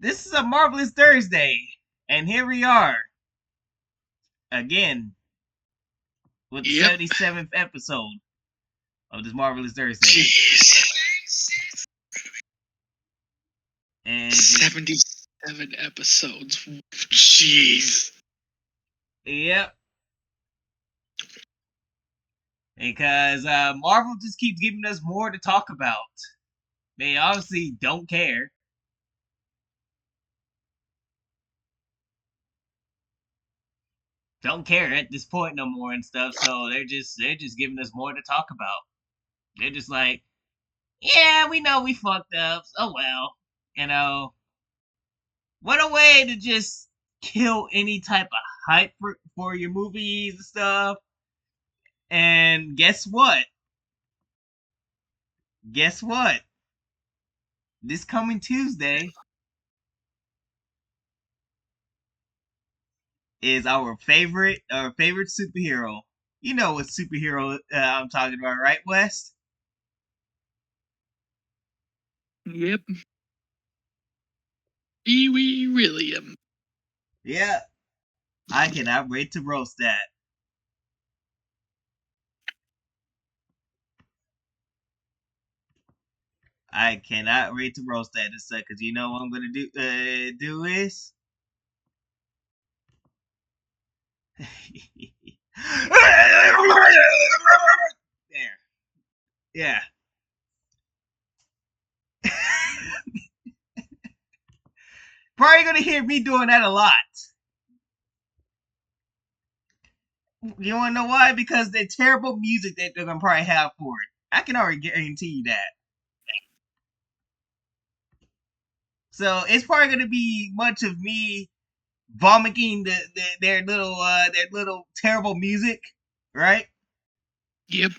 This is a marvelous Thursday, and here we are again with the Yep. 77th episode of this marvelous Thursday. Jeez. And 77 episodes. Jeez. yep, because Marvel just keeps giving us more to talk about. They obviously don't care. Don't care at this point no more and stuff. So they're just giving us more to talk about. They're just like, yeah, we know we fucked up. Oh well, you know. What a way to just kill any type of hype for your movies and stuff. And guess what? Guess what? This coming Tuesday is our favorite superhero. You know what superhero I'm talking about, right, West? Yep. Pee Wee William. Yeah. I cannot wait to roast that. I cannot wait to roast that and stuff, because you know what I'm gonna do is there. Yeah. Probably gonna hear me doing that a lot. You wanna know why? Because the terrible music that they're gonna probably have for it. I can already guarantee you that. So it's probably gonna be much of me vomiting their little terrible music, right? Yep.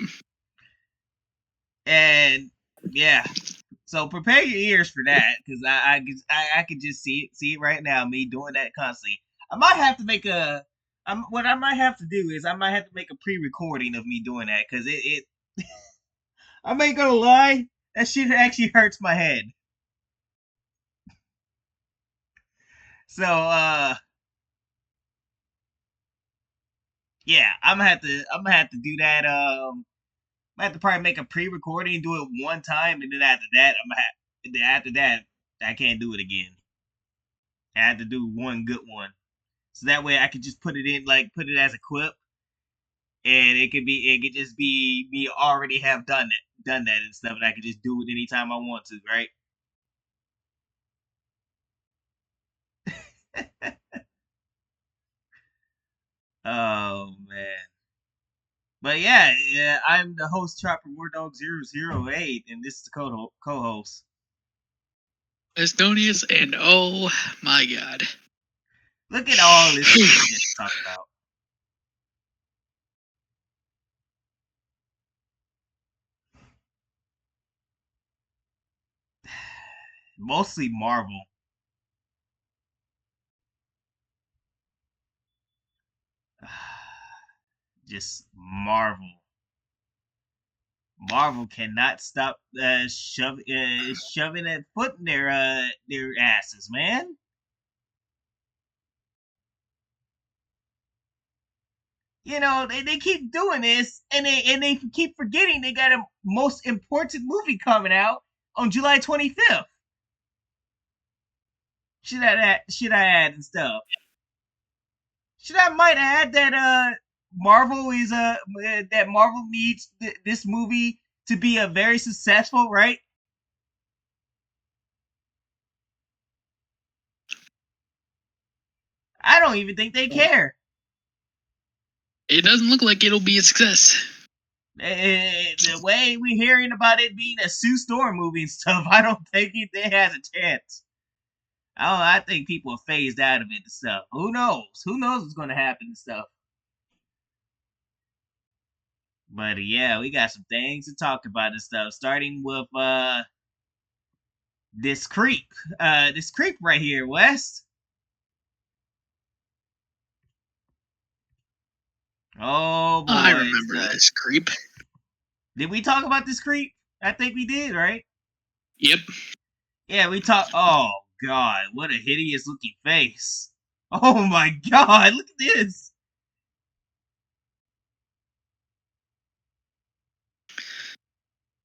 And yeah. So prepare your ears for that, because I could just see it right now, me doing that constantly. I might have to make what I might have to do is I might have to make a pre-recording of me doing that, because it I ain't gonna lie, that shit actually hurts my head. So yeah, I'm gonna have to do that. I have to probably make a pre-recording, do it one time, and then after that I can't do it again. I have to do one good one. So that way I could just put it in, like put it as a clip, and it could just be me already have done that and stuff, and I could just do it anytime I want to, right? Oh man. But yeah, I'm the host, Chopper War Dog 008, and this is the co-host. Estonius, and oh my god. Look at all this shit to talk about. Mostly Marvel. Just Marvel. Marvel cannot stop shoving that foot in their asses, man. You know, they keep doing this, and they keep forgetting they got a most important movie coming out on July 25th. Should I add and stuff? Should I might add that Marvel is that Marvel needs this movie to be a very successful, right? I don't even think they care. It doesn't look like it'll be a success. The way we're hearing about it being a Sue Storm movie and stuff, I don't think it has a chance. I think people are phased out of it and stuff. Who knows? Who knows what's going to happen and stuff? But yeah, we got some things to talk about and stuff. Starting with this creep. This creep right here, West. Oh boy. I remember this creep. Did we talk about this creep? I think we did, right? Yep. Yeah, we talked. Oh god, what a hideous looking face. Oh my god, look at this.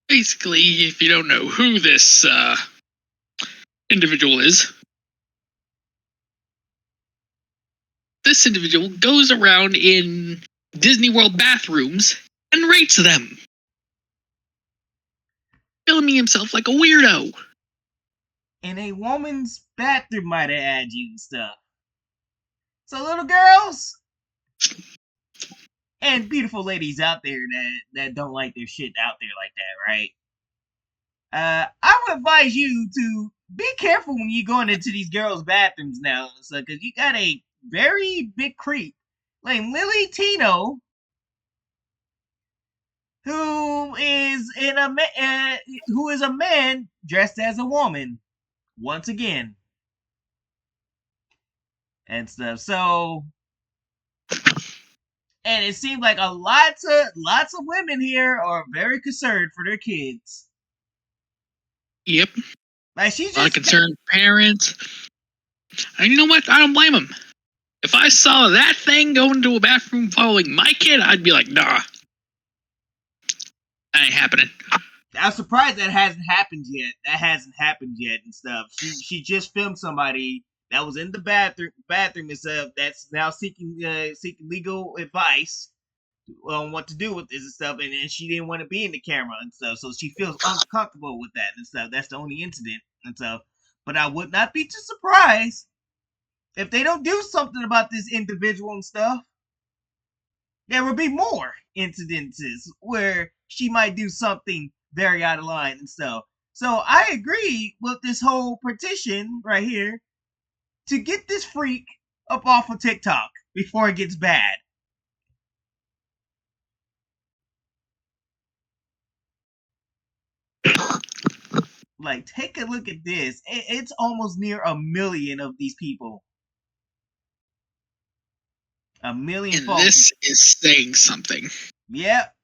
Basically, if you don't know who this individual is, this individual goes around in Disney World bathrooms and rates them, filming himself like a weirdo. In a woman's bathroom, might I add, you and stuff. So, little girls and beautiful ladies out there that don't like their shit out there like that, right? I would advise you to be careful when you're going into these girls' bathrooms now, so because you got a very big creep named Lily Tino, who is who is a man dressed as a woman once again and stuff. So, and it seems like lots of women here are very concerned for their kids. Yep. Like she's A lot of just concerned parents. And you know what? I don't blame them. If I saw that thing go into a bathroom following my kid, I'd be like, nah. That ain't happening. I'm surprised that hasn't happened yet. That hasn't happened yet and stuff. She just filmed somebody that was in the bathroom and stuff that's now seeking legal advice on what to do with this and stuff, and she didn't want to be in the camera and stuff, so she feels uncomfortable with that and stuff. That's the only incident and stuff. But I would not be too surprised if they don't do something about this individual and stuff. There will be more incidences where she might do something very out of line and stuff. So I agree with this whole petition right here to get this freak up off of TikTok before it gets bad. Like, take a look at this. It's almost near 1 million of these people. 1 million And folks. this is saying something. Yep.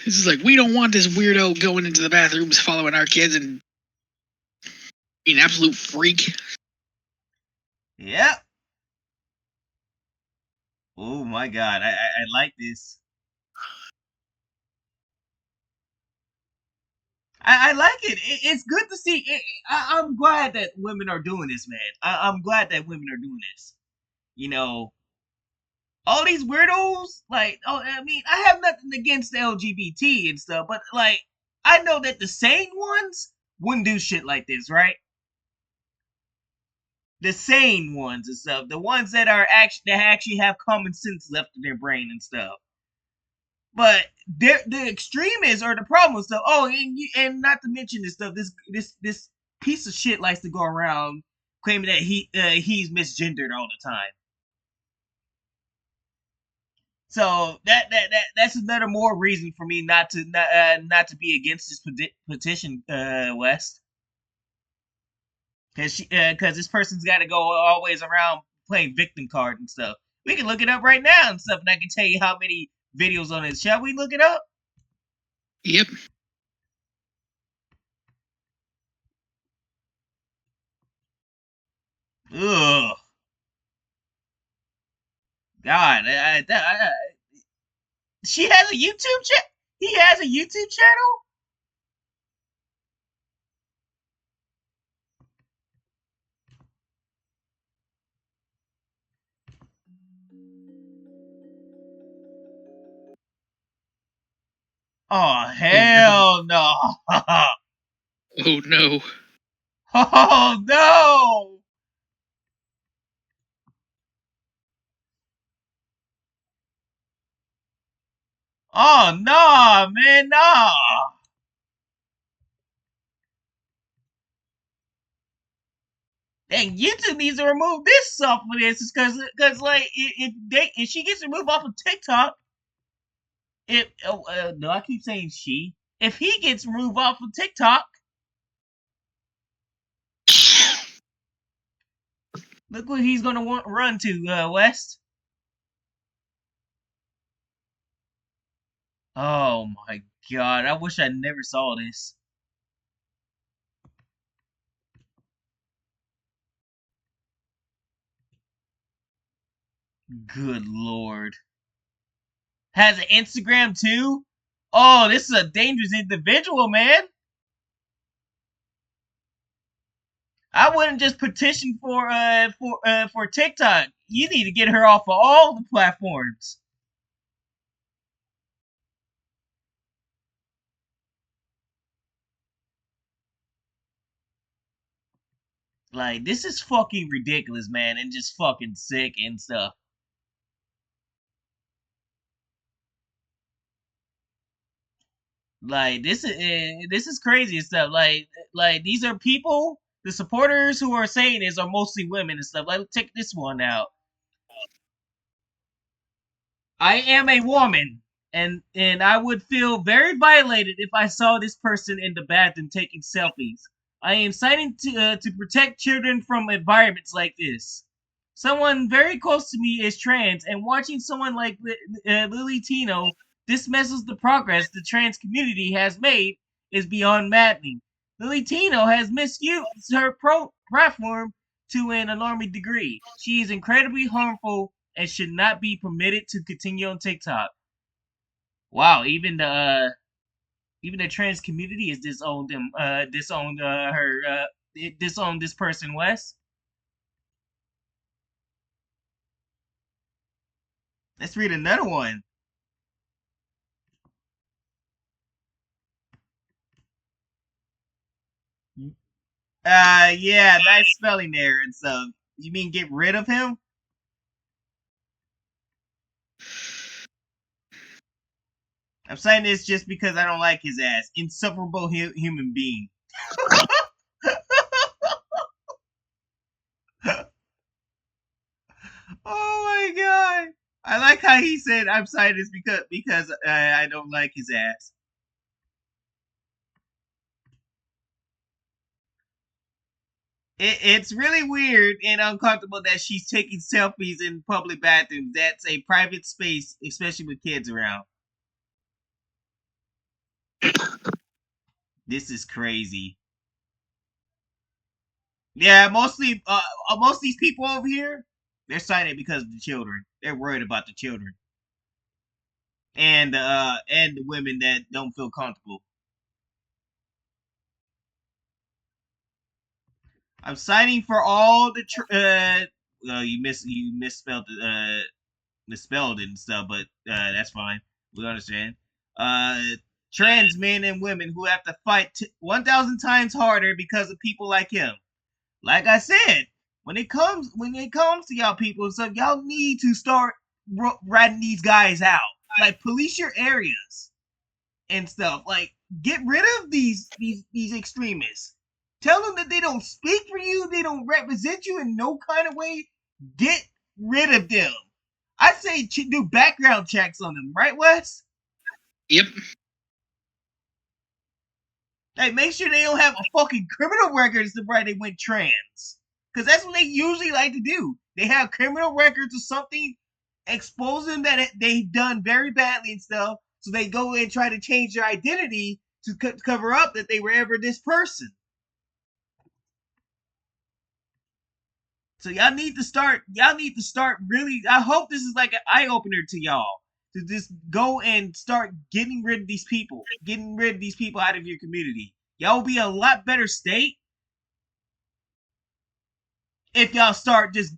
This is like, we don't want this weirdo going into the bathrooms following our kids and being an absolute freak. Yep. Oh my god, I like this. I like it. It's good to see. I'm glad that women are doing this, man. I'm glad that women are doing this. You know, all these weirdos, like, oh, I mean, I have nothing against the LGBT and stuff, but like, I know that the sane ones wouldn't do shit like this, right? The sane ones and stuff, the ones that actually have common sense left in their brain and stuff. But the extremists are the problem stuff. Oh, and not to mention this stuff. This piece of shit likes to go around claiming that he's misgendered all the time. So that's another more reason for me not to be against this petition, West, because this person's got to go always around playing victim card and stuff. We can look it up right now and stuff, and I can tell you how many videos on it. Shall we look it up? Yep. Ugh. God, she has a YouTube channel. He has a YouTube channel. Oh Oh no. hell no! Oh no. Oh no! Oh no, man, no! And YouTube needs to remove this stuff for this, because like if she gets removed off of TikTok, if no, I keep saying she. If he gets removed off of TikTok, look what he's gonna want run to, West. Oh my god, I wish I never saw this. Good lord. Has an Instagram too? Oh, this is a dangerous individual, man. I wouldn't just petition for TikTok. You need to get her off of all the platforms. Like, this is fucking ridiculous, man, and just fucking sick and stuff. Like, this is crazy and stuff. Like these are people. The supporters who are saying this are mostly women and stuff. Like, check this one out. I am a woman, and I would feel very violated if I saw this person in the bathroom taking selfies. I am citing to protect children from environments like this. Someone very close to me is trans, and watching someone like Lily Tino dismisses the progress the trans community has made is beyond maddening. Lily Tino has misused her platform to an alarming degree. She is incredibly harmful and should not be permitted to continue on TikTok. Wow, even the trans community has disowned her disowned this person, Wes. Let's read another one. Yeah, nice spelling there and stuff. You mean get rid of him? I'm saying this just because I don't like his ass. Insufferable human being. Oh my god! I like how he said I'm saying this because I don't like his ass. It's really weird and uncomfortable that she's taking selfies in public bathrooms. That's a private space, especially with kids around. This is crazy. Yeah, most of these people over here, they're signing it because of the children. They're worried about the children and the women that don't feel comfortable. I'm signing for all the well, you misspelled misspelled it and stuff, but that's fine. We understand. Uh, Trans men and women who have to fight 1,000 times harder because of people like him. Like I said, when it comes to y'all people and stuff, y'all need to start ratting these guys out. Like, police your areas and stuff. Like, get rid of these extremists. Tell them that they don't speak for you, they don't represent you in no kind of way. Get rid of them. I say do background checks on them, right, Wes? Yep. Like, make sure they don't have a fucking criminal record as to why they went trans. Because that's what they usually like to do. They have criminal records or something exposing that they've done very badly and stuff. So they go and try to change their identity to cover up that they were ever this person. So y'all need to start. Y'all need to start really. I hope this is like an eye opener to y'all to just go and start getting rid of these people, getting rid of these people out of your community. Y'all will be a lot better state if y'all start just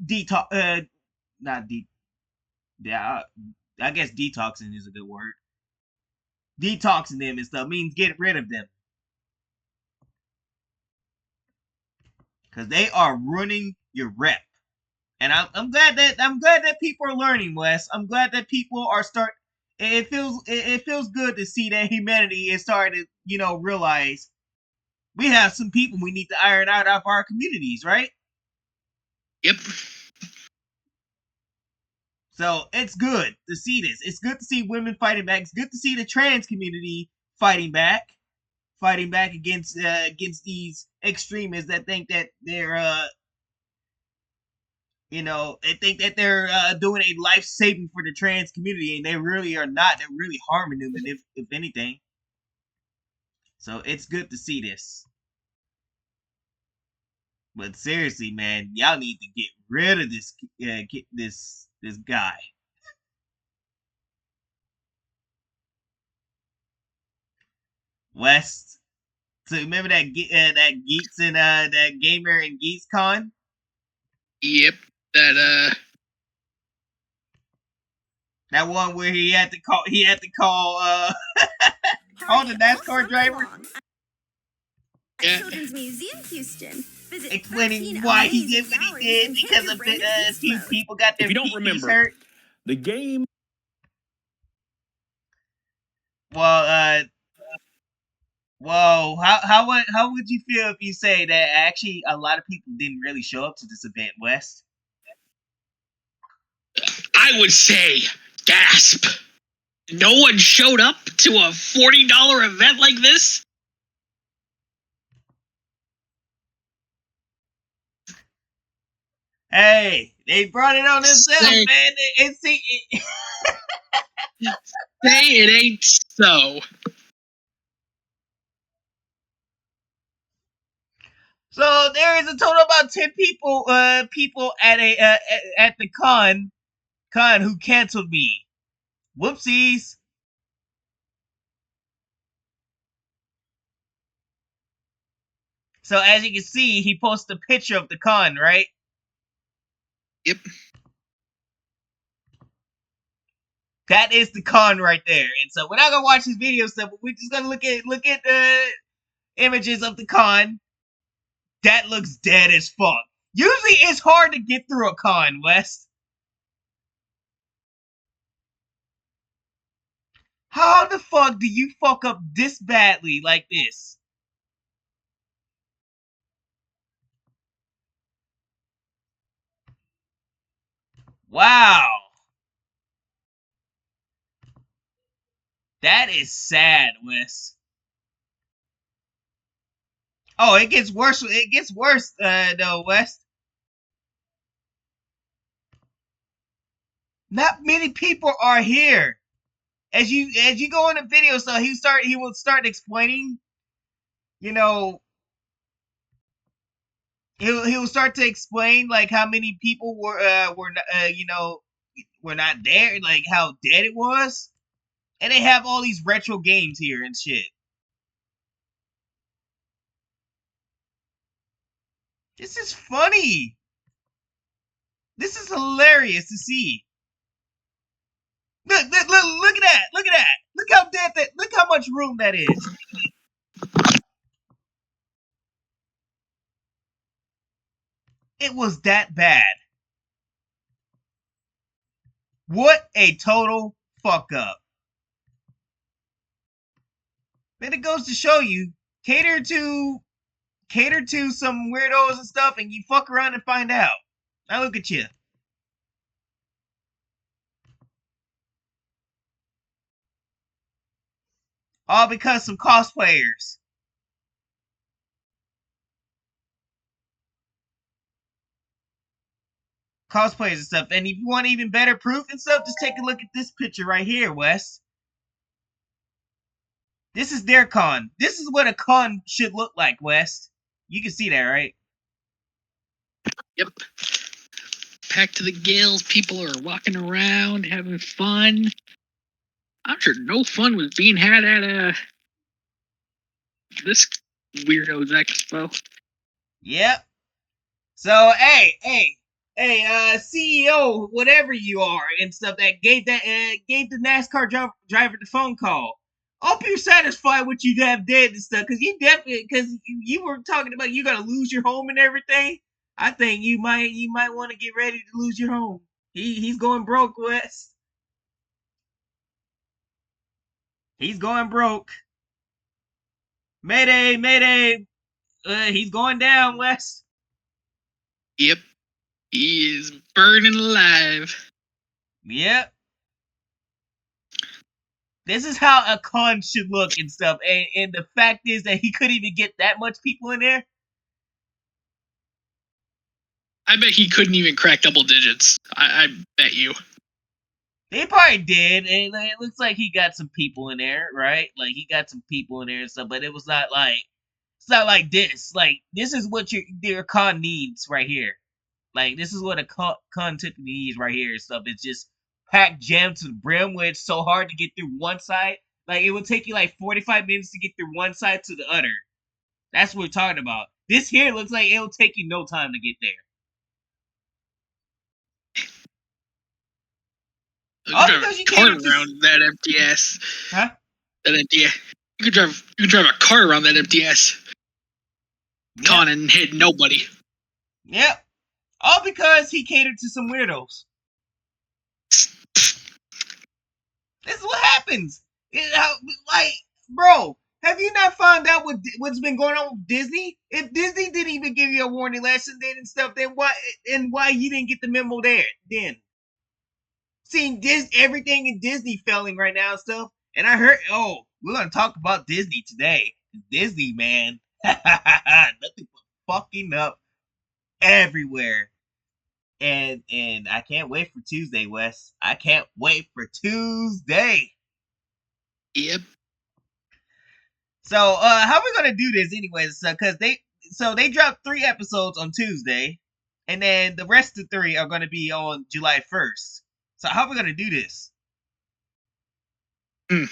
detox. Not de. Yeah, I guess detoxing is a good word. Detoxing them and stuff means getting rid of them because they are ruining your rep. And I'm glad that people are learning, Wes. I'm glad that people are start. It feels good to see that humanity is starting to realize we have some people we need to iron out of our communities, right? Yep. So it's good to see this. It's good to see women fighting back. It's good to see the trans community fighting back against these extremists that think that they're they think that they're doing a life saving for the trans community, and they really are not. They're really harming them, and if anything. So it's good to see this. But seriously, man, y'all need to get rid of this guy. West. So remember that geeks and that gamer and geeks con? Yep. That That one where he had to call call the NASCAR driver yeah. Children's Museum Houston. Visit explaining 13 why he amazing did what he galleries did and hit because your a brain in beast few mode. people got their If you don't peepees remember, hurt. the game. Well, how would you feel if you say that actually a lot of people didn't really show up to this event, West? I would say, gasp. No one showed up to a $40 event like this? Hey, they brought it on themselves, Say, man. say it ain't so. So there is a total of about 10 people at at the con who canceled me. Whoopsies. So as you can see, he posted a picture of the con, right? Yep. That is the con right there. And so we're not gonna watch his video stuff, but we're just gonna look at images of the con. That looks dead as fuck. Usually it's hard to get through a con, West. How the fuck do you fuck up this badly like this? Wow. That is sad, Wes. Oh, it gets worse. It gets worse, though, Wes. Not many people are here. As you go in the video, so he will start explaining. You know, he'll start to explain like how many people were not there, like how dead it was, and they have all these retro games here and shit. This is funny. This is hilarious to see. Look at that! Look at that! Look how dead that! Look how much room that is. It was that bad. What a total fuck up. Then it goes to show you, cater to some weirdos and stuff, and you fuck around and find out. Now look at you. All because some cosplayers. Cosplayers and stuff. And if you want even better proof and stuff, just take a look at this picture right here, Wes. This is their con. This is what a con should look like, Wes. You can see that, right? Yep. Packed to the gills. People are walking around, having fun. I'm sure no fun was being had at this weirdo's expo. Yep. So hey, CEO, whatever you are and stuff that gave the NASCAR driver the phone call. Hope you're satisfied what you have did and stuff, because you were talking about you gotta lose your home and everything. I think you might want to get ready to lose your home. He's going broke, Wes. He's going broke. Mayday, mayday. He's going down, Wes. Yep. He is burning alive. Yep. This is how a con should look and stuff. And the fact is that he couldn't even get that much people in there. I bet he couldn't even crack double digits. I bet you. They probably did, and it looks like he got some people in there, right? Like he got some people in there and stuff, but it's It's not like this. Like, this is what your con needs right here. Like, this is what a con typically needs right here and stuff. It's just packed jammed to the brim where it's so hard to get through one side. Like, it would take you like 45 minutes to get through one side to the other. That's what we're talking about. This here looks like it'll take you no time to get there. You All could drive because you a car can't around that empty ass. Huh? That empty. You could drive a car around that empty ass. Yep. Con and hit nobody. Yep. All because he catered to some weirdos. This is what happens. Like, bro, have you not found out what's been going on with Disney? If Disney didn't even give you a warning lesson then and stuff, then why you didn't get the memo there then? Seeing everything in Disney failing right now and stuff. And I heard, we're gonna talk about Disney today. Disney, man, nothing but fucking up everywhere. And I can't wait for Tuesday, Wes. I can't wait for Tuesday. Yep. So, how are we gonna do this, anyways? Because they dropped 3 episodes on Tuesday, and then the rest of 3 are gonna be on July 1st. So, how are we gonna do this? That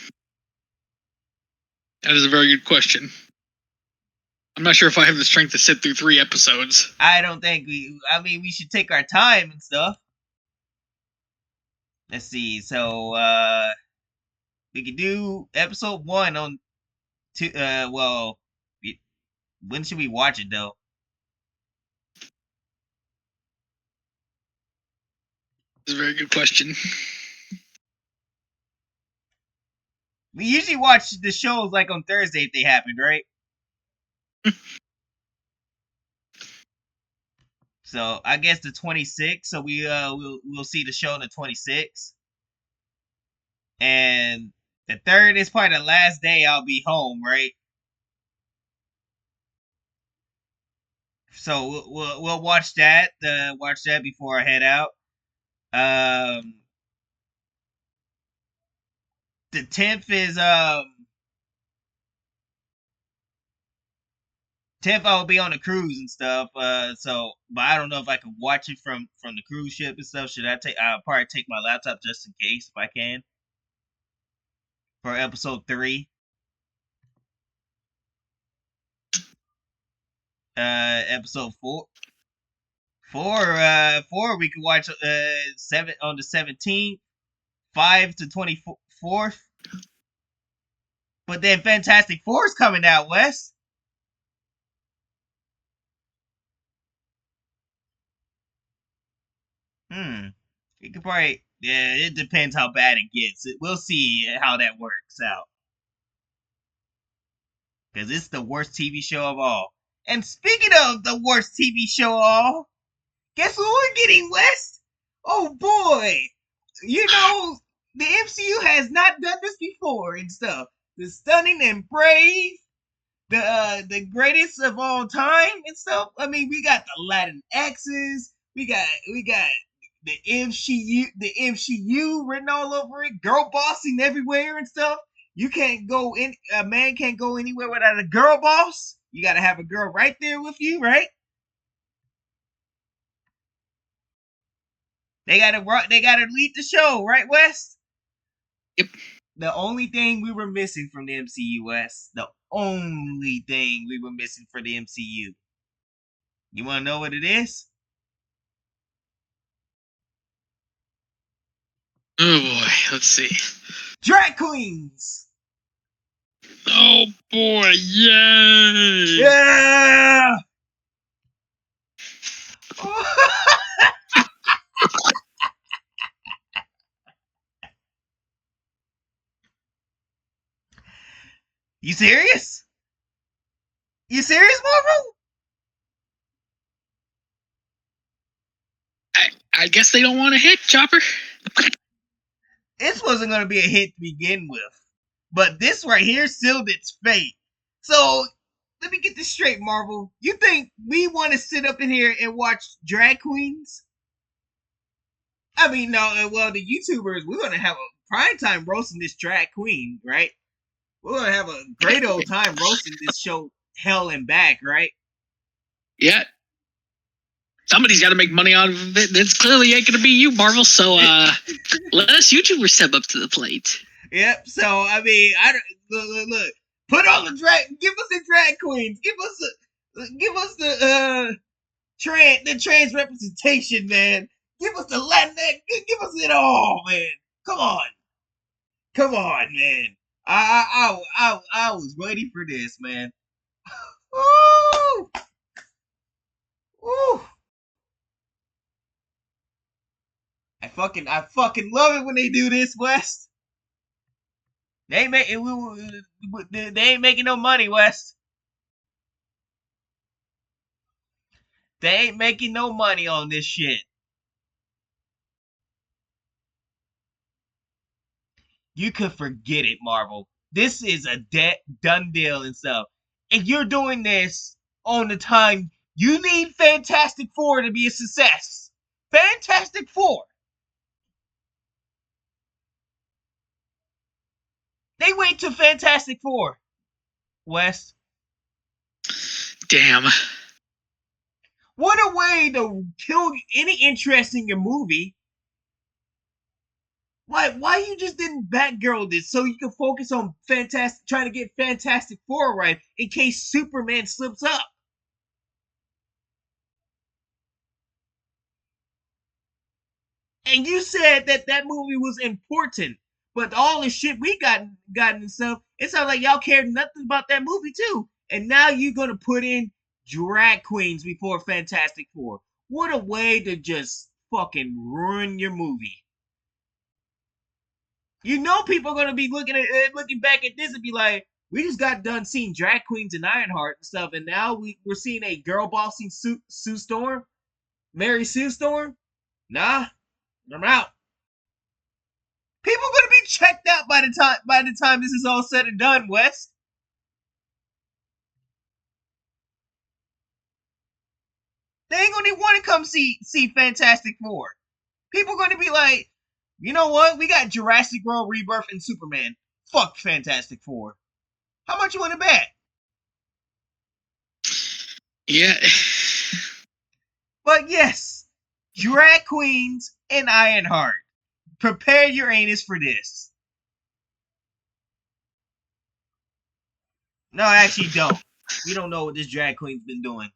is a very good question. I'm not sure if I have the strength to sit through 3 episodes. I don't think we should take our time and stuff. Let's see. So, we could do episode 1 on when should we watch it though? That's a very good question. We usually watch the shows like on Thursday if they happened, right? So I guess the 26th. So we'll see the show on the 26th, and the 3rd is probably the last day I'll be home, right? So we'll watch that. Watch that before I head out. The 10th is 10th I'll be on a cruise and stuff. But I don't know if I can watch it from the cruise ship and stuff. I'll probably take my laptop just in case if I can for episode 3. Episode 4. 4 we can watch 7 on the 17th, 5 to 24th. But then Fantastic Four is coming out, Wes. It could probably, yeah, it depends how bad it gets. We'll see how that works out. Because it's the worst TV show of all. And speaking of the worst TV show of all, guess what we're getting, Wes? Oh boy! You know, the MCU has not done this before and stuff. The Stunning and Brave, the greatest of all time and stuff. I mean, we got the Latin X's, we got the MCU written all over it, girl bossing everywhere and stuff. You can't go in. A man can't go anywhere without a girl boss. You got to have a girl right there with you, right? They gotta lead the show, right, Wes? Yep. The only thing we were missing from the MCU, Wes. The only thing we were missing for the MCU. You want to know what it is? Oh boy, let's see. Drag queens. Oh boy, yay! Yeah. You serious? You serious, Marvel? I guess they don't want to hit, Chopper. This wasn't going to be a hit to begin with. But this right here sealed its fate. So, let me get this straight, Marvel. You think we want to sit up in here and watch drag queens? I mean, no, well, the YouTubers, we're going to have a prime time roasting this drag queen, right? We're going to have a great old time roasting this show hell and back, right? Yeah. Somebody's got to make money out of it. It's clearly ain't going to be you, Marvel. So let us YouTubers step up to the plate. Yep. So I mean, I don't look. Put on the drag. Give us the drag queens. Give us the trans representation, man. Give us the Latinx. Give us it all, man. Come on, man. I was ready for this, man. Woo! Woo! I fucking love it when they do this, West. They ain't making no money, West. They ain't making no money on this shit. You could forget it, Marvel. This is a done deal and stuff. And you're doing this on the time you need Fantastic Four to be a success. Fantastic Four. They wait till Fantastic Four, West. Damn. What a way to kill any interest in your movie. Why you just didn't Batgirl this so you can focus on trying to get Fantastic Four right in case Superman slips up? And you said that movie was important, but all the shit we got and stuff, it sounds like y'all cared nothing about that movie too. And now you're gonna put in drag queens before Fantastic Four. What a way to just fucking ruin your movie. You know people are gonna be looking back at this and be like, we just got done seeing drag queens and Ironheart and stuff, and now we're seeing a girl bossing Sue Storm, Mary Sue Storm. Nah, I'm out. People are gonna be checked out by the time this is all said and done, Wes. They ain't gonna want to come see Fantastic Four. People are gonna be like, you know what? We got Jurassic World Rebirth and Superman. Fuck Fantastic Four. How much you want to bet? Yeah. But yes, drag queens and Ironheart. Prepare your anus for this. No, actually don't. We don't know what this drag queen's been doing.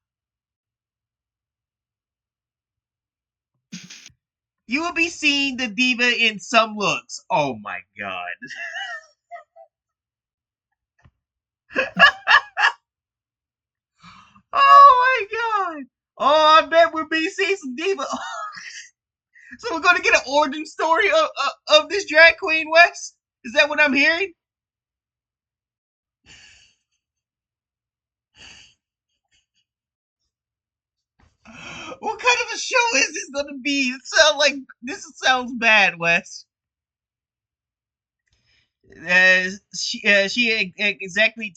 You will be seeing the diva in some looks. Oh my god. Oh my god. Oh, I bet we'll be seeing some diva. So we're gonna get an origin story of this drag queen, Wes? Is that what I'm hearing? What kind of a show is this gonna be? This sounds bad, Wes. She exactly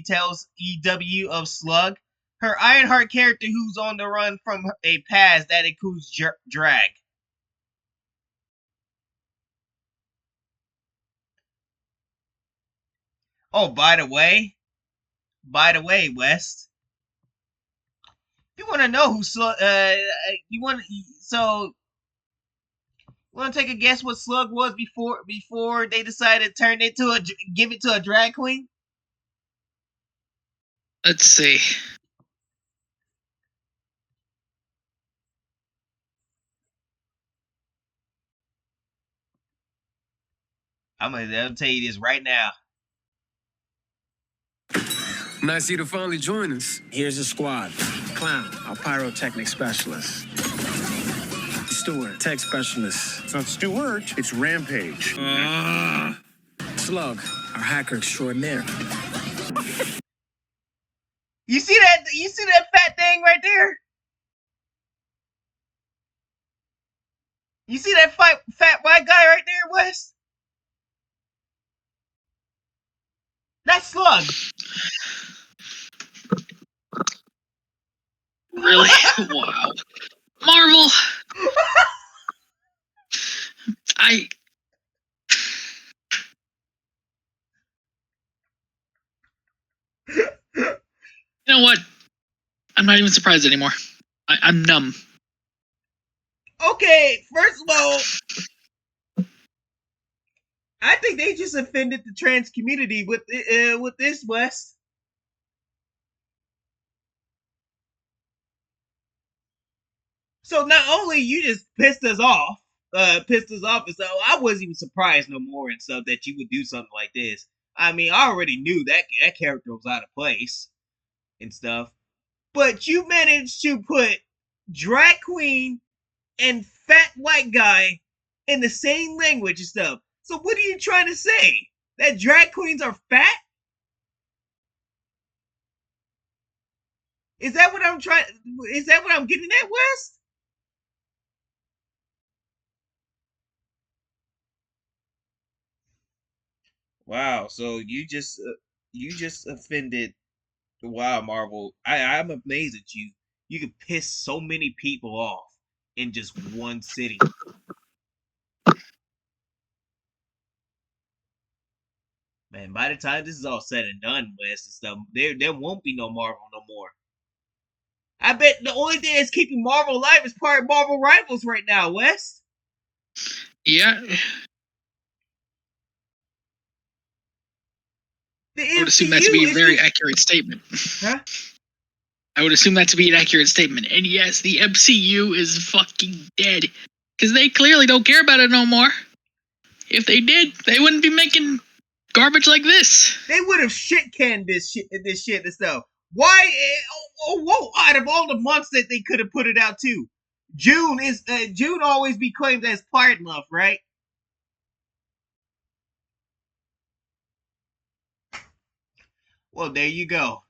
tells EW of Slug, her Ironheart character who's on the run from a past that includes drag. Oh, by the way, West, you want to know who Slug? You want so want to take a guess what Slug was before they decided to turn it to give it to a drag queen? Let's see. I'll tell you this right now. Nice of you to finally join us. Here's the squad. Clown, our pyrotechnic specialist. Stewart, tech specialist. It's not Stewart, it's Rampage. Slug, our hacker extraordinaire. You see that fat thing right there? You see that fat white guy right there, Wes? That's Slug. Really? Wow. Marvel. I You know what? I'm not even surprised anymore. I'm numb. Okay, first of all, I think they just offended the trans community with this, West. So not only you just pissed us off, and so I wasn't even surprised no more and stuff that you would do something like this. I mean, I already knew that character was out of place and stuff, but you managed to put drag queen and fat white guy in the same language and stuff. So what are you trying to say? That drag queens are fat? Is that what I'm trying? Is that what I'm getting at, West? Wow. So you just offended. Wow, Marvel. I'm amazed at you. You could piss so many people off in just one sitting. Man, by the time this is all said and done, West and stuff, there won't be no Marvel no more. I bet the only thing that's keeping Marvel alive is part of Marvel Rivals right now, West. Yeah. The I would assume that to be MCU a is very just, accurate statement. huh? I would assume that to be an accurate statement. And yes, the MCU is fucking dead. Because they clearly don't care about it no more. If they did, they wouldn't be making garbage like this. They would have shit canned this shit and stuff. Why? Whoa! Out of all the months that they could have put it out too, June always be claimed as Pride Month, right? Well, there you go.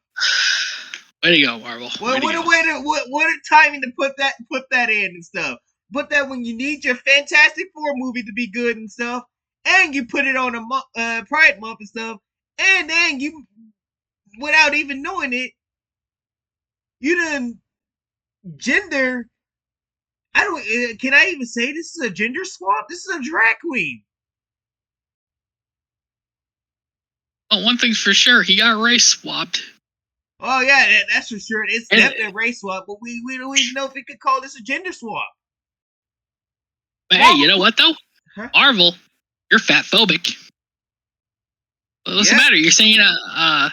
Way to go, Marvel. What a timing to put that in and stuff. Put that when you need your Fantastic Four movie to be good and stuff, and you put it on a Pride Month and stuff, and then you, without even knowing it, you done gender. I don't. Can I even say this is a gender swap? This is a drag queen. Well, one thing's for sure, he got race swapped. Oh yeah, that's for sure. It's And- definitely a race swap, but we don't even know if we could call this a gender swap. But hey, you know what though? Huh? Marvel, you're fat phobic. What's the Yeah. matter? You're saying a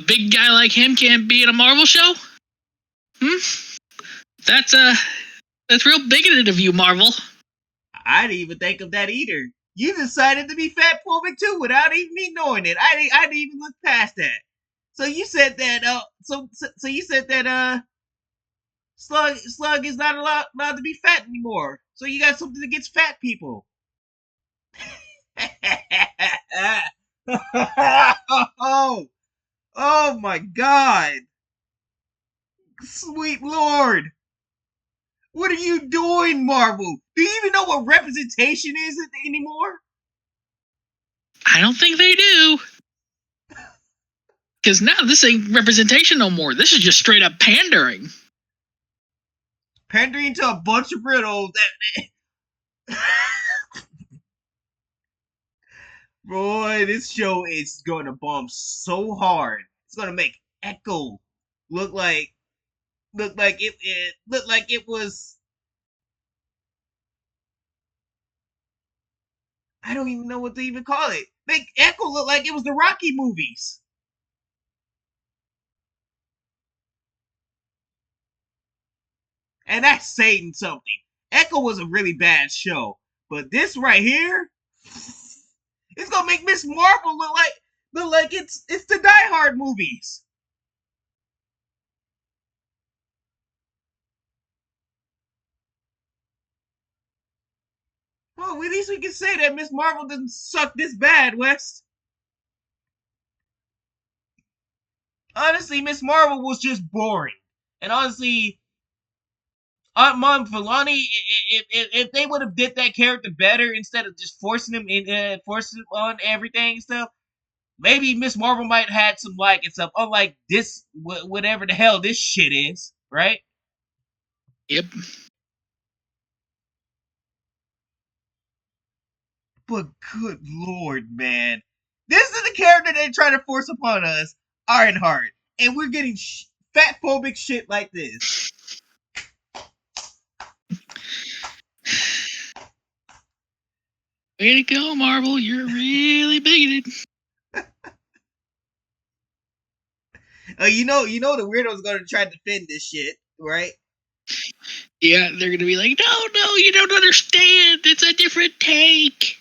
big guy like him can't be in a Marvel show? That's real bigoted of you, Marvel. I didn't even think of that either. You decided to be fat phobic too without even me knowing it. I didn't even look past that. So you said that so you said that Slug is not allowed to be fat anymore. So you got something against fat people. oh, oh my god. Sweet lord. What are you doing, Marvel? Do you even know what representation is anymore? I don't think they do. Because now this ain't representation no more. This is just straight up pandering. Pandering to a bunch of riddles that boy, this show is going to bomb so hard. It's going to make Echo look like it was. I don't even know what to even call it. Make Echo look like it was the Rocky movies. And that's saying something. Echo was a really bad show, but this right here, it's gonna make Miss Marvel look like it's the Die Hard movies. Well, at least we can say that Miss Marvel didn't suck this bad, West. Honestly, Miss Marvel was just boring. And honestly, Aunt Mom Filani, if they would have did that character better instead of just forcing him on everything and stuff, maybe Miss Marvel might have had some like and stuff. Unlike this, whatever the hell this shit is, right? Yep. But good lord, man, this is the character they try to force upon us, Ironheart, and we're getting fat phobic shit like this. Way to go, Marvel. You're really bigoted. You know the weirdos gonna try to defend this shit, right? Yeah, they're gonna be like, no, you don't understand. It's a different take.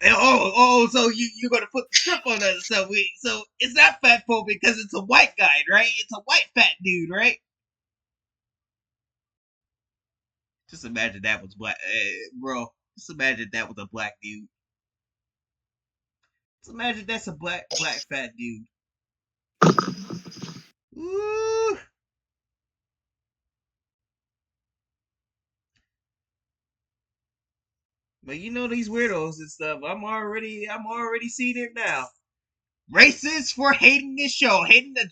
So you're gonna put the strip on us? So it's not fat phobic because it's a white guy, right? It's a white fat dude, right? Just imagine that was black, bro. Just imagine that was a black dude. Just imagine that's a black fat dude. Ooh. But you know these weirdos and stuff. I'm already seeing it now. Racist for hating this show, hating the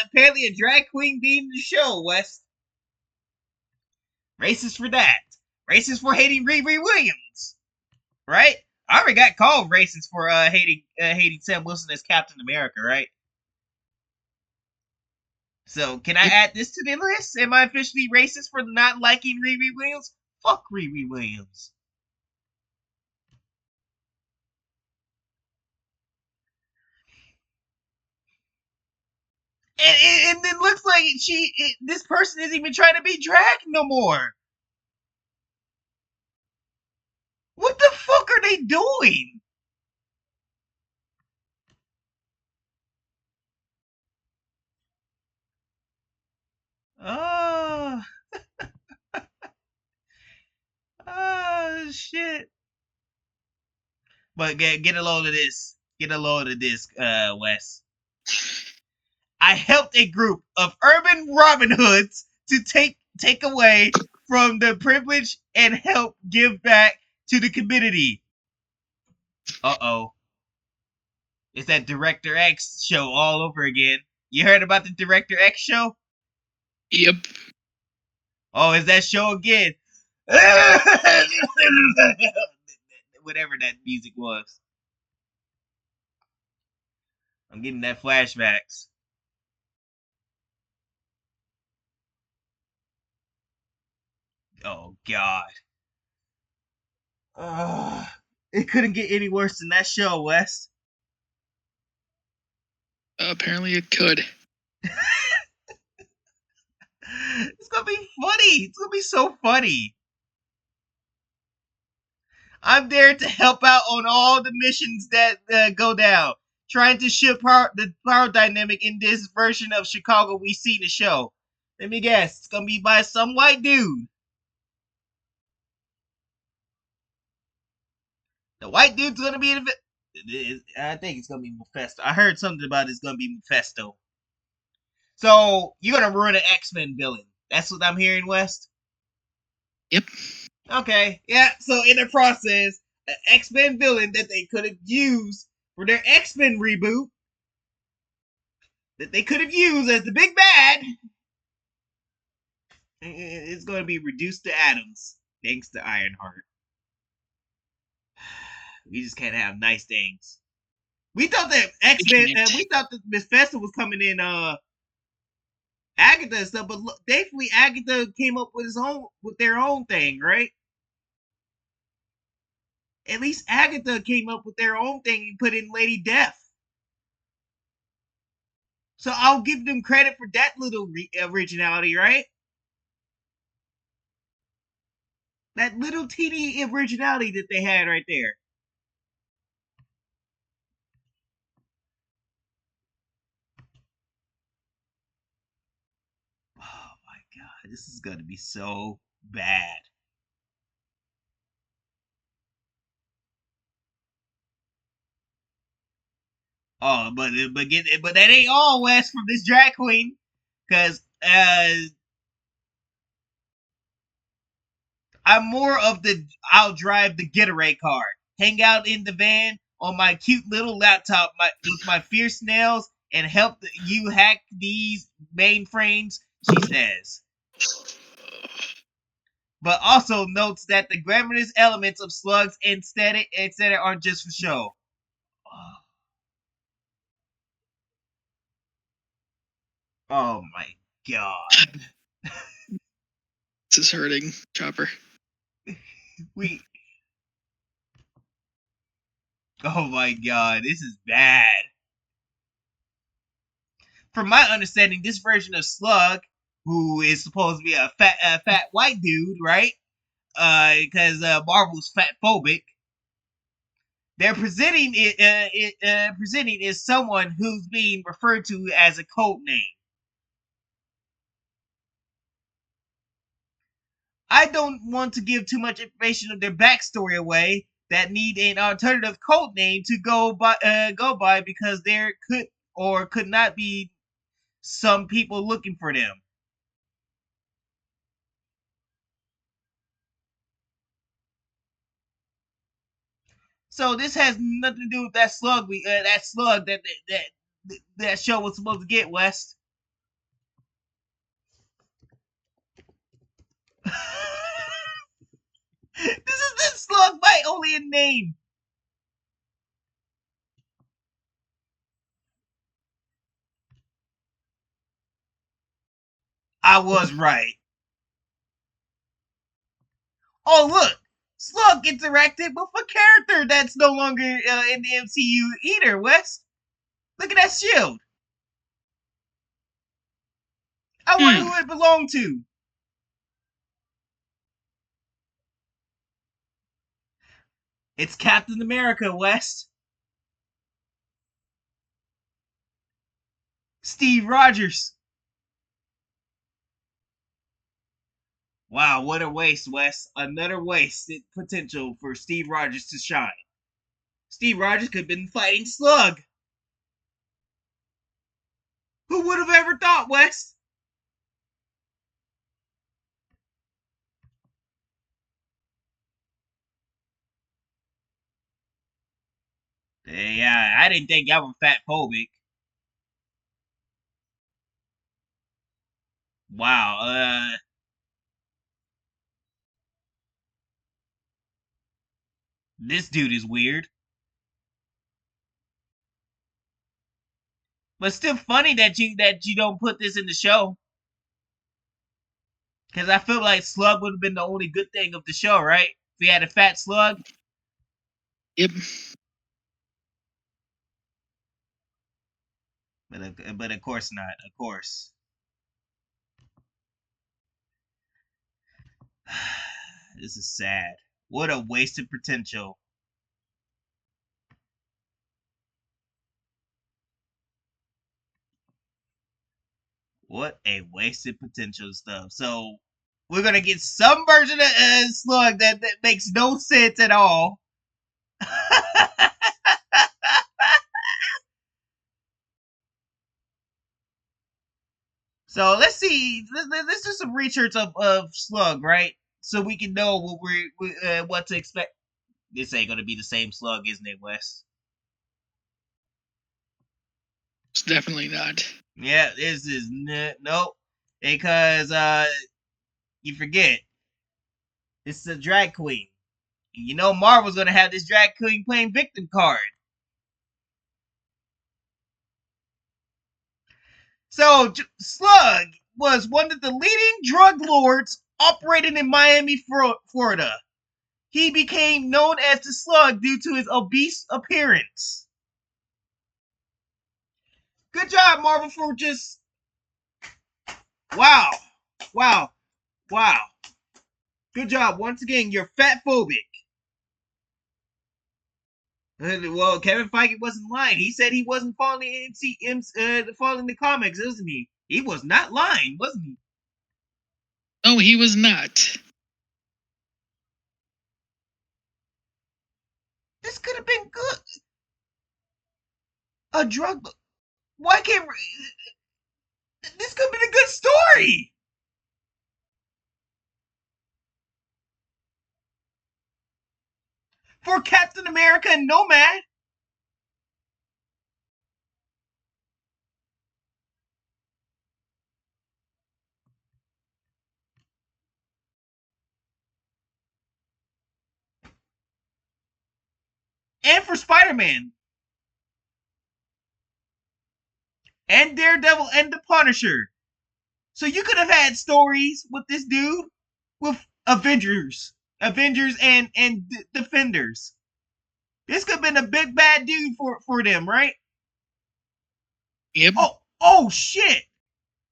apparently a drag queen being in the show. West. Racist for that. Racist for hating Riri Williams. Right? I already got called racist for hating Sam Wilson as Captain America. Right? So can I add this to the list? Am I officially racist for not liking Riri Williams? Fuck Riri Williams. And it looks like this person isn't even trying to be dragged no more. What the fuck are they doing? Oh, shit. But get a load of this. Get a load of this, Wes. I helped a group of urban Robin Hoods to take away from the privilege and help give back to the community. Uh-oh. It's that Director X show all over again. You heard about the Director X show? Yep. Oh, is that show again? Whatever that music was. I'm getting that flashbacks. Oh, God. It couldn't get any worse than that show, Wes. Apparently it could. It's gonna be funny. It's gonna be so funny. I'm there to help out on all the missions that go down, trying to shift the power dynamic in this version of Chicago we see in the show. Let me guess, it's gonna be by some white dude. The white dude's gonna be in the. I think it's gonna be Mephisto. I heard something about it's gonna be Mephisto. So you're gonna ruin an X-Men villain. That's what I'm hearing, West. Yep. Okay, yeah. So in the process, an X-Men villain that they could have used for their X-Men reboot, that they could have used as the big bad, it's going to be reduced to atoms thanks to Ironheart. We just can't have nice things. We thought that X-Men, we thought that Miss Festa was coming in, Agatha and stuff, but thankfully Agatha came up with their own thing, right? At least Agatha came up with their own thing and put in Lady Death. So I'll give them credit for that little originality, right? That little teeny originality that they had right there. Oh my God, this is gonna be so bad. Oh, but that ain't all, Wes, from this drag queen, because I'm more of the I'll drive the getaway car, hang out in the van on my cute little laptop with my fierce nails, and help you hack these mainframes, she says. But also notes that the glamorous elements of slugs and static, etc., aren't just for show. Oh my god. This is hurting, Chopper. We. Oh my god, this is bad. From my understanding, this version of Slug, who is supposed to be a fat white dude, right? Because Marvel's fat phobic. They're presenting is someone who's being referred to as a code name. I don't want to give too much information of their backstory away that need an alternative code name to go by because there could or could not be some people looking for them. So this has nothing to do with that slug that show was supposed to get, West. This slug bite only in name. I was right. Oh look, Slug interacted with a character that's no longer in the MCU either. West, look at that shield. I wonder who it belonged to. It's Captain America, West. Steve Rogers. Wow, what a waste, Wes. Another wasted potential for Steve Rogers to shine. Steve Rogers could have been fighting Slug. Who would have ever thought, Wes? Yeah, I didn't think y'all were fat phobic. Wow, this dude is weird. But still funny that you don't put this in the show. Because I feel like Slug would have been the only good thing of the show, right? If we had a fat Slug. Yep. But of course not. Of course. This is sad. What a wasted potential. What a wasted potential stuff. So we're gonna get some version of Slug that makes no sense at all. So let's see. Let's do some research of Slug, right? So we can know what to expect. This ain't gonna be the same Slug, isn't it, Wes? It's definitely not. Yeah, this is nope. Because you forget this is a drag queen. And you know Marvel's gonna have this drag queen playing victim card. So Slug was one of the leading drug lords operating in Miami, Florida. He became known as the Slug due to his obese appearance. Good job, Marvel, for just wow, wow, wow. Good job once again. You're fat phobic. Well, Kevin Feige wasn't lying. He said he wasn't following following the comics, isn't he? He was not lying, wasn't he? No, he was not. This could have been good. A drug. Why can't this could have been a good story? For Captain America and Nomad. And for Spider-Man. and Daredevil and the Punisher. So you could have had stories with this dude with Avengers and Defenders. This could have been a big bad dude for them, right? Yep. Oh shit!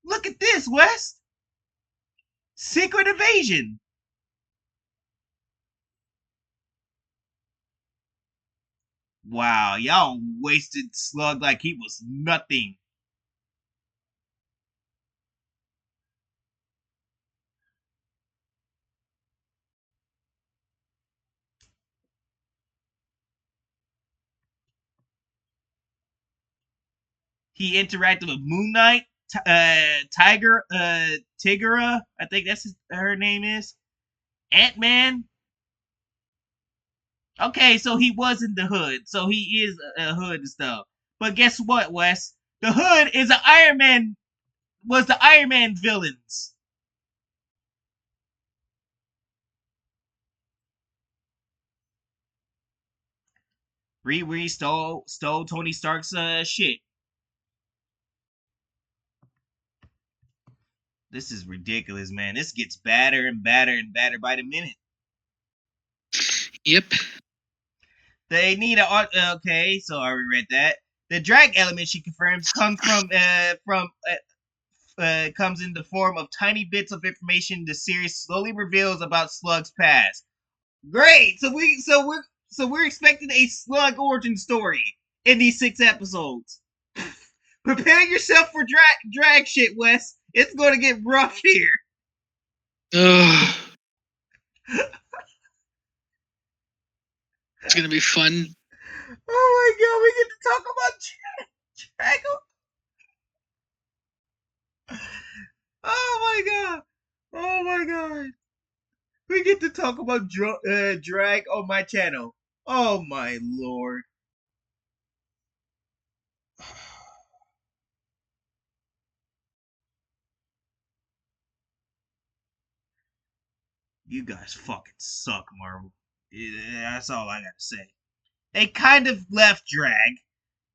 Look at this, Wes. Secret Invasion. Wow, y'all wasted Slug like he was nothing. He interacted with Moon Knight, Tigera, I think her name is. Ant-Man. Okay, so he was in the hood. So he is a hood and stuff. But guess what, Wes? The hood is was the Iron Man villains. Riri stole Tony Stark's shit. This is ridiculous, man. This gets badder and badder and badder by the minute. Yep. They need okay, so I read that. The drag element, she confirms, comes comes in the form of tiny bits of information the series slowly reveals about Slug's past. Great. We're expecting a Slug origin story in these 6 episodes. Prepare yourself for drag shit, Wes. It's going to get rough here. Ugh. It's gonna be fun. Oh my god, we get to talk about drag. Oh my god. Oh my god. We get to talk about drag on my channel. Oh my lord. You guys fucking suck, Marvel. Yeah, that's all I gotta say. They kind of left drag.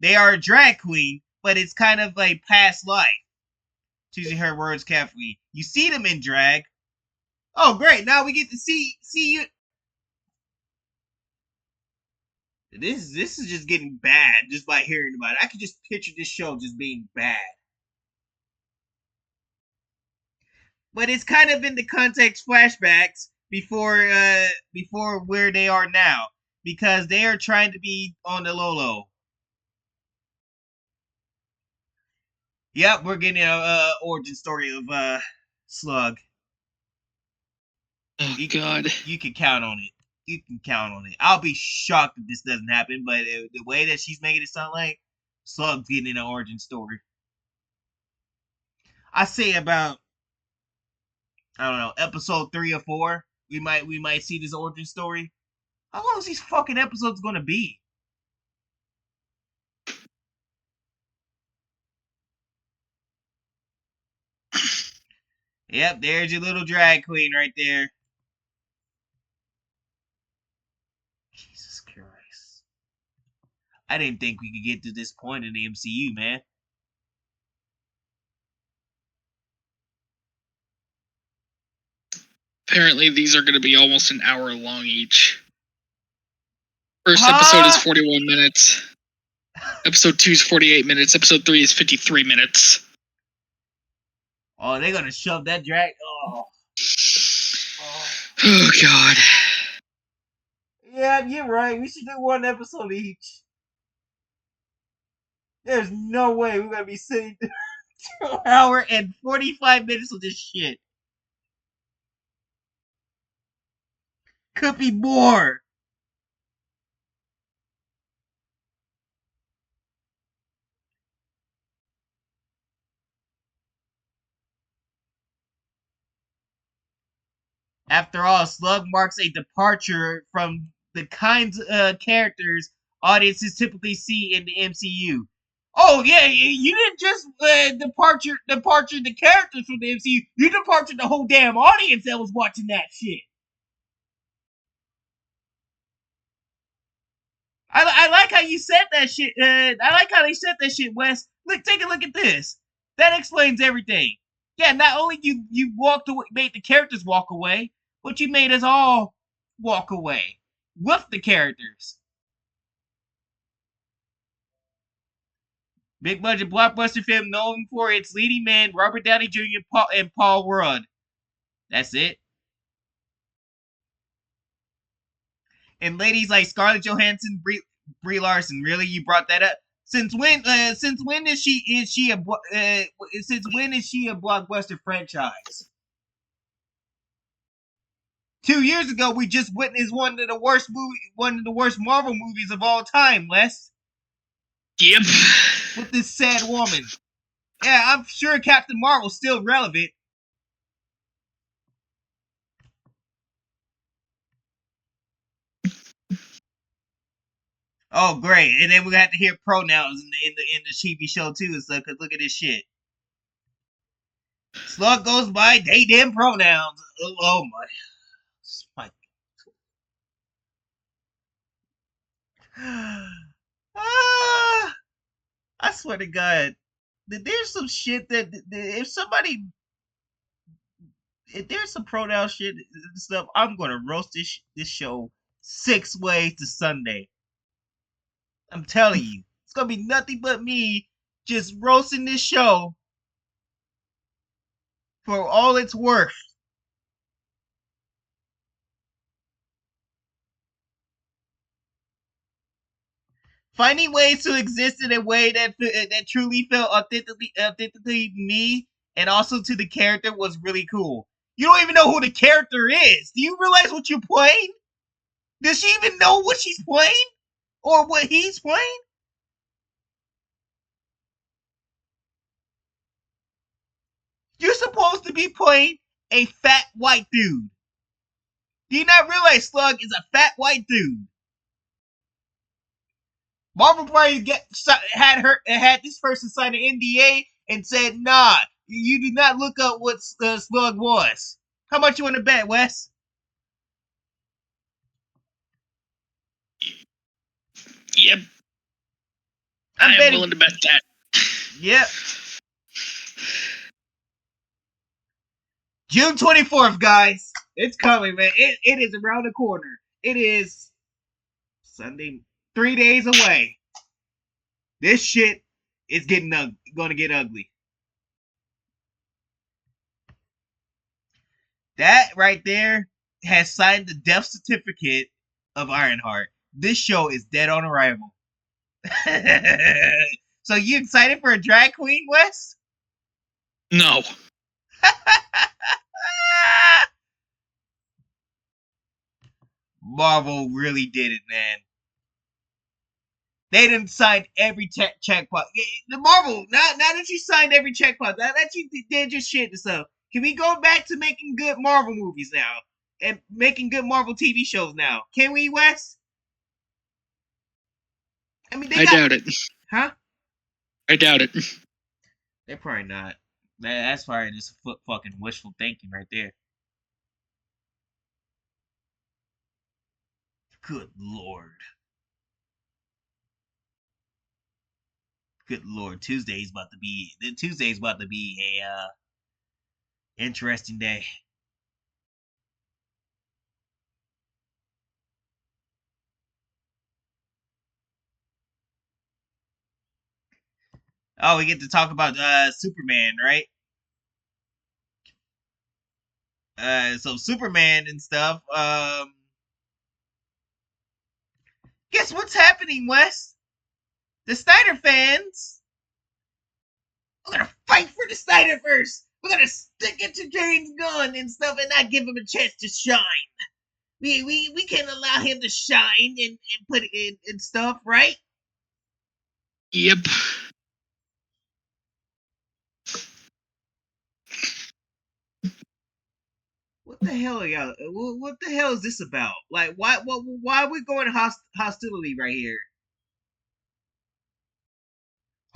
They are a drag queen, but it's kind of like past life. Choosing her words carefully. You see them in drag. Oh great, now we get to see you. This is just getting bad just by hearing about it. I could just picture this show just being bad. But it's kind of in the context flashbacks before where they are now because they are trying to be on the low. Yep, we're getting a origin story of Slug. Oh god. You can count on it. You can count on it. I'll be shocked if this doesn't happen, but the way that she's making it sound like Slug's getting an origin story. I say about I don't know, episode 3 or 4, we might see this origin story. How long is these fucking episodes gonna be? Yep, there's your little drag queen right there. Jesus Christ. I didn't think we could get to this point in the MCU, man. Apparently, these are going to be almost an hour long each. First episode is 41 minutes. Episode 2 is 48 minutes. Episode 3 is 53 minutes. Oh, they're gonna shove that drag. Oh. Oh, God. Yeah, you're right. We should do 1 episode each. There's no way we're gonna be sitting 2 hour and 45 minutes of this shit. Could be more. After all, Slug marks a departure from the kinds of characters audiences typically see in the MCU. Oh yeah, you didn't just departure the characters from the MCU. You departed the whole damn audience that was watching that shit. I like how you said that shit. I like how they said that shit, Wes. Look, take a look at this. That explains everything. Yeah, not only you walked away, made the characters walk away, but you made us all walk away with the characters. Big budget blockbuster film known for its leading man Robert Downey Jr. and Paul Rudd. That's it. And ladies like Scarlett Johansson, Brie Larson. Really, you brought that up? Since when? Since when is she a? Since when is she a blockbuster franchise? 2 years ago, we just witnessed one of the worst Marvel movies of all time, Wes. Yep. With this sad woman. Yeah, I'm sure Captain Marvel's still relevant. Oh, great! And then we have to hear pronouns in the TV show too and stuff. Cause look at this shit. Slug goes by they them pronouns. Oh my. Ah, I swear to God, there's some shit that if there's some pronoun shit and stuff, I'm gonna roast this show 6 ways to Sunday. I'm telling you, it's gonna be nothing but me just roasting this show for all it's worth. Finding ways to exist in a way that truly felt authentically me and also to the character was really cool. You don't even know who the character is. Do you realize what you're playing? Does she even know what she's playing? Or what he's playing? You're supposed to be playing a fat white dude. Do you not realize Slug is a fat white dude? Marvel probably had this person sign an NDA and said, "Nah, you do not look up what Slug was." How much you want to bet, Wes? Yep. I'm betting. Willing to bet that. Yep. June 24th, guys. It's coming, man. It is around the corner. It is Sunday, 3 days away. This shit is gonna get ugly. That right there has signed the death certificate of Ironheart. This show is dead on arrival. So you excited for a drag queen, Wes? No. Marvel really did it, man. They didn't sign every checkpoint. The Marvel, now that you signed every checkpoint, now that you did your shit and stuff, can we go back to making good Marvel movies now? And making good Marvel TV shows now? Can we, Wes? I mean, I doubt it. Huh? I doubt it. They're probably not. That's probably just fucking wishful thinking right there. Good lord. Good lord. Tuesday's about to be a interesting day. Oh, we get to talk about Superman, right? So Superman and stuff. Guess what's happening, Wes? The Snyder fans. We're gonna fight for the Snyderverse. We're gonna stick it to James Gunn and stuff, and not give him a chance to shine. We can't allow him to shine and put it in and stuff, right? Yep. What the hell are y'all? What the hell is this about? Like, why are we going hostility right here?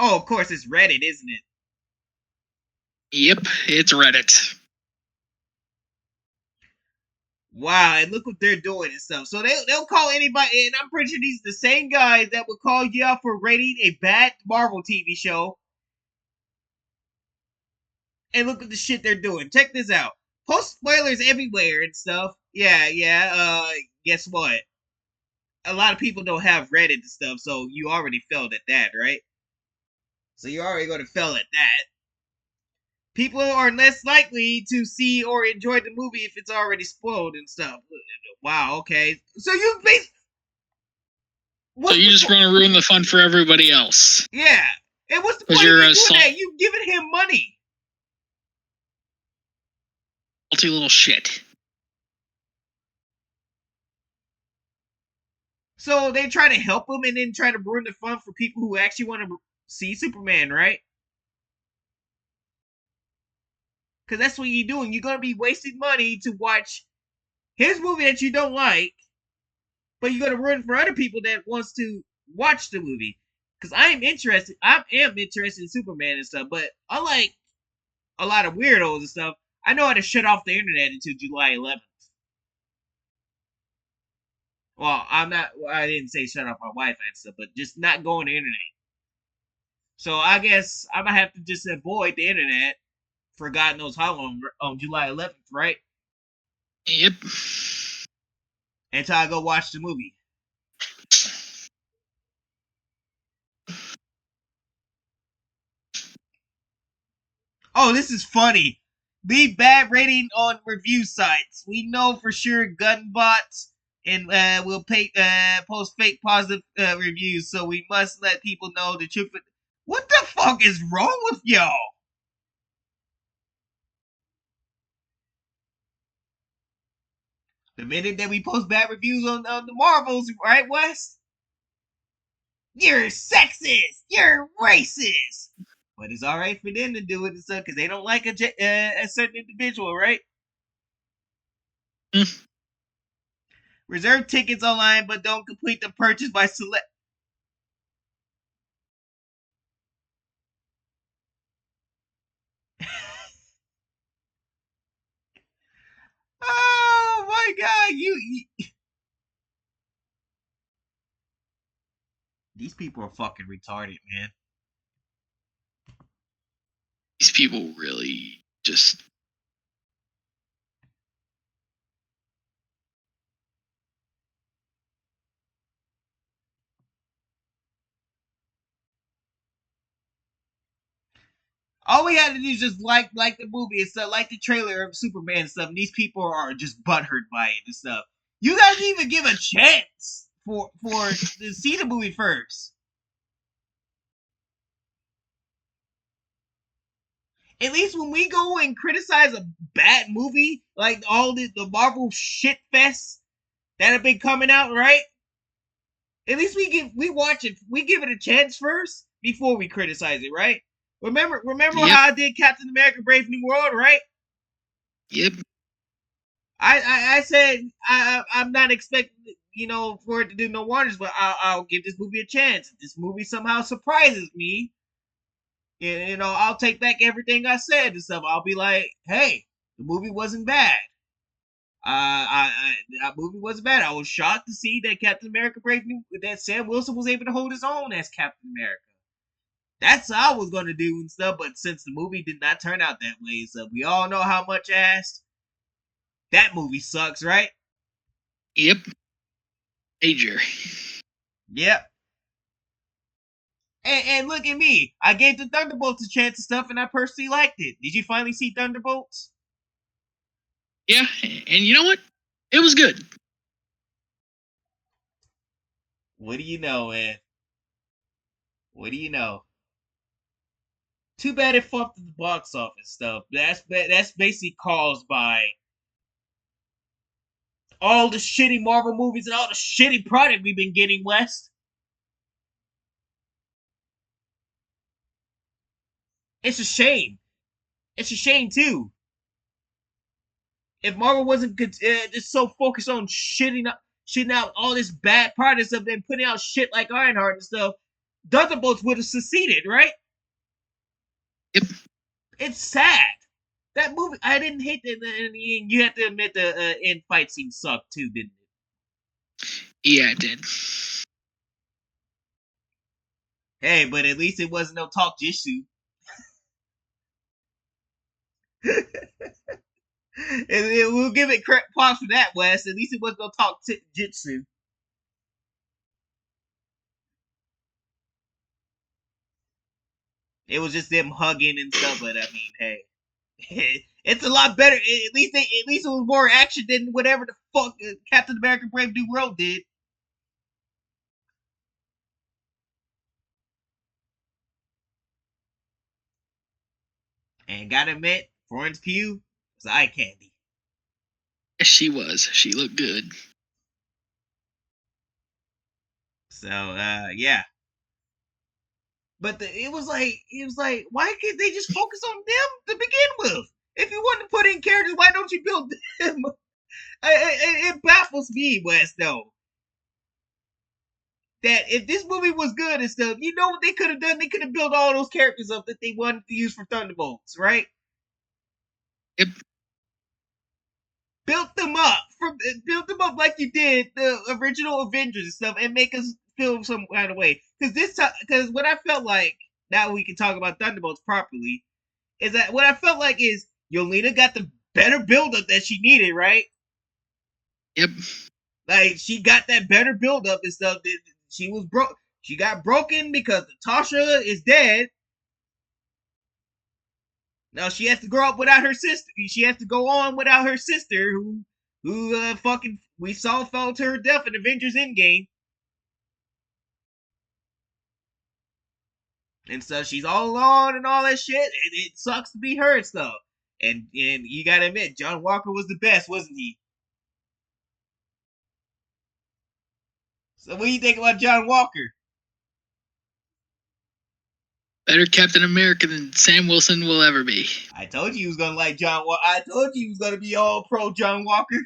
Oh, of course, it's Reddit, isn't it? Yep, it's Reddit. Wow, and look what they're doing and stuff. So they'll call anybody, and I'm pretty sure these are the same guys that would call you out for rating a bad Marvel TV show. And look at the shit they're doing. Check this out. Post spoilers everywhere and stuff. Yeah. Guess what? A lot of people don't have Reddit and stuff, so you already failed at that, right? So you're already going to fail at that. People are less likely to see or enjoy the movie if it's already spoiled and stuff. Wow, okay. So you basically... So you just want to ruin the fun for everybody else. Yeah. And what's the point of you doing that? You giving him money. Salty little shit. So they try to help him and then try to ruin the fun for people who actually want to see Superman, right? Because that's what you're doing. You're going to be wasting money to watch his movie that you don't like, but you're going to ruin for other people that wants to watch the movie. Because I am interested in Superman and stuff, but unlike a lot of weirdos and stuff, I know how to shut off the internet until July 11th. Well, I didn't say shut off my Wi-Fi and stuff, but just not go on the internet. So I guess I'm going to have to just avoid the internet for God knows how long on July 11th, right? Yep. Until I go watch the movie. Oh, this is funny. Leave bad rating on review sites. We know for sure gun bots and will post fake positive reviews, so we must let people know the truth. What the fuck is wrong with y'all? The minute that we post bad reviews on the Marvels, right, Wes? You're sexist. You're racist. But it's all right for them to do it and stuff because they don't like a certain individual, right? Reserve tickets online, but don't complete the purchase by select. Oh my god, you. These people are fucking retarded, man. These people really just... All we had to do is just like the movie and stuff, like the trailer of Superman and stuff. And these people are just butthurt by it and stuff. You guys didn't even give a chance for to see the movie first. At least when we go and criticize a bad movie, like all the Marvel shit fest that have been coming out, right? At least we watch it, we give it a chance first before we criticize it, right? Remember Yep. how I did Captain America: Brave New World, right? Yep. I said I'm not expecting for it to do no wonders, but I'll give this movie a chance. If this movie somehow surprises me, I'll take back everything I said and stuff. I'll be like, hey, the movie wasn't bad. That movie wasn't bad. I was shocked to see that Captain America: Brave New that Sam Wilson was able to hold his own as Captain America. That's how I was gonna do and stuff, but since the movie did not turn out that way, so we all know how much ass that movie sucks, right? Yep. Major. Yep. And look at me. I gave the Thunderbolts a chance and stuff, and I personally liked it. Did you finally see Thunderbolts? Yeah, and you know what? It was good. What do you know, man? What do you know? Too bad it fucked the box office stuff. That's basically caused by all the shitty Marvel movies and all the shitty product we've been getting, West. It's a shame. It's a shame too. If Marvel wasn't just so focused on shitting out all this bad products of them putting out shit like Ironheart and stuff, Thunderbolts would have succeeded, right? Yep. It's sad. that movie, I didn't hate that. You have to admit the end fight scene sucked too, didn't it? Yeah, it did. Hey, but at least it wasn't no talk jitsu. We'll give it props for that, Wes. At least it wasn't no talk jitsu. It was just them hugging and stuff. But I mean, hey, it's a lot better. At least it was more action than whatever the fuck Captain America: Brave New World did. And gotta admit, Florence Pugh was eye candy. Yes, she was. She looked good. So yeah. But it was like why can't they just focus on them to begin with? If you want to put in characters, why don't you build them? It baffles me, Wes, though. That if this movie was good and stuff, you know what they could have done? They could have built all those characters up that they wanted to use for Thunderbolts, right? Yep. Built them up like you did the original Avengers and stuff, and make us feel some kind of way. Because what I felt like, now we can talk about Thunderbolts properly, is that what I felt like is Yelena got the better build-up that she needed, right? Yep. Like she got that better build-up and stuff. She was broke. She got broken because Natasha is dead. Now she has to grow up without her sister. She has to go on without her sister, who fucking we saw fell to her death in Avengers Endgame. And so she's all alone and all that shit. It sucks to be her and stuff. And you gotta admit, John Walker was the best, wasn't he? So what do you think about John Walker? Better Captain America than Sam Wilson will ever be. I told you he was gonna like John Walker. I told you he was gonna be all pro John Walker.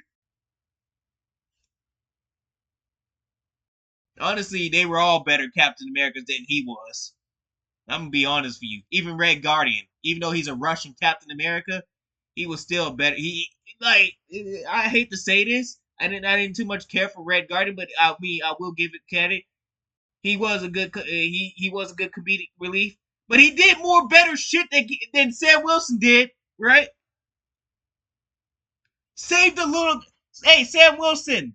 Honestly, they were all better Captain Americas than he was. I'm gonna be honest with you. Even Red Guardian, even though he's a Russian Captain America, he was still better. I hate to say this. I didn't too much care for Red Guardian, but I will give it credit. He was a good he was a good comedic relief, but he did more better shit than Sam Wilson did, right? Saved the little. Hey, Sam Wilson.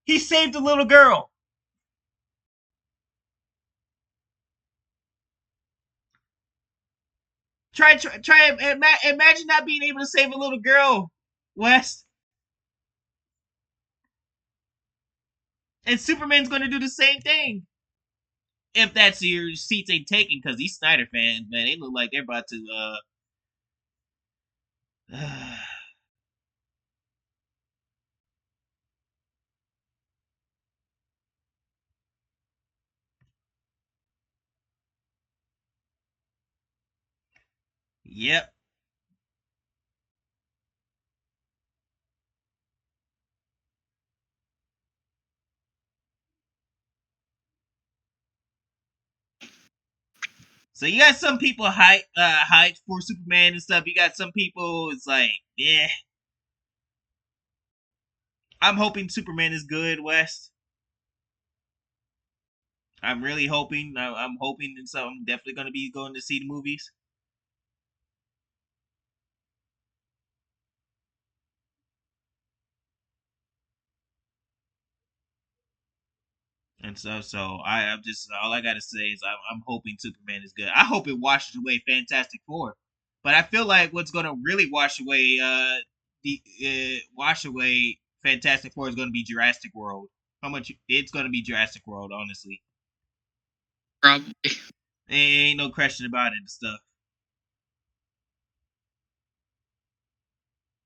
He saved the little girl. Imagine not being able to save a little girl, West. And Superman's going to do the same thing. If that's your seats ain't taken, because these Snyder fans, man, they look like they're about to. Yep. So you got some people hyped for Superman and stuff. You got some people it's like, yeah. I'm hoping Superman is good, West. I'm really hoping. I'm hoping, and so I'm definitely going to be going to see the movies. And so I'm just all I gotta say is I'm hoping Superman is good. I hope it washes away Fantastic Four, but I feel like what's gonna really wash away Fantastic Four is gonna be Jurassic World. How much it's gonna be Jurassic World, honestly. Probably. Ain't no question about it and stuff.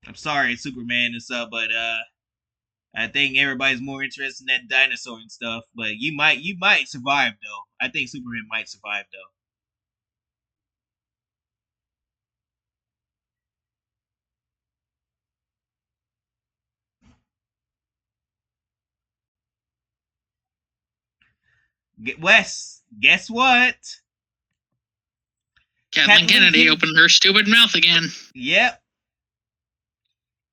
I'm sorry, Superman and stuff, but I think everybody's more interested in that dinosaur and stuff. But you might survive though. I think Superman might survive though. Wes, guess what? Kathleen Kennedy opened her stupid mouth again. Yep.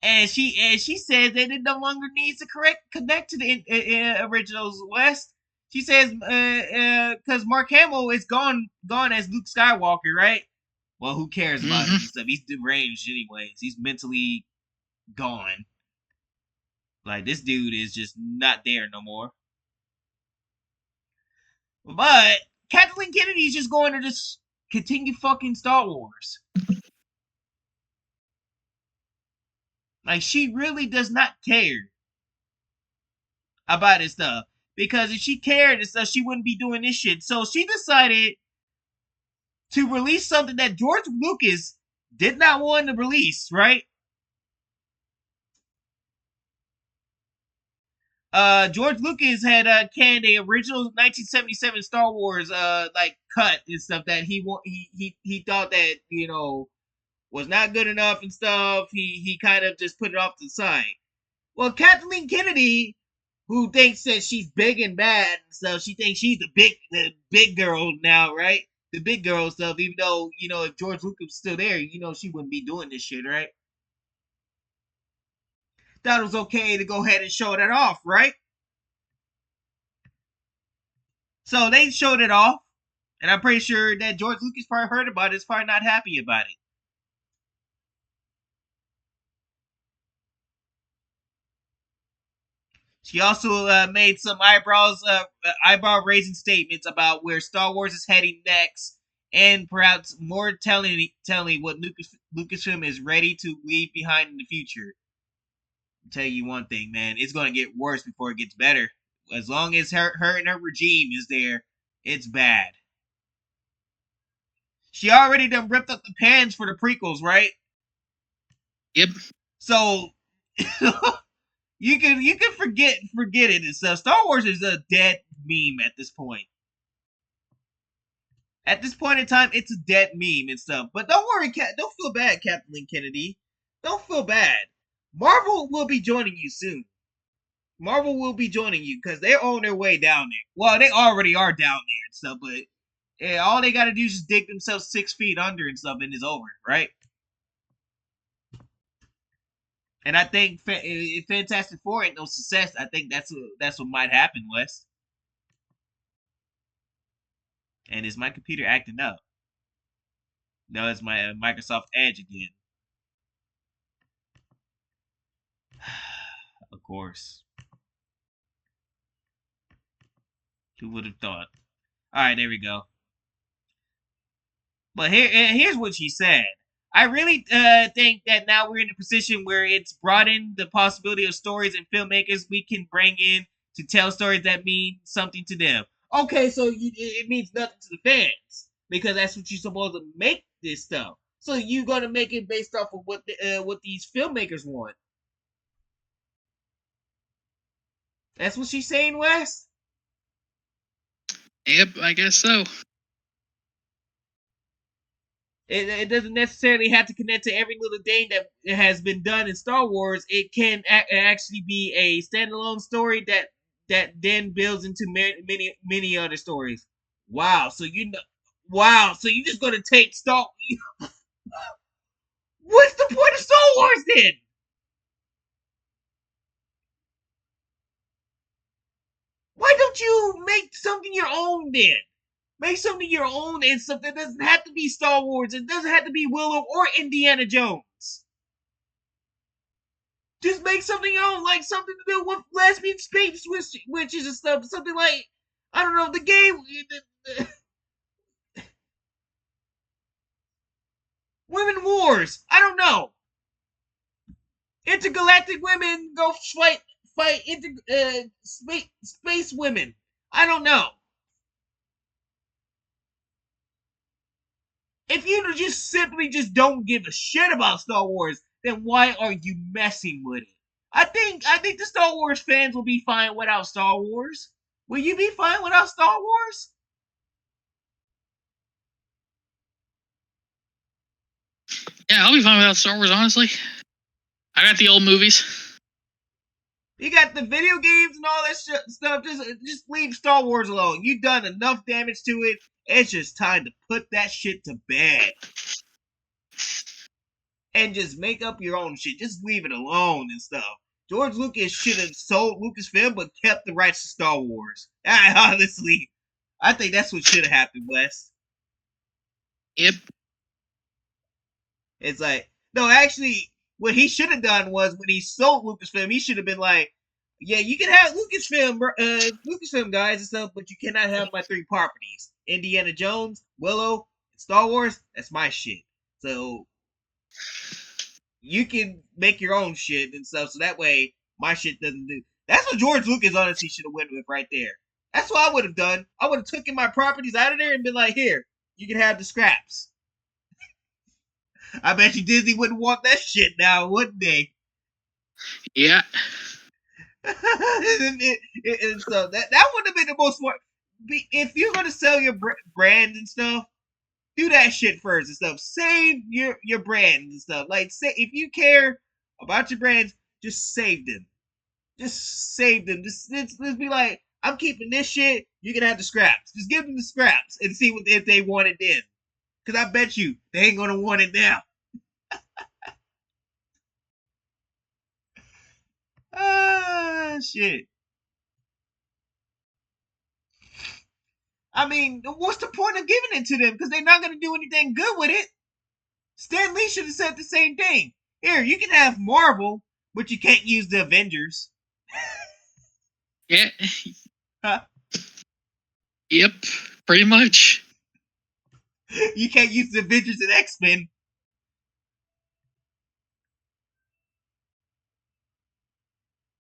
and she says that it no longer needs to connect to the originals West. She says because Mark Hamill is gone as Luke Skywalker, right? Well, who cares about him and stuff? He's deranged anyways. He's mentally gone. Like, this dude is just not there no more. But Kathleen Kennedy's just going to just continue fucking Star Wars. Like, she really does not care about this stuff. Because if she cared and stuff, she wouldn't be doing this shit. So she decided to release something that George Lucas did not want to release, right? George Lucas had canned a original 1977 Star Wars like cut and stuff that he thought that, you know, was not good enough and stuff. He kind of just put it off to the side. Well, Kathleen Kennedy, who thinks that she's big and bad and stuff, she thinks she's the big girl now, right? The big girl stuff, even though, you know, if George Lucas was still there, you know, she wouldn't be doing this shit, right? Thought it was okay to go ahead and show that off, right? So they showed it off, and I'm pretty sure that George Lucas probably heard about it, is probably not happy about it. She also made some eyebrow raising statements about where Star Wars is heading next, and perhaps more telling what Lucasfilm is ready to leave behind in the future. I'll tell you one thing, man, it's gonna get worse before it gets better. As long as her and her regime is there, it's bad. She already done ripped up the pans for the prequels, right? Yep. So you can forget it and stuff. Star Wars is a dead meme at this point. At this point in time, it's a dead meme and stuff. But don't worry, don't feel bad, Kathleen Kennedy. Don't feel bad. Marvel will be joining you soon. Marvel will be joining you because they're on their way down there. Well, they already are down there and stuff, but yeah, all they gotta do is just dig themselves 6 feet under and stuff, and it's over, right? And I think if Fantastic Four ain't no success, I think that's what might happen, Wes. And is my computer acting up? No, it's my Microsoft Edge again. Of course. Who would have thought? All right, there we go. But here's what she said. I really think that now we're in a position where it's broadened the possibility of stories and filmmakers we can bring in to tell stories that mean something to them. Okay, so it means nothing to the fans because that's what you're supposed to make this stuff. So you're gonna make it based off of what these filmmakers want. That's what she's saying, Wes. Yep, I guess so. It doesn't necessarily have to connect to every little thing that has been done in Star Wars. It can actually be a standalone story that then builds into many other stories. Wow, so you're just gonna take Star. What's the point of Star Wars then? Why don't you make something your own then? Make something your own and something that doesn't have to be Star Wars. It doesn't have to be Willow or Indiana Jones. Just make something your own, like something to do with lesbian space witches and stuff. Something like, I don't know, the gay women wars. I don't know. Intergalactic women go fight space women. I don't know. If you just simply just don't give a shit about Star Wars, then why are you messing with it? I think the Star Wars fans will be fine without Star Wars. Will you be fine without Star Wars? Yeah, I'll be fine without Star Wars, honestly. I got the old movies. You got the video games and all that stuff. Just leave Star Wars alone. You've done enough damage to it. It's just time to put that shit to bed. and just make up your own shit. Just leave it alone and stuff. George Lucas should have sold Lucasfilm, but kept the rights to Star Wars. Honestly, I think that's what should have happened, Wes. Yep. It's like, no, actually, what he should have done was when he sold Lucasfilm, he should have been like, yeah, you can have Lucasfilm guys and stuff, but you cannot have my 3 properties: Indiana Jones, Willow, Star Wars. That's my shit. So you can make your own shit and stuff, so that way my shit doesn't do. That's what George Lucas honestly should have went with right there. That's what I would have done. I would have taken my properties out of there and been like, here, you can have the scraps. I bet you Disney wouldn't want that shit now, wouldn't they? Yeah. And so that would have been the most smart. If you're gonna sell your brand and stuff, do that shit first and stuff. Save your brands and stuff. Like, say if you care about your brands, just save them. Just save them. Just be like, I'm keeping this shit. You can have the scraps. Just give them the scraps and see if they want it then. Cause I bet you they ain't gonna want it now. Shit. I mean, what's the point of giving it to them? Because they're not gonna do anything good with it. Stan Lee should have said the same thing. Here, you can have Marvel, but you can't use the Avengers. Yeah. Huh? Yep. Pretty much. You can't use the Avengers and X-Men.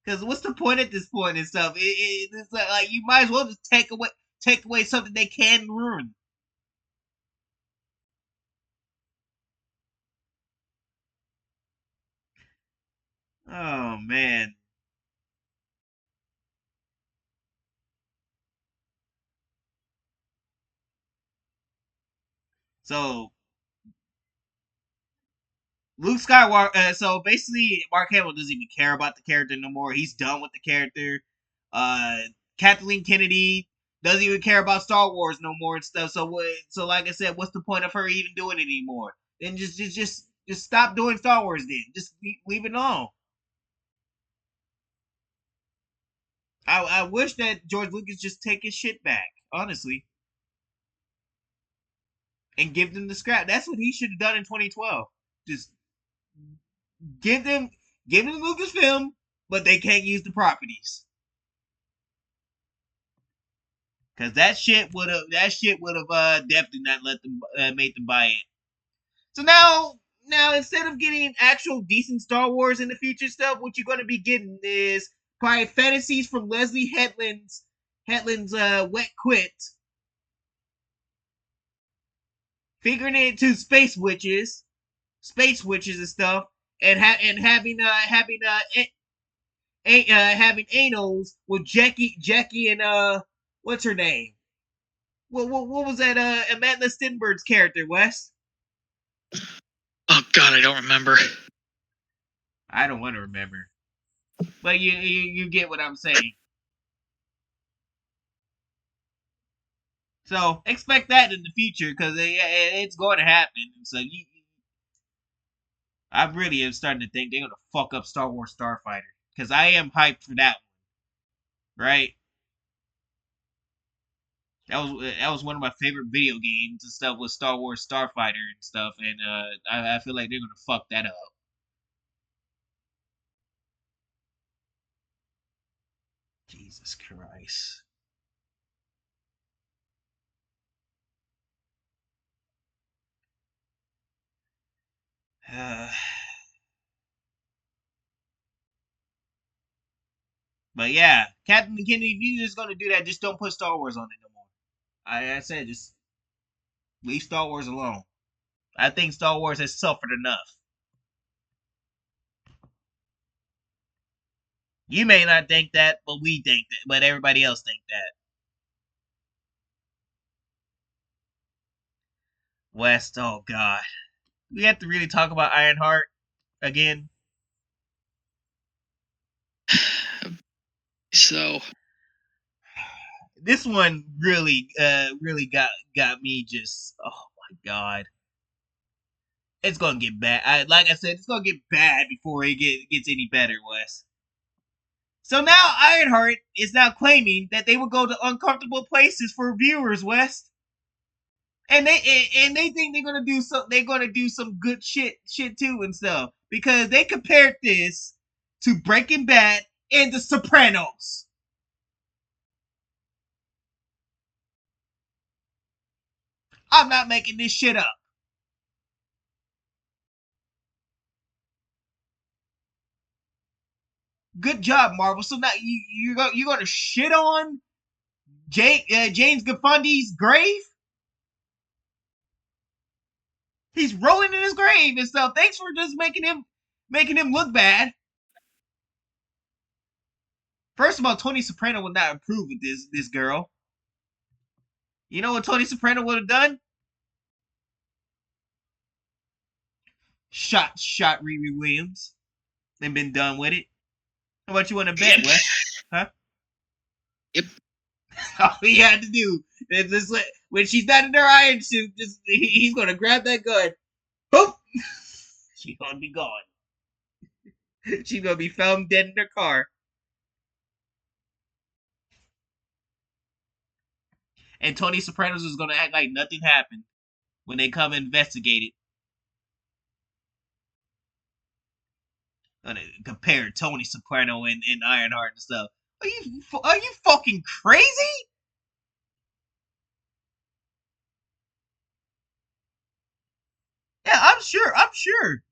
Because what's the point at this point and stuff? It's like you might as well just take away something they can ruin. Oh man. So Luke Skywalker. So basically, Mark Hamill doesn't even care about the character no more. He's done with the character. Uh, Kathleen Kennedy doesn't even care about Star Wars no more and stuff. So like I said, what's the point of her even doing it anymore? Then just stop doing Star Wars. Then just leave it alone. I wish that George Lucas just take his shit back, honestly, and give them the scrap. That's what he should have done in 2012. Just give them give them Lucasfilm, but they can't use the properties. Cause that shit would have definitely not let them made them buy it. So now instead of getting actual decent Star Wars in the future stuff, what you're gonna be getting is probably fantasies from Leslie Hetland's Wet Quit, figuring it into space witches and stuff, and having anals with Jackie and what's her name? What was that Amanda Stenberg's character, Wes? Oh God, I don't remember. I don't want to remember. But you get what I'm saying. So expect that in the future because it's going to happen. So I really am starting to think they're gonna fuck up Star Wars Starfighter because I am hyped for that one. Right? That was one of my favorite video games and stuff with Star Wars Starfighter and stuff, and I feel like they're gonna fuck that up. Jesus Christ. But yeah, Captain Kennedy, if you're just gonna do that, just don't put Star Wars on it no more. I said just leave Star Wars alone. I think Star Wars has suffered enough. You may not think that, but we think that, but everybody else think that. West, oh god, we have to really talk about Ironheart again. So This one really got me just. Oh my god. It's gonna get bad. Like I said, it's gonna get bad before it gets any better, Wes. So now Ironheart is now claiming that they will go to uncomfortable places for viewers, West. And they think they're gonna do some good shit too and stuff because they compared this to Breaking Bad and The Sopranos. I'm not making this shit up. Good job, Marvel. So now you're gonna shit on James Gafundi's grave? He's rolling in his grave and stuff. Thanks for just making him look bad. First of all, Tony Soprano would not approve of this girl. You know what Tony Soprano would have done? Shot Riri Williams and been done with it. How much you want to bet, Yep. Wes? Huh? Yep. All he had to do is just when she's not in her iron suit, he's gonna grab that gun. Boop! She's gonna be gone. She's gonna be found dead in her car. And Tony Sopranos is gonna act like nothing happened when they come investigate it. Gonna compare Tony Soprano and Ironheart and stuff. Are you fucking crazy? Yeah, I'm sure. I'm sure.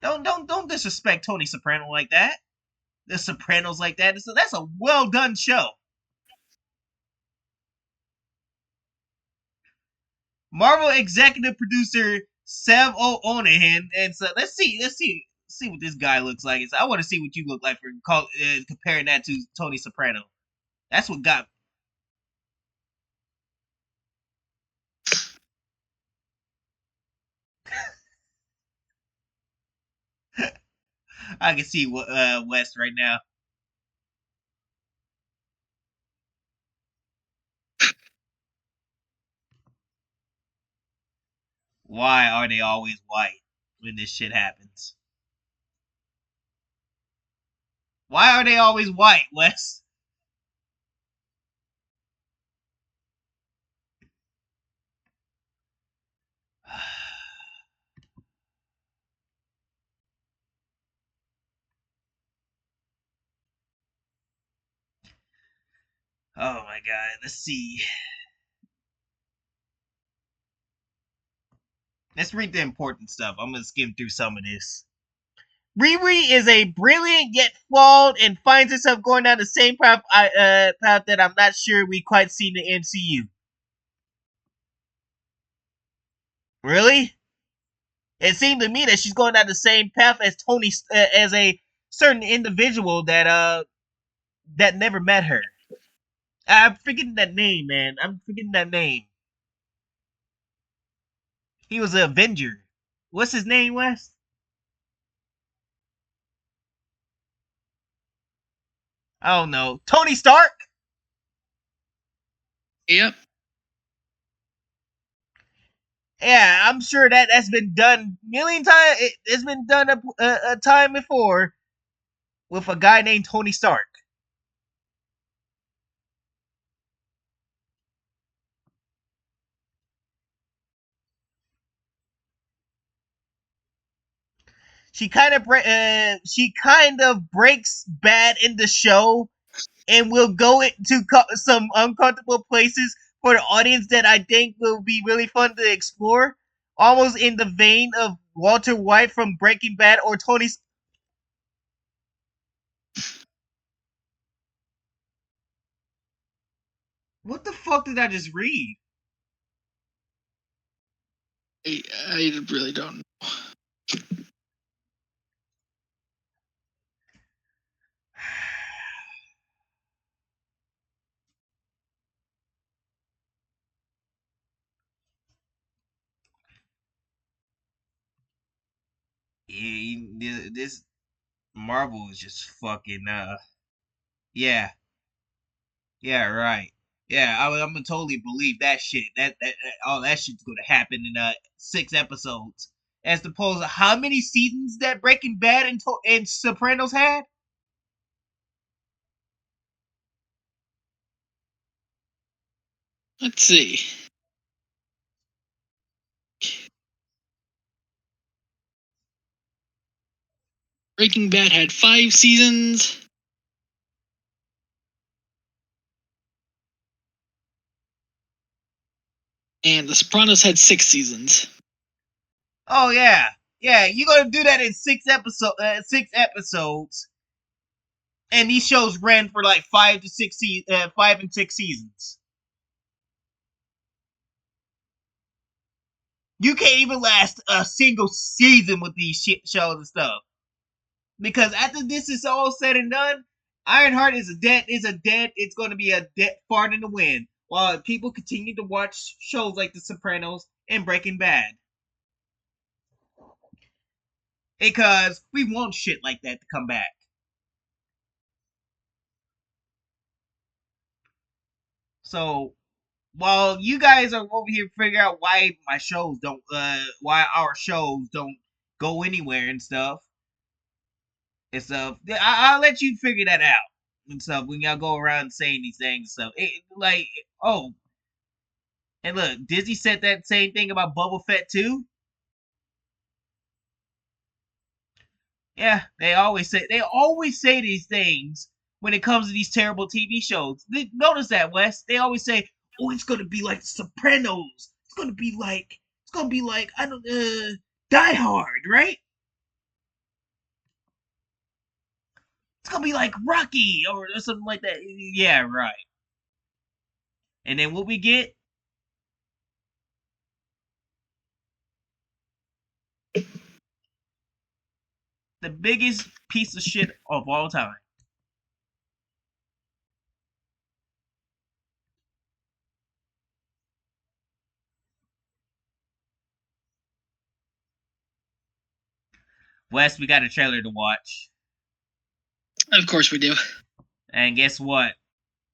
Don't disrespect Tony Soprano like that. The Sopranos like that. That's a well done show. Marvel executive producer Sam Onahan, and so see what this guy looks like. I want to see what you look like for comparing that to Tony Soprano. That's what got. I can see West right now. Why are they always white when this shit happens? Why are they always white, Wes? Oh my god, let's see. Let's read the important stuff. I'm gonna skim through some of this. Riri is a brilliant yet flawed and finds herself going down the same path that I'm not sure we quite see in the MCU. Really? It seemed to me that she's going down the same path as as a certain individual that never met her. I'm forgetting that name, man. I'm forgetting that name. He was an Avenger. What's his name, Wes? I don't know. Tony Stark? Yep. Yeah, I'm sure that's been done million times. It's been done a time before with a guy named Tony Stark. She kind of breaks bad in the show and will go into some uncomfortable places for the audience that I think will be really fun to explore. Almost in the vein of Walter White from Breaking Bad or Tony's. What the fuck did I just read? I really don't know. This Marvel is just fucking yeah. Yeah, right. Yeah, I'm gonna totally believe that shit. That all that shit's gonna happen in 6 episodes, as opposed to how many seasons that Breaking Bad and Sopranos had. Let's see. Breaking Bad had 5 seasons. And The Sopranos had 6 seasons. Oh yeah, yeah. You're gonna do that in 6 episodes, and these shows ran for like 5 and 6 seasons. You can't even last a single season with these shows and stuff. Because after this is all said and done, Ironheart is a dead. It's going to be a dead fart in the wind while people continue to watch shows like The Sopranos and Breaking Bad. Because we want shit like that to come back. So while you guys are over here figuring out why why our shows don't go anywhere and stuff, I'll let you figure that out and stuff when y'all go around saying these things. So oh, and look, Disney said that same thing about Boba Fett too. Yeah, they always say these things when it comes to these terrible TV shows. Notice that, Wes. They always say, "Oh, it's gonna be like Sopranos. It's gonna be like I don't Die Hard, right? It's gonna be like Rocky or something like that." Yeah, right. And then what we get? The biggest piece of shit of all time. Wes, we got a trailer to watch. Of course we do. And guess what?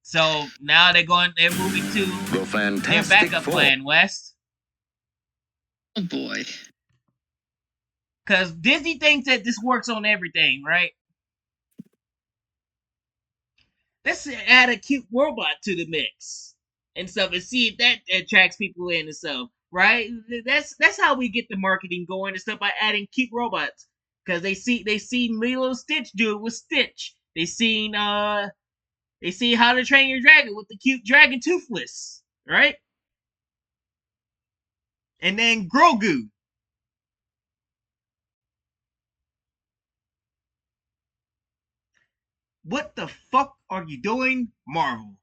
So now they're moving to The their Fantastic backup Four. plan, Wes. Oh boy. Because Disney thinks that this works on everything, right? Let's add a cute robot to the mix and stuff and see if that attracts people in and stuff, right? That's how we get the marketing going and stuff by adding cute robots. Because they see Lilo and Stitch do it with Stitch. They see How to Train Your Dragon with the cute dragon Toothless, right? And then Grogu. What the fuck are you doing, Marvel?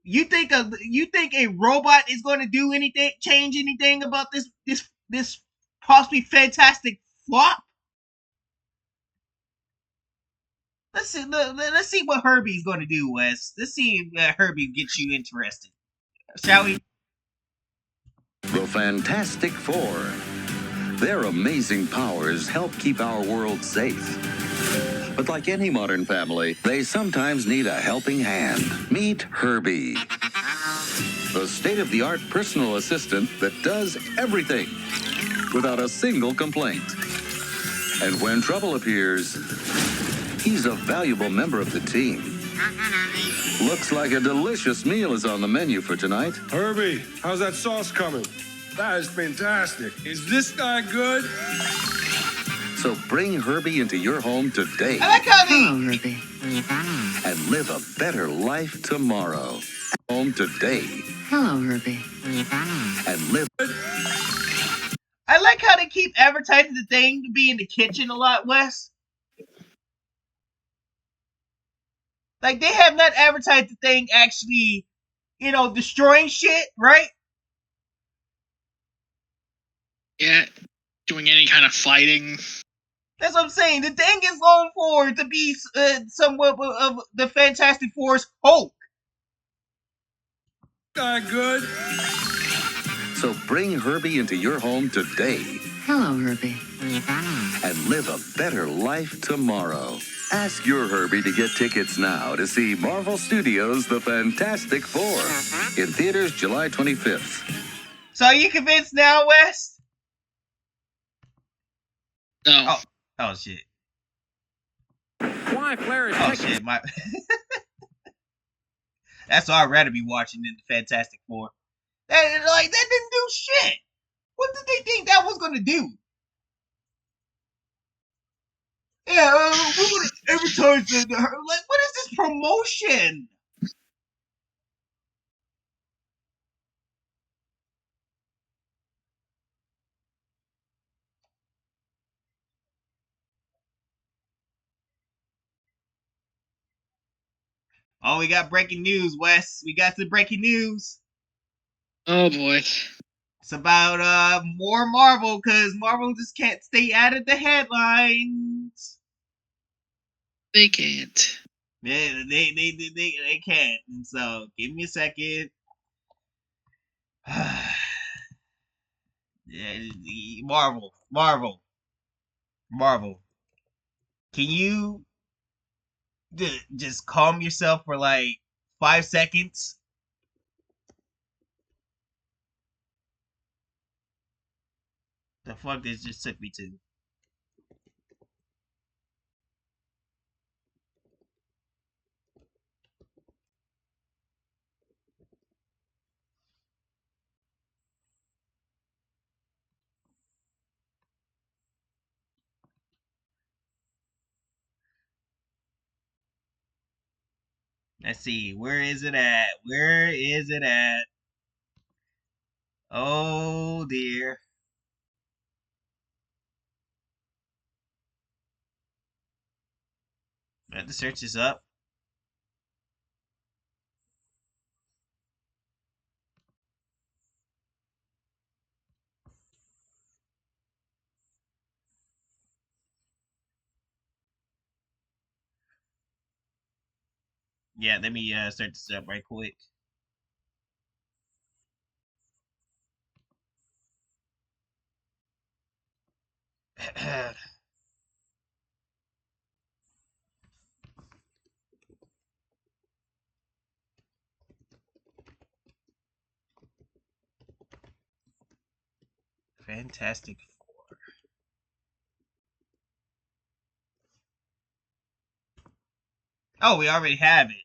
You think a robot is going to do anything, change anything about this possibly fantastic flop? Let's see what Herbie's going to do, Wes. Let's see if Herbie gets you interested, shall we? The Fantastic Four. Their amazing powers help keep our world safe. But like any modern family, they sometimes need a helping hand. Meet Herbie, the state-of-the-art personal assistant that does everything without a single complaint. And when trouble appears, he's a valuable member of the team. Looks like a delicious meal is on the menu for tonight. Herbie, how's that sauce coming? That is fantastic. Is this guy good? So bring Herbie into your home today I like how they Ruby. and live a better life tomorrow. Home today Hello, Ruby. and live. I like how they keep advertising the thing to be in the kitchen a lot, Wes. Like they have not advertised the thing actually, destroying shit, right? Yeah. Doing any kind of fighting. That's what I'm saying. The thing is going forward to be somewhat of the Fantastic Four's Hulk. Guy good? So bring Herbie into your home today Hello, Herbie. and live a better life tomorrow. Ask your Herbie to get tickets now to see Marvel Studios' The Fantastic Four in theaters July 25th. So are you convinced now, Wes? No. Oh shit. Why Flair is Oh shit, my that's what I'd rather be watching than the Fantastic Four. That didn't do shit. What did they think that was gonna do? Yeah, we want to advertise her. Like, what is this promotion? Oh, we got breaking news, Wes. We got some breaking news. Oh boy. It's about more Marvel, because Marvel just can't stay out of the headlines. They can't. Yeah, they can't. And so, give me a second. Yeah, Marvel. Can you just calm yourself for like 5 seconds? The fuck this just took me to? Let's see. Where is it at? Where is it at? Oh dear. I have to search this up. Yeah, let me search this up right quick. Fantastic Four. Oh, we already have it.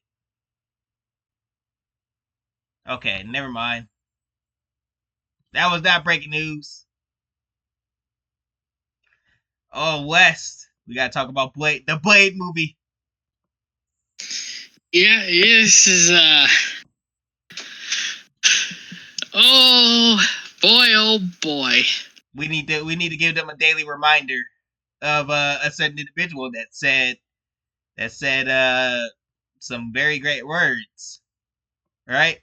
Okay, never mind. That was not breaking news. Oh, West. We gotta talk about the Blade movie. Yeah, this is oh boy. We need to give them a daily reminder of a certain individual that said some very great words. Right?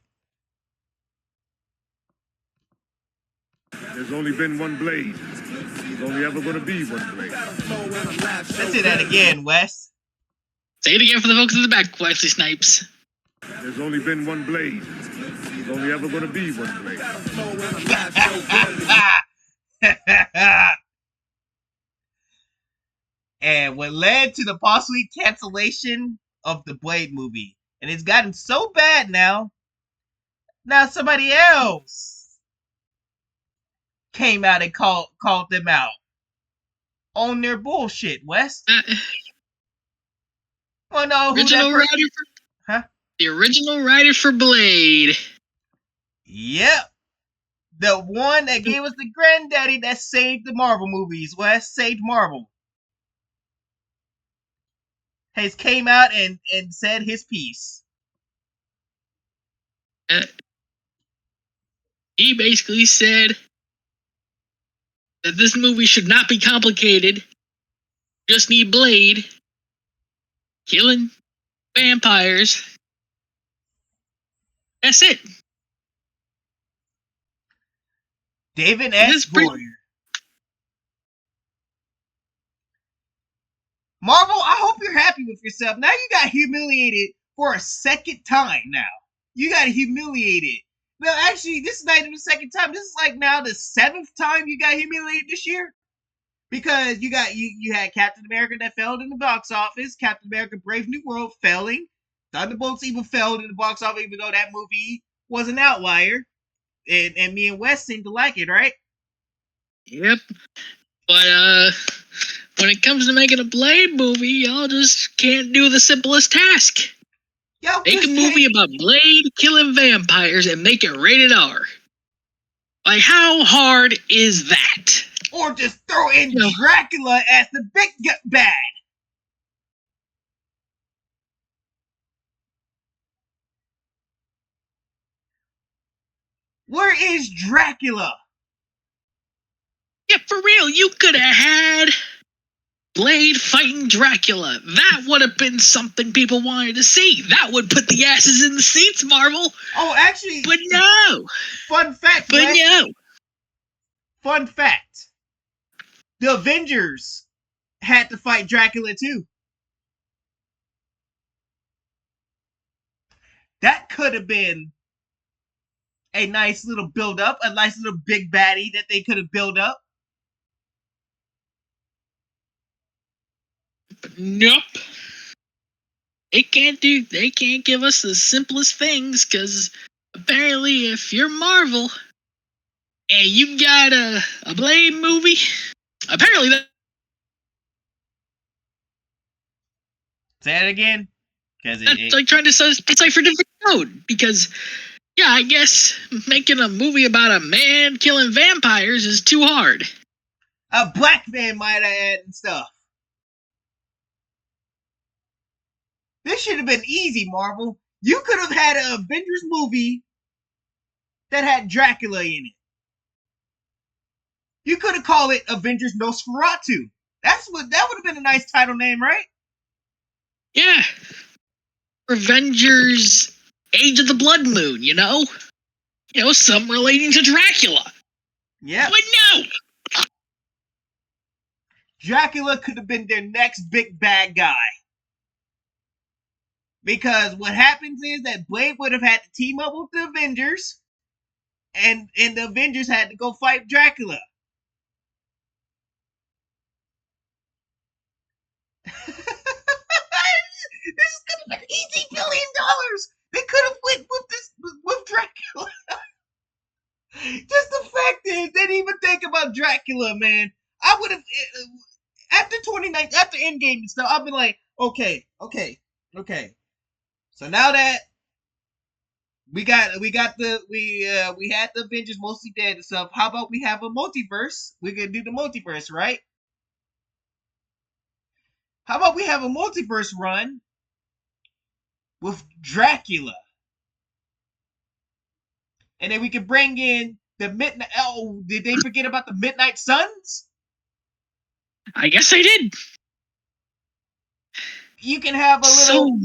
There's only been one blade. There's only ever going to be one blade. Let's say that again, Wes. Say it again for the folks in the back, Wesley Snipes. There's only been one blade. There's only ever going to be one blade. And what led to the possibly cancellation of the Blade movie. And it's gotten so bad now. Now somebody else came out and called them out on their bullshit, Wes. Well, no, who that person? Huh? The original writer for Blade. Yep. The one that gave us the granddaddy that saved the Marvel movies, Wes. Saved Marvel. Has came out and said his piece. He basically said that this movie should not be complicated. Just need Blade killing vampires. That's it. David S. Goyer. Marvel, I hope you're happy with yourself. Now you got humiliated for a second time now. You got humiliated. No, actually, this is not even the second time. This is like now the 7th time you got humiliated this year. Because you had Captain America that failed in the box office, Captain America Brave New World failing, Thunderbolts even failed in the box office, even though that movie was an outlier. And me and Wes seemed to like it, right? Yep. But when it comes to making a Blade movie, y'all just can't do the simplest task. Yo, Make a movie about Blade killing vampires and make it rated R. Like, how hard is that? Or just throw in Dracula as the big bad. Where is Dracula? Yeah, for real, you could have had Blade fighting Dracula. That would have been something people wanted to see. That would put the asses in the seats, Marvel. Oh, actually. But no. Fun fact, But Wes. no. Fun fact. The Avengers had to fight Dracula too. That could have been a nice little build up, a nice little big baddie that they could have built up. Nope. They can't give us the simplest things, because apparently if you're Marvel and you got a Blade movie, apparently that... Say it again? That's like trying to decipher different code, because, yeah, I guess making a movie about a man killing vampires is too hard. A black man might add and stuff. This should have been easy, Marvel. You could have had an Avengers movie that had Dracula in it. You could have called it Avengers Nosferatu. That would have been a nice title name, right? Yeah. Avengers Age of the Blood Moon, you know? You know, something relating to Dracula. Yeah. But no! Dracula could have been their next big bad guy. Because what happens is that Blade would have had to team up with the Avengers, and the Avengers had to go fight Dracula. This could have been easy $1 billion. They could have went with Dracula. Just the fact is, they didn't even think about Dracula, man. I would have after 29, after Endgame and stuff. I've been like, okay. So now that we had the Avengers mostly dead and stuff. How about we have a multiverse? We're gonna do the multiverse, right? How about we have a multiverse run with Dracula, and then we can bring in the Midnight. Oh, did they forget about the Midnight Suns? I guess they did. You can have a little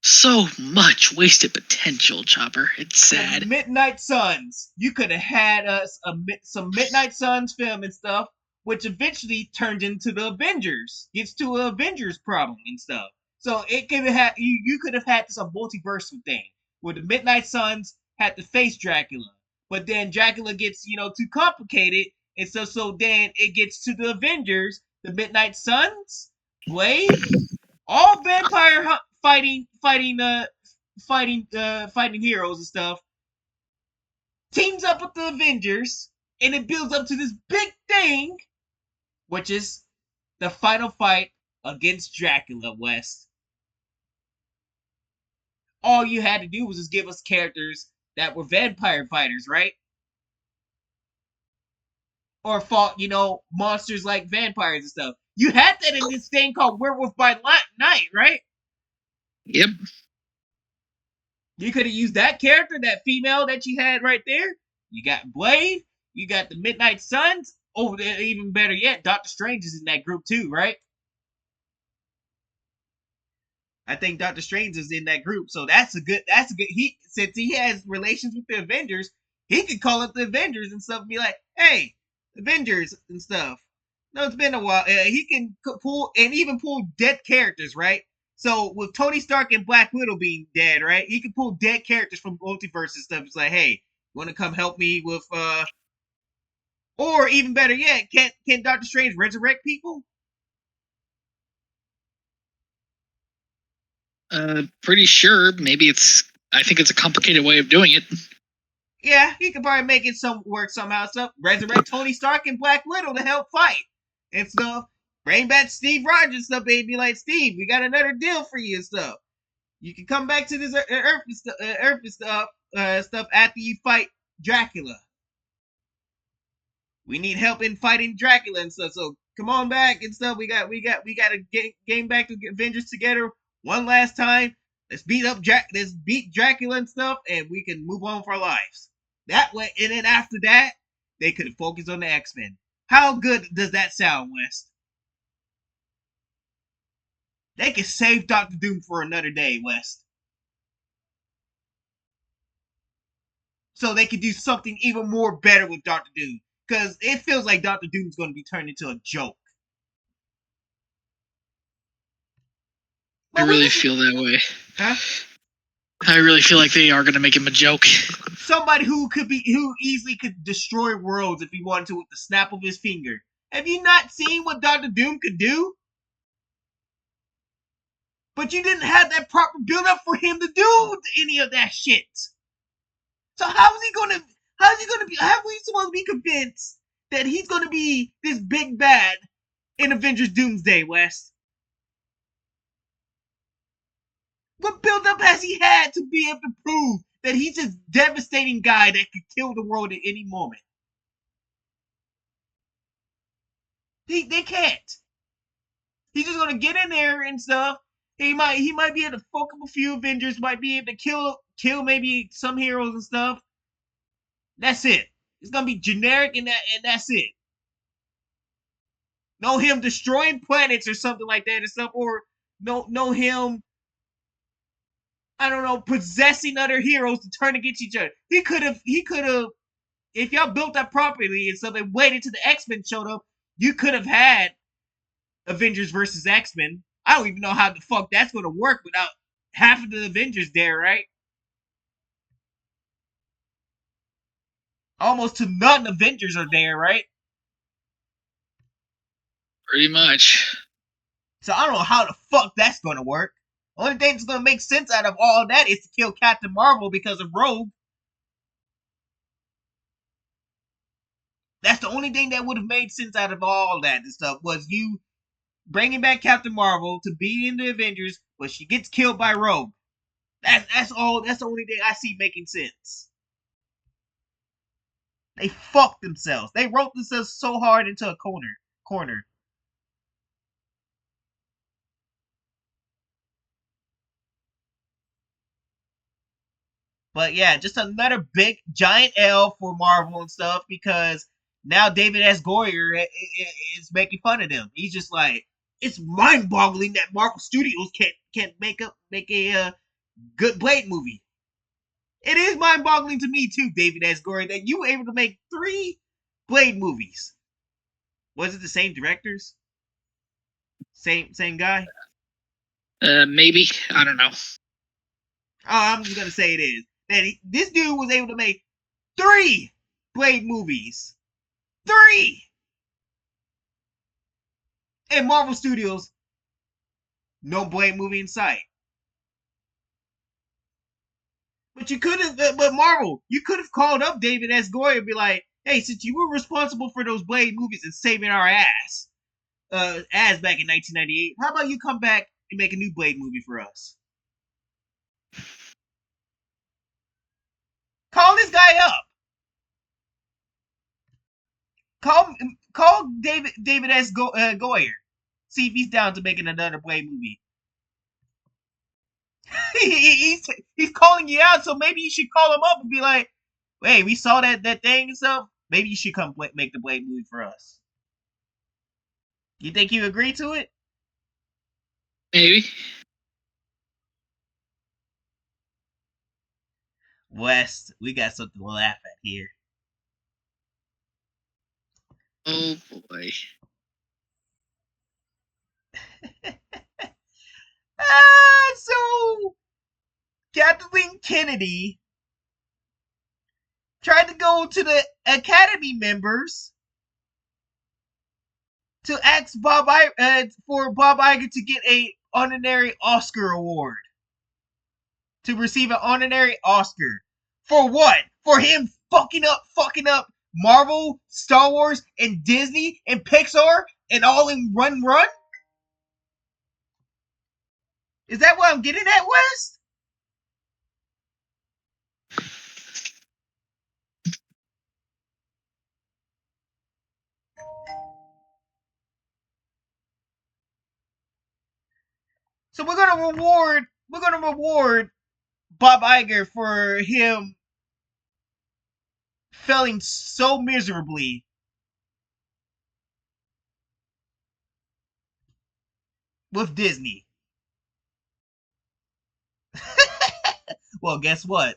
so much wasted potential, Chopper. It's sad. The Midnight Suns. You could have had us some Midnight Suns film and stuff, which eventually turned into the Avengers. Gets to an Avengers problem and stuff. So it could have had you could have had some multiversal thing where the Midnight Suns had to face Dracula, but then Dracula gets too complicated, and so then it gets to the Avengers, the Midnight Suns, Blade, all vampire fighting heroes and stuff, teams up with the Avengers, and it builds up to this big thing, which is the final fight against Dracula, West. All you had to do was just give us characters that were vampire fighters, right? Or fought, monsters like vampires and stuff. You had that in this thing called Werewolf by Night, right? Yep. You could have used that character, that female that you had right there. You got Blade. You got the Midnight Suns. Over there, even better yet, Doctor Strange is in that group too, right? I think Doctor Strange is in that group, so that's a good. Since he has relations with the Avengers, he could call up the Avengers and stuff and be like, "Hey, Avengers and stuff." No, it's been a while. He can pull dead characters, right? So with Tony Stark and Black Widow being dead, right? He can pull dead characters from multiverse and stuff. It's like, hey, you want to come help me with or even better yet, can Doctor Strange resurrect people? Pretty sure. Maybe it's. I think it's a complicated way of doing it. Yeah, he could probably make it some work somehow. Stuff resurrect Tony Stark and Black Widow to help fight and stuff. Bring back Steve Rogers and stuff, baby. Like, Steve, we got another deal for you and stuff. You can come back to this Earth and stuff after you fight Dracula. We need help in fighting Dracula and stuff. So come on back and stuff. We got to game back to Avengers together one last time. Let's beat Dracula and stuff, and we can move on with our lives. That way, and then after that, they could focus on the X-Men. How good does that sound, West? They could save Doctor Doom for another day, West. So they could do something even more better with Doctor Doom. Because it feels like Doctor Doom's going to be turned into a joke. I really feel that way. Huh? I really feel like they are going to make him a joke. Somebody who easily could destroy worlds if he wanted to with the snap of his finger. Have you not seen what Doctor Doom could do? But you didn't have that proper build up for him to do any of that shit. So how is he gonna be, how are we supposed to be convinced that he's gonna be this big bad in Avengers Doomsday, Wes? What build up has he had to be able to prove that he's this devastating guy that could kill the world at any moment? They can't. He's just gonna get in there and stuff. He might be able to fuck up a few Avengers, might be able to kill maybe some heroes and stuff. That's it. It's gonna be generic and that's it. No him destroying planets or something like that and stuff, or no him, I don't know, possessing other heroes to turn against each other. He could have if y'all built that properly and stuff and waited till the X-Men showed up, you could have had Avengers versus X-Men. I don't even know how the fuck that's gonna work without half of the Avengers there, right? Almost to none Avengers are there, right? Pretty much. So I don't know how the fuck that's gonna work. The only thing that's gonna make sense out of all that is to kill Captain Marvel because of Rogue. That's the only thing that would have made sense out of all that and stuff, was you bringing back Captain Marvel to be in the Avengers, but she gets killed by Rogue. That's all. That's the only thing I see making sense. They fucked themselves. They wrote themselves so hard into a corner. But yeah, just another big giant L for Marvel and stuff, because now David S. Goyer is making fun of them. He's just like, it's mind-boggling that Marvel Studios can't make a good Blade movie. It is mind-boggling to me too, David S. Goyer, that you were able to make 3 Blade movies. Was it the same directors? Same guy? Maybe. I don't know. Oh, I'm just gonna say it is. That this dude was able to make 3 Blade movies. 3! And Marvel Studios, no Blade movie in sight. But you could have, but Marvel, you could have called up David S. Goyer and be like, hey, since you were responsible for those Blade movies and saving our ass back in 1998, how about you come back and make a new Blade movie for us? Call this guy up. Call David S. Goyer. See if he's down to making another Blade movie. he's calling you out, so maybe you should call him up and be like, hey, we saw that thing and stuff. Maybe you should come make the Blade movie for us. You think you agree to it? Maybe. West, we got something to laugh at here. Oh boy. So Kathleen Kennedy tried to go to the Academy members to ask for Bob Iger to get a honorary Oscar award. To receive an honorary Oscar. For what? For him fucking up Marvel, Star Wars, and Disney, and Pixar, and all in run? Is that what I'm getting at, West? So we're gonna reward Bob Iger for him failing so miserably with Disney. Well, guess what?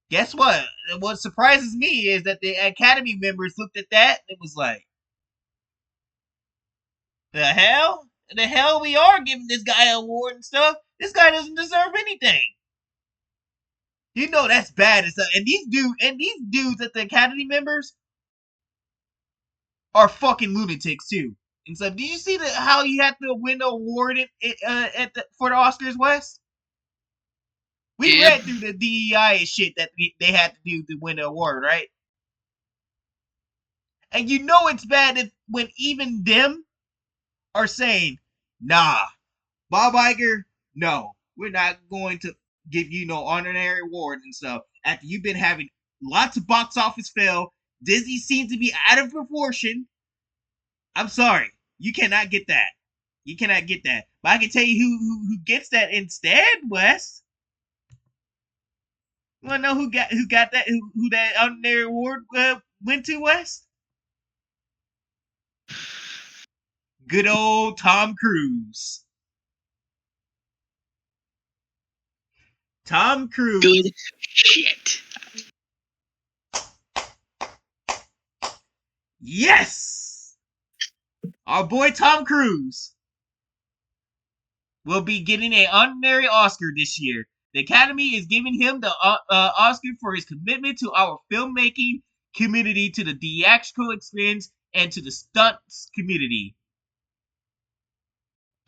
Guess what? What surprises me is that the Academy members looked at that and it was like, the hell? The hell we are giving this guy an award and stuff? This guy doesn't deserve anything. You know that's bad and stuff. And these dudes at the Academy members are fucking lunatics too. And so, did you see how you had to win the award for the Oscars, West? We read through the DEI shit that they had to do to win the award, right? And you know it's bad when even them are saying, nah, Bob Iger, no, we're not going to give you no honorary awards and stuff. After you've been having lots of box office fail, Disney seems to be out of proportion. I'm sorry, you cannot get that. You cannot get that. But I can tell you who gets that instead, Wes. You wanna know who got that? Who that honorary award went to, Wes? Good old Tom Cruise. Tom Cruise. Good shit. Yes! Our boy Tom Cruise will be getting an honorary Oscar this year. The Academy is giving him the Oscar for his commitment to our filmmaking community, to the theatrical experience, and to the stunts community.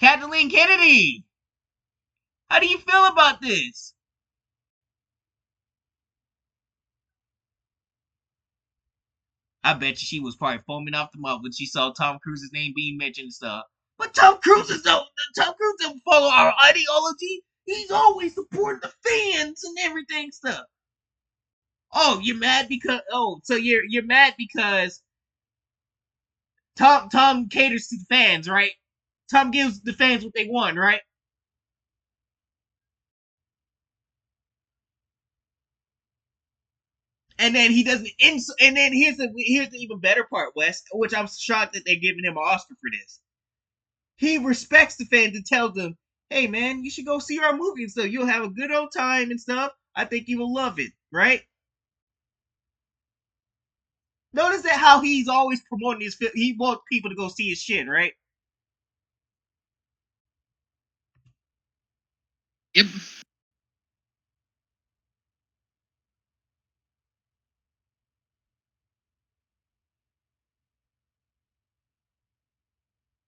Kathleen Kennedy! How do you feel about this? I bet you she was probably foaming off the mouth when she saw Tom Cruise's name being mentioned and stuff. But Tom Cruise doesn't follow our ideology. He's always supporting the fans and everything stuff. Oh, you're mad because so you're mad because Tom caters to the fans, right? Tom gives the fans what they want, right? And then he doesn't. And then here's the even better part, Wes, which I'm shocked that they're giving him an Oscar for this. He respects the fans and tells them, "Hey, man, you should go see our movie and stuff. You'll have a good old time and stuff. I think you will love it, right?" Notice that how he's always promoting his film. He wants people to go see his shit, right? Yep.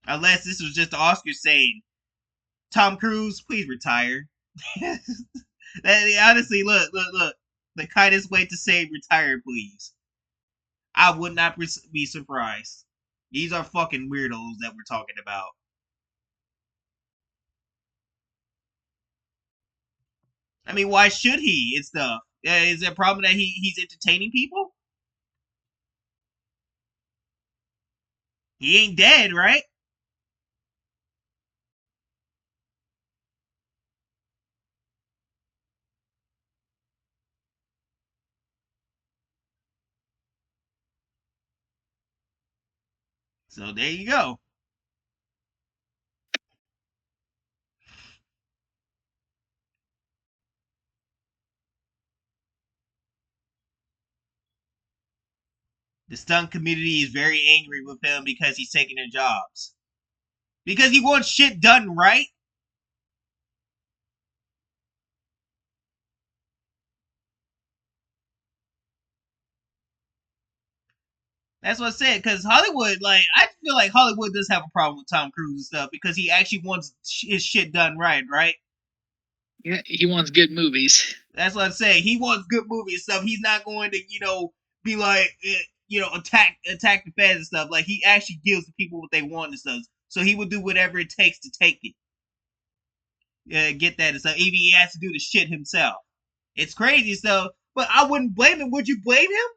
Unless this was just the Oscars saying, "Tom Cruise, please retire." Honestly, look. The kindest way to say retire, please. I would not be surprised. These are fucking weirdos that we're talking about. I mean, why should he? It's the is there a problem that he's entertaining people? He ain't dead, right? So there you go. The stunt community is very angry with him because he's taking their jobs. Because he wants shit done right. That's what I said. Because Hollywood, like, I feel like Hollywood does have a problem with Tom Cruise and stuff because he actually wants his shit done right, right? Yeah, he wants good movies. That's what I'm saying. He wants good movies and stuff. He's not going to, be like, attack the fans and stuff. Like, he actually gives the people what they want and stuff. So he will do whatever it takes to take it. Get that and stuff. Even he has to do the shit himself. It's crazy stuff, but I wouldn't blame him. Would you blame him?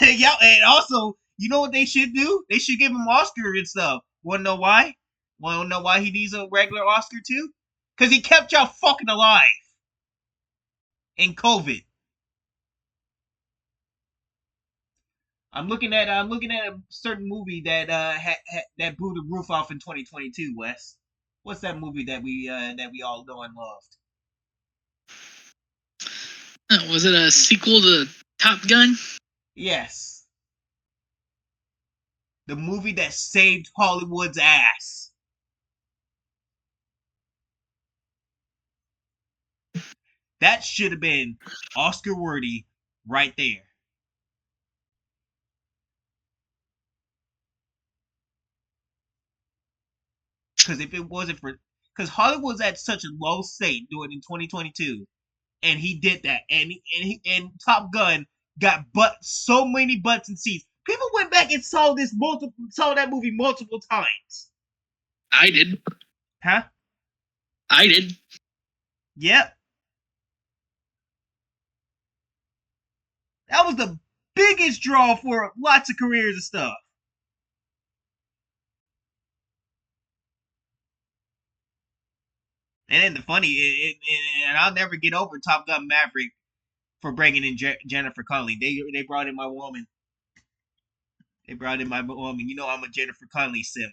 Yeah, and also, you know what they should do? They should give him Oscar and stuff. Wanna know why? Wanna know why he needs a regular Oscar too? Because he kept y'all fucking alive in COVID. I'm looking at a certain movie that that blew the roof off in 2022. Wes, what's that movie that we all know and loved? Was it a sequel to Top Gun? Yes, the movie that saved Hollywood's ass. That should have been Oscar worthy right there. Because if it wasn't for, because Hollywood's at such a low state doing it in 2022, and he did that, and Top Gun got so many butts and seats. People went back and saw that movie multiple times. I did. Huh? I did. Yep. That was the biggest draw for lots of careers and stuff. And then the funny, and I'll never get over Top Gun Maverick for bringing in Jennifer Connelly. They brought in my woman. They brought in my woman. You know I'm a Jennifer Connelly simp.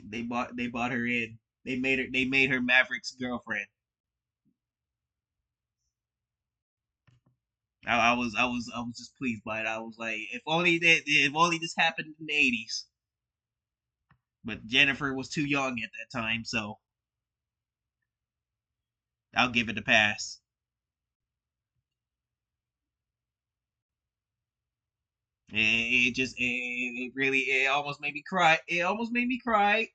They bought her in. They made her Maverick's girlfriend. I was just pleased by it. I was like, if only this happened in the 80s. But Jennifer was too young at that time, so I'll give it a pass. It really it almost made me cry. It almost made me cry,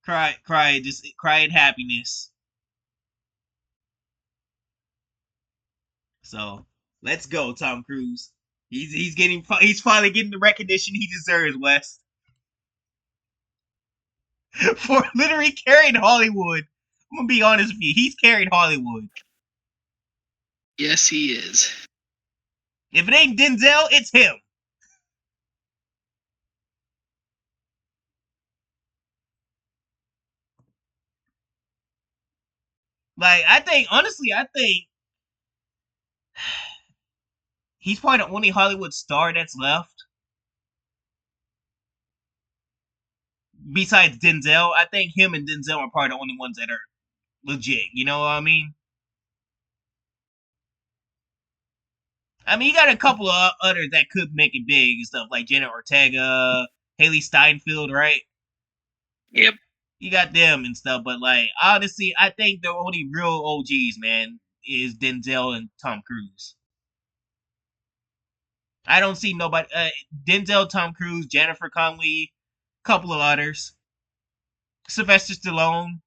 just cry in happiness. So let's go, Tom Cruise. He's finally getting the recognition he deserves, Wes, for literally carrying Hollywood. I'm gonna be honest with you, he's carried Hollywood. Yes, he is. If it ain't Denzel, it's him. Like I think he's probably the only Hollywood star that's left besides Denzel. I think him and Denzel are probably the only ones that are legit. You know what I mean? I mean, you got a couple of others that could make it big and stuff like Jenna Ortega, Haley Steinfeld, right? Yep. You got them and stuff, but like honestly, I think the only real OGs, man, is Denzel and Tom Cruise. I don't see nobody. Denzel, Tom Cruise, Jennifer Connelly, couple of others, Sylvester Stallone.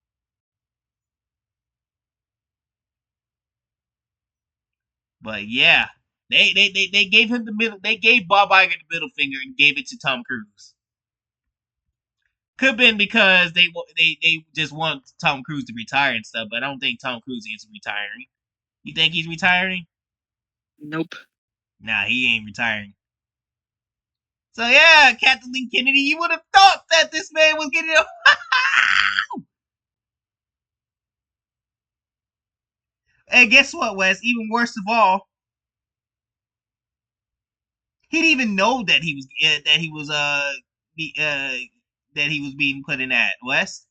But yeah, they gave him the middle. They gave Bob Iger the middle finger and gave it to Tom Cruise. Could have been because they just want Tom Cruise to retire and stuff, but I don't think Tom Cruise is retiring. You think he's retiring? Nope. Nah, he ain't retiring. So yeah, Kathleen Kennedy, you would have thought that this man was getting a And guess what, Wes? Even worse of all, he didn't even know that he, that he was being put in that, Wes.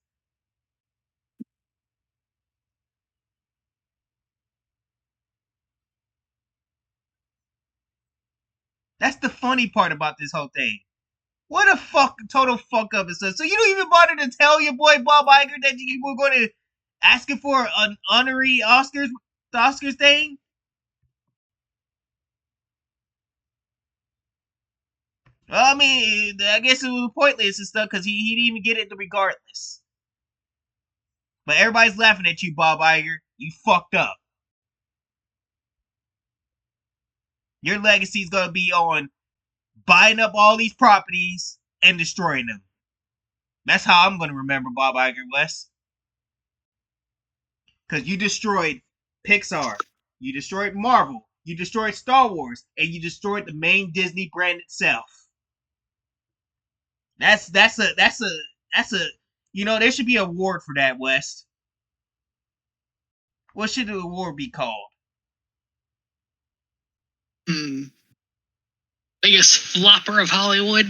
That's the funny part about this whole thing. What a total fuck up and stuff. So you don't even bother to tell your boy Bob Iger that you were going to ask him for an honorary the Oscars thing? Well, I mean, I guess it was pointless and stuff because he didn't even get it regardless. But everybody's laughing at you, Bob Iger. You fucked up. Your legacy's gonna be on buying up all these properties and destroying them. That's how I'm gonna remember Bob Iger, Wes. Because you destroyed Pixar, you destroyed Marvel, you destroyed Star Wars, and you destroyed the main Disney brand itself. That's a you know, there should be an award for that, Wes. What should the award be called? Biggest flopper of Hollywood.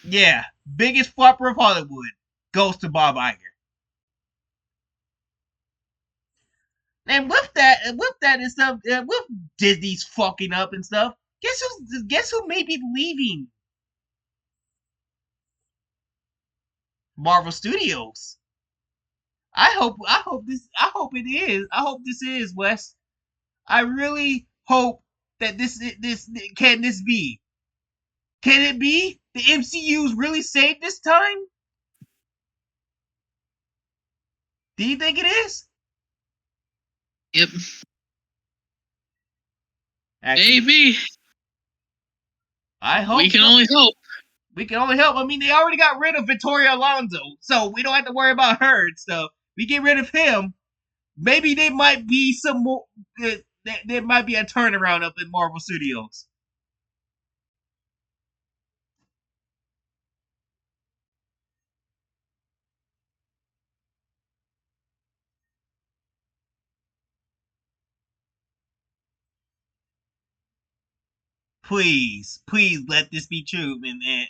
Yeah, biggest flopper of Hollywood goes to Bob Iger. And with that and stuff, with Disney's fucking up and stuff, guess who may be leaving Marvel Studios? I hope this is Wes. I really hope that this be? Can it be the MCU's really saved this time? Do you think it is? Yep. Actually, Maybe. I hope We can so. only hope. We can only help. I mean, they already got rid of Victoria Alonso, so we don't have to worry about her and stuff. We get rid of him. Maybe there might be some more. There might be a turnaround up in Marvel Studios. Please, please let this be true,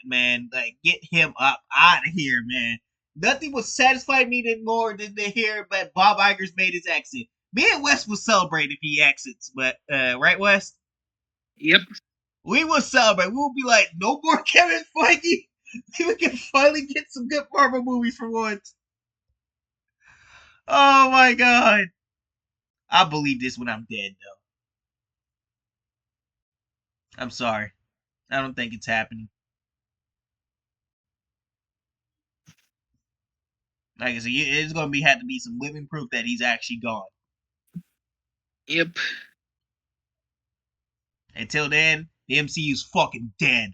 man. Like, get him up out of here, man. Nothing will satisfy me more than to hear that Bob Iger's made his exit. Me and Wes will celebrate if he exits, but right, Wes? Yep. We will celebrate. We will be like, no more Kevin Feige. We can finally get some good Marvel movies for once. Oh my god. I'll believe this when I'm dead, though. I'm sorry. I don't think it's happening. Like I said, it's gonna have to be some living proof that he's actually gone. Yep. Until then, the MCU's fucking dead.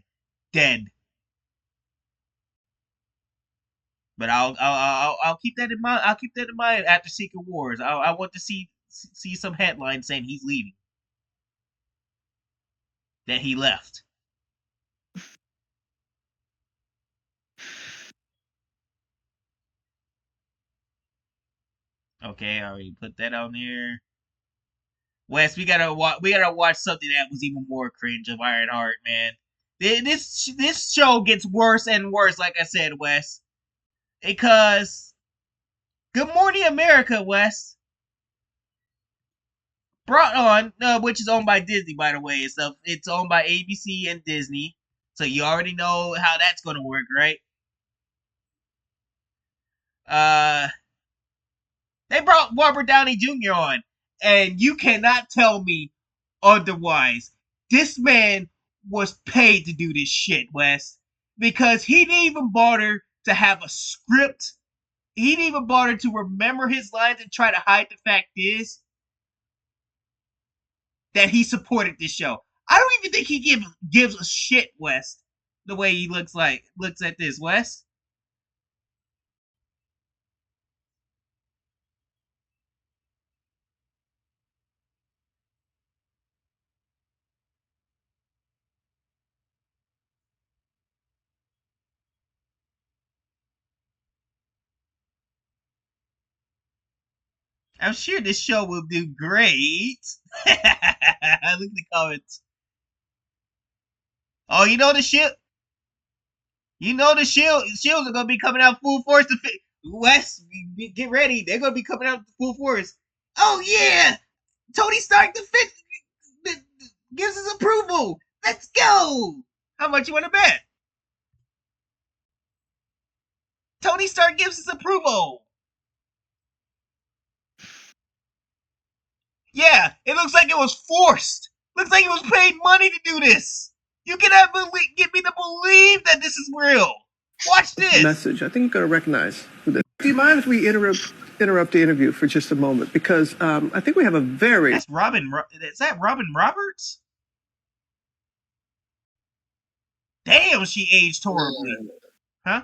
Dead. But I'll keep that in mind. I'll keep that in mind after Secret Wars. I want to see some headlines saying he's leaving. That he left. Okay, I already put that on there. Wes, we gotta watch something that was even more cringe of Ironheart, man. This show gets worse and worse, like I said, Wes. Because Good Morning America, Wes, brought on, which is owned by Disney, by the way. It's owned by ABC and Disney, so you already know how that's gonna work, right? Uh, they brought Robert Downey Jr. on, and you cannot tell me otherwise. This man was paid to do this shit, Wes, because he didn't even bother to have a script. He didn't even bother to remember his lines and try to hide the fact is that he supported this show. I don't even think he gives a shit, Wes, the way he looks at this, Wes. I'm sure this show will do great. Look at the comments. Oh, you know the ship. You know the shields are gonna be coming out full force to Wes. Get ready. They're gonna be coming out full force. Oh yeah, Tony Stark gives his approval. Let's go. How much you want to bet? Tony Stark gives his approval. Yeah, it looks like it was forced. Looks like he was paid money to do this. You cannot get me to believe that this is real. Watch this. Message. I think you're going to recognize this. Do you mind if we interrupt the interview for just a moment? Because I think we have a very... That's Robin. Is that Robin Roberts? Damn, she aged horribly. Huh?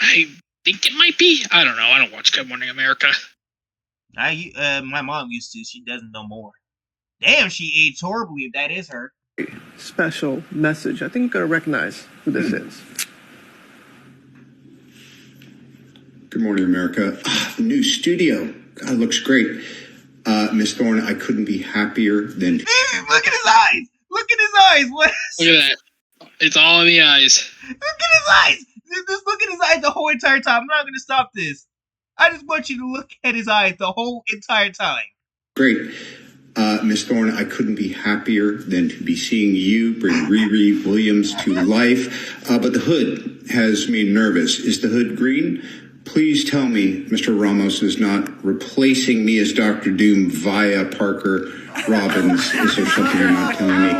I think it might be. I don't know. I don't watch Good Morning America. My mom used to. She doesn't know more. Damn, she aged horribly if that is her. Special message. I think you're going to recognize who this is. Good Morning America. The new studio. God, looks great. Miss Thorne, I couldn't be happier than... Look at his eyes! Look at his eyes! What? Look at that. It's all in the eyes. Look at his eyes! Just look at his eyes the whole entire time. I'm not going to stop this. I just want you to look at his eyes the whole entire time. Great. Miss Thorne, I couldn't be happier than to be seeing you bring Riri Williams to life. But the hood has me nervous. Is the hood green? Please tell me Mr. Ramos is not replacing me as Dr. Doom via Parker Robbins. Is there something you're not telling me?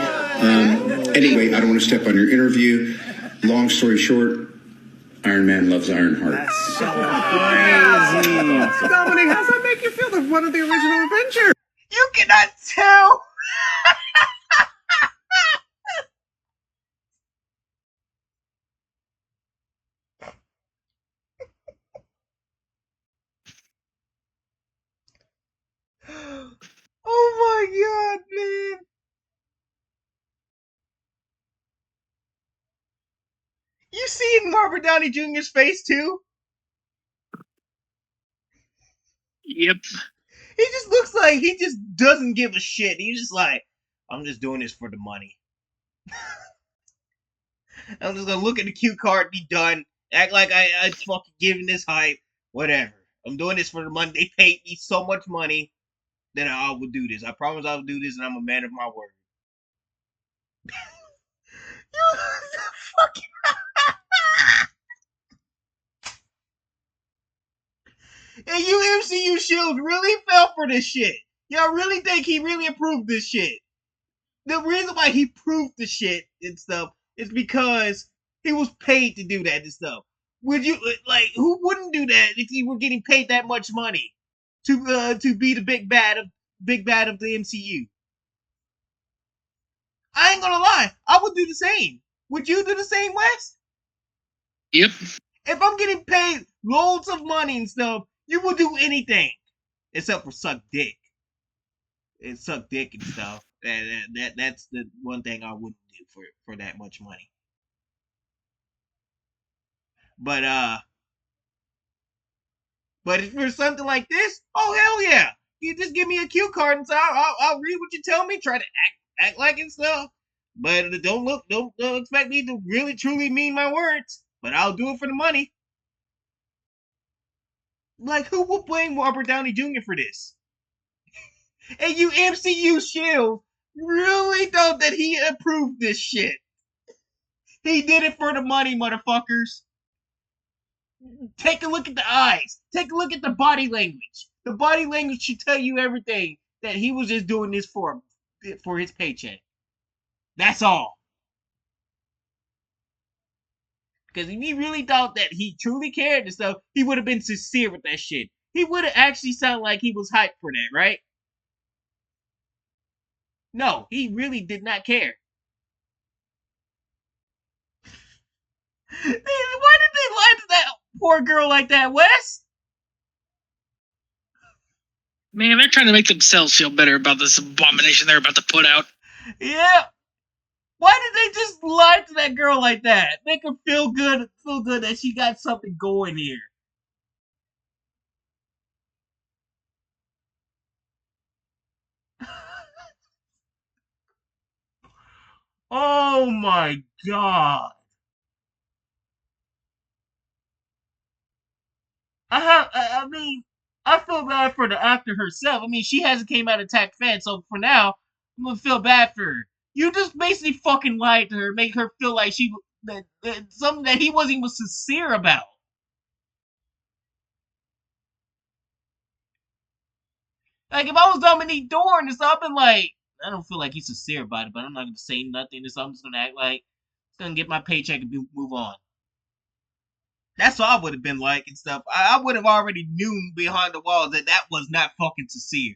Anyway, I don't want to step on your interview. Long story short, Iron Man loves Ironheart. That's so crazy. Dominic, how does that make you feel? One of the original Avengers. You cannot tell. Oh my god, man. You see Robert Downey Jr.'s face too? Yep. He just looks like he just doesn't give a shit. He's just like, I'm just doing this for the money. I'm just gonna look at the cue card, be done, act like I fucking giving this hype, whatever. I'm doing this for the money. They paid me so much money that I will do this. I promise I will do this, and I'm a man of my word. You fucking. And you MCU Shield really fell for this shit. Y'all really think he really approved this shit? The reason why he proved the shit and stuff is because he was paid to do that and stuff. Would you who wouldn't do that if he were getting paid that much money to be the big bad of the MCU? I ain't gonna lie, I would do the same. Would you do the same, Wes? Yep. If I'm getting paid loads of money and stuff, you will do anything except for suck dick. And suck dick and stuff. That's the one thing I wouldn't do for that much money. But for something like this, oh hell yeah! You just give me a cue card and say I'll read what you tell me. Try to act like it and stuff, but don't expect me to really truly mean my words. But I'll do it for the money. Like, who will blame Robert Downey Jr. for this? And you MCU Shield really thought that he approved this shit. He did it for the money, motherfuckers. Take a look at the eyes. Take a look at the body language. The body language should tell you everything that he was just doing this for his paycheck. That's all. Because if he really thought that he truly cared and stuff, he would have been sincere with that shit. He would have actually sounded like he was hyped for that, right? No, he really did not care. Why did they lie to that poor girl like that, Wes? Man, they're trying to make themselves feel better about this abomination they're about to put out. Yeah. Why did they just lie to that girl like that? Make her feel good that she got something going here. Oh my god. I mean, I feel bad for the actor herself. I mean, she hasn't came out and attacked fans, so for now, I'm gonna feel bad for her. You just basically fucking lied to her, make her feel like something that he wasn't even sincere about. Like if I was Dominique Dorn and stuff, I've been like, I don't feel like he's sincere about it, but I'm not gonna say nothing. So I'm just gonna act like I'm gonna get my paycheck and move on. That's what I would have been like and stuff. I would have already knew behind the walls that was not fucking sincere.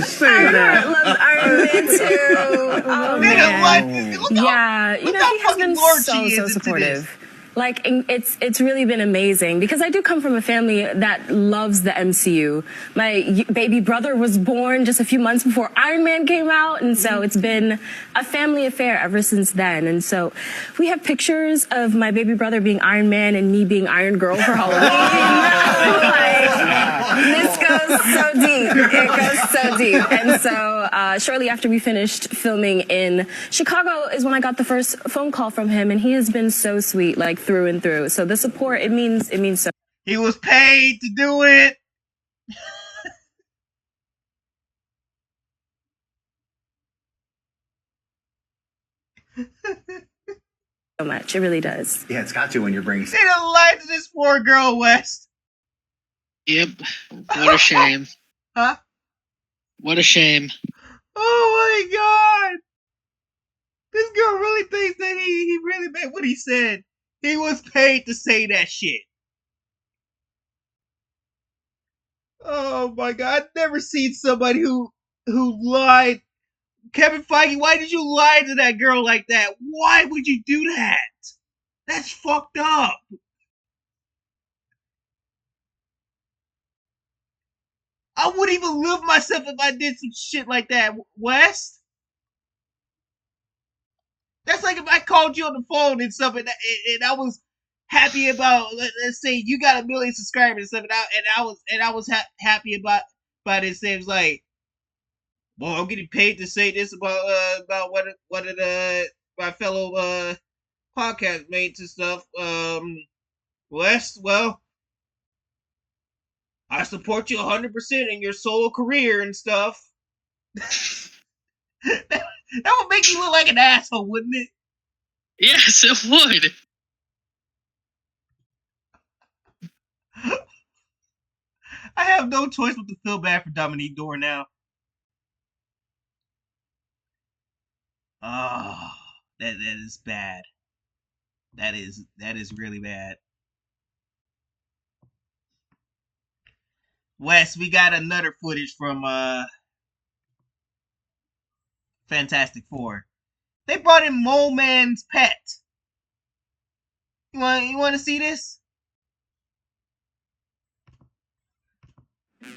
Say that. Loves Iron Man too. Oh man. Yeah, you know, he has been so This. supportive. Like, it's really been amazing because I do come from a family that loves the MCU. My baby brother was born just a few months before Iron Man came out, and so it's been a family affair ever since then. And so we have pictures of my baby brother being Iron Man and me being Iron Girl for Halloween. This goes so deep. It goes so deep. And so shortly after we finished filming in Chicago is when I got the first phone call from him, and he has been so sweet, like through and through. So the support, it means so. He was paid to do it. So much. It really does. Yeah, it's got to when you're bringing. They done lied to this poor girl, West. Yep. What a shame. Huh? What a shame. Oh my god. This girl really thinks that he really meant what he said. He was paid to say that shit. Oh my god. I've never seen somebody who lied. Kevin Feige, why did you lie to that girl like that? Why would you do that? That's fucked up. I wouldn't even live myself if I did some shit like that, West. That's like if I called you on the phone and stuff, and I was happy about, let's say you got 1 million subscribers and stuff, and I was happy about it. So it was like, well, I'm getting paid to say this about what my fellow podcast mates and stuff. West, well, I support you 100% in your solo career and stuff. That would make you look like an asshole, wouldn't it? Yes, it would. I have no choice but to feel bad for Dominique Dorn now. Oh, that is bad. That is really bad. Wes, we got another footage from Fantastic Four. They brought in Mole Man's pet. You want to see this?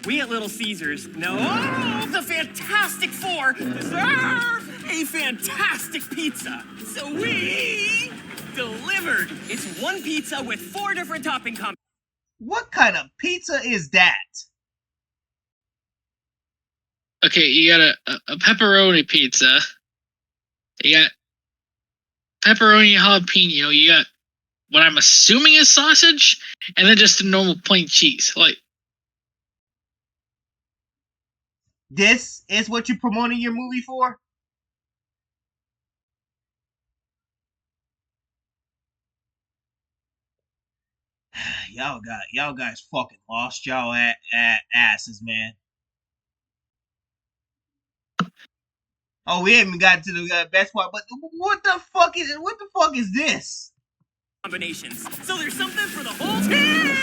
We at Little Caesars know the Fantastic Four deserve a fantastic pizza. So we delivered. It's one pizza with 4 different topping combinations. What kind of pizza is that? Okay, you got a pepperoni pizza. You got pepperoni jalapeno. You got what I'm assuming is sausage, and then just a normal plain cheese. Like, this is what you're promoting your movie for? Y'all guys fucking lost y'all asses, man. Oh, we haven't got to the best part, but what the fuck is this? Combinations. So there's something for the whole team.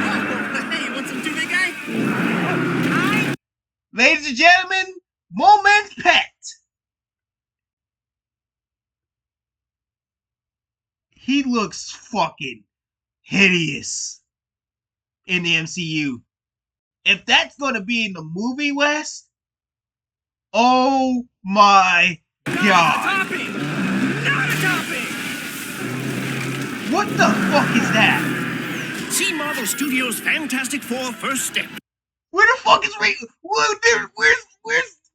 Oh, hey, you want some too, big guy? Ladies and gentlemen, Moment's Pet. He looks fucking hideous in the MCU. If that's gonna be in the movie, West, oh my god. Not a topping! What the fuck is that? See Marvel Studios' Fantastic Four First Step. Where the fuck is where's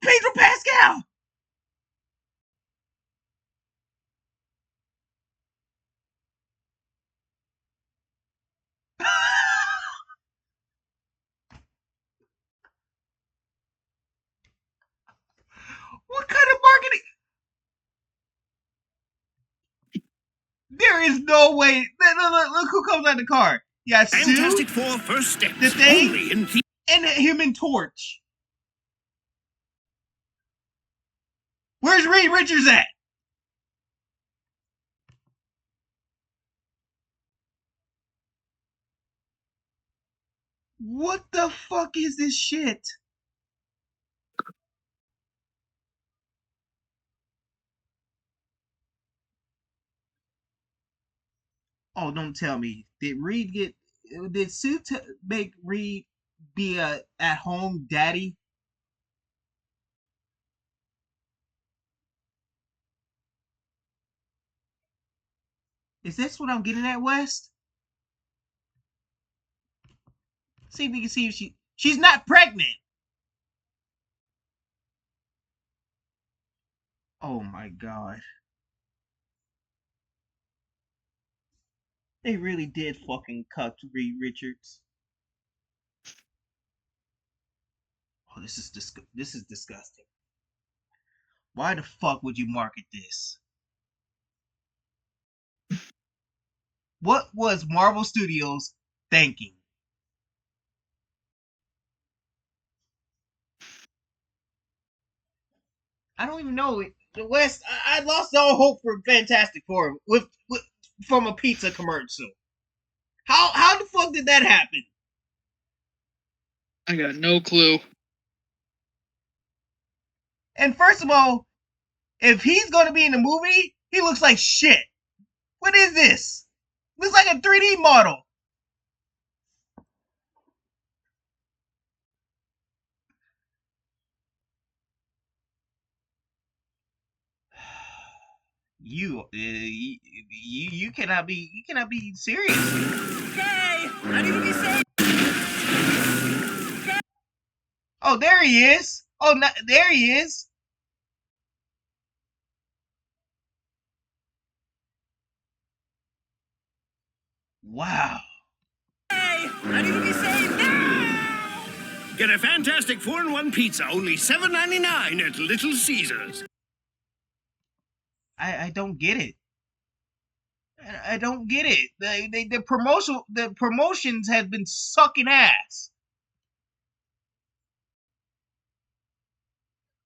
Pedro Pascal? There is no way. Look who comes out the car. Yeah, Fantastic Sue, Four First Steps. the Thing, Only in and the Human Torch. Where's Reed Richards at? What the fuck is this shit? Oh, don't tell me. Did Sue make Reed be a at-home daddy? Is this what I'm getting at, West? See if we can see if she's not pregnant. Oh my god. They really did fucking cuck Reed Richards. Oh, this is disgusting. Why the fuck would you market this? What was Marvel Studios thinking? I don't even know. The West, I lost all hope for Fantastic Four with from a pizza commercial. How the fuck did that happen? I got no clue. And first of all, if he's going to be in the movie, he looks like shit. What is this? Looks like a 3D model. You cannot be serious. Okay, ready to be saved. Oh, there he is. Oh, there he is. Wow. Okay, ready to be saved now. Get a Fantastic 4-in-1 pizza, only $7.99 at Little Caesars. I don't get it. I don't get it. The promotions have been sucking ass.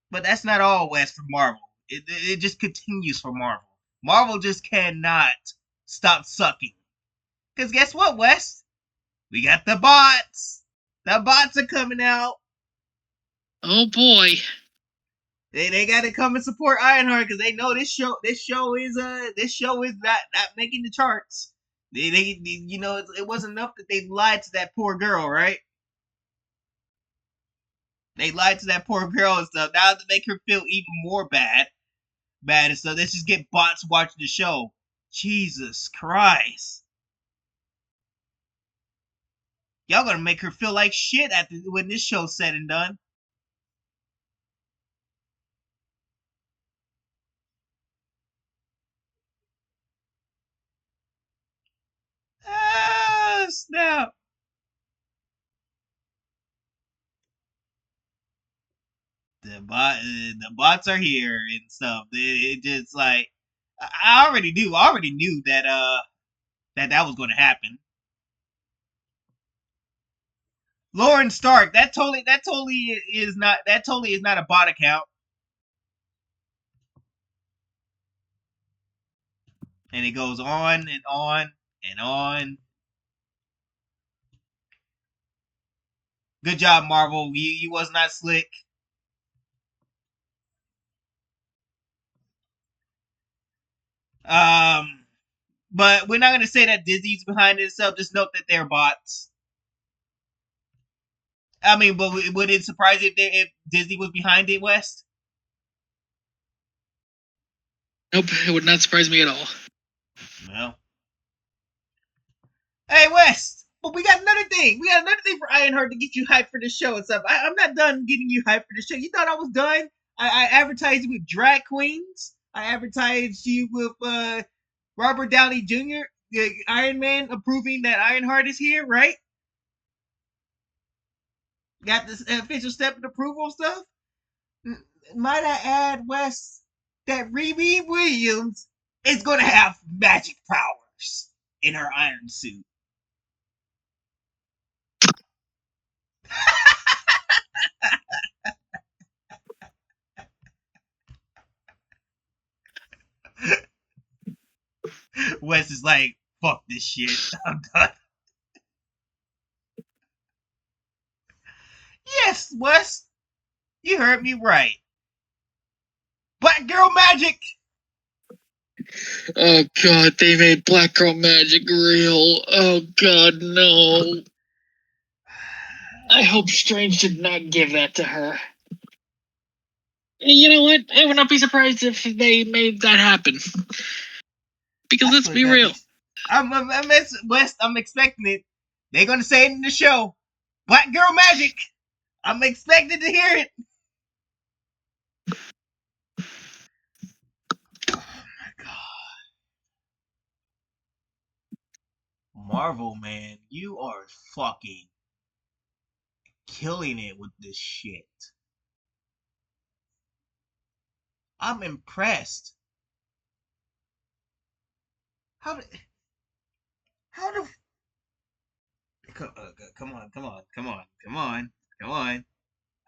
But that's not all, West, for Marvel. It just continues for Marvel. Marvel just cannot stop sucking. Because guess what, West? We got the bots. The bots are coming out. Oh boy. They got to come and support Ironheart because they know this show is not making the charts. They you know it wasn't enough that they lied to that poor girl, right? They lied to that poor girl and stuff. Now to make her feel even more bad and stuff. Let's just get bots watching the show. Jesus Christ. Y'all gonna make her feel like shit when this show's said and done. Ah, snap. The bots are here and stuff. It just like I already knew that that was going to happen. Lauren Stark, that totally is not a bot account. And it goes on and on and on. Good job, Marvel. You was not slick. But we're not gonna say that Disney's behind it itself. Just note that they're bots. I mean, but would it surprise you if Disney was behind it, West? Nope, it would not surprise me at all. Well, hey West, but we got another thing. We got another thing for Ironheart to get you hyped for the show and stuff. I'm not done getting you hyped for the show. You thought I was done? I advertised you with drag queens. I advertised you with Robert Downey Jr., Iron Man, approving that Ironheart is here, right? Got this official step of approval stuff. Might I add, West, that Riri Williams is gonna have magic powers in her iron suit. Wes is like, fuck this shit. I'm done. Yes, Wes, you heard me right. Black girl magic. Oh god, they made Black Girl Magic real. Oh god, no. I hope Strange did not give that to her. You know what? I would not be surprised if they made that happen. Because let's be real. West, I'm expecting it. They're gonna say it in the show. Black girl magic. I'm expecting to hear it. Oh my god. Marvel, man, you are fucking killing it with this shit. I'm impressed. How the come on.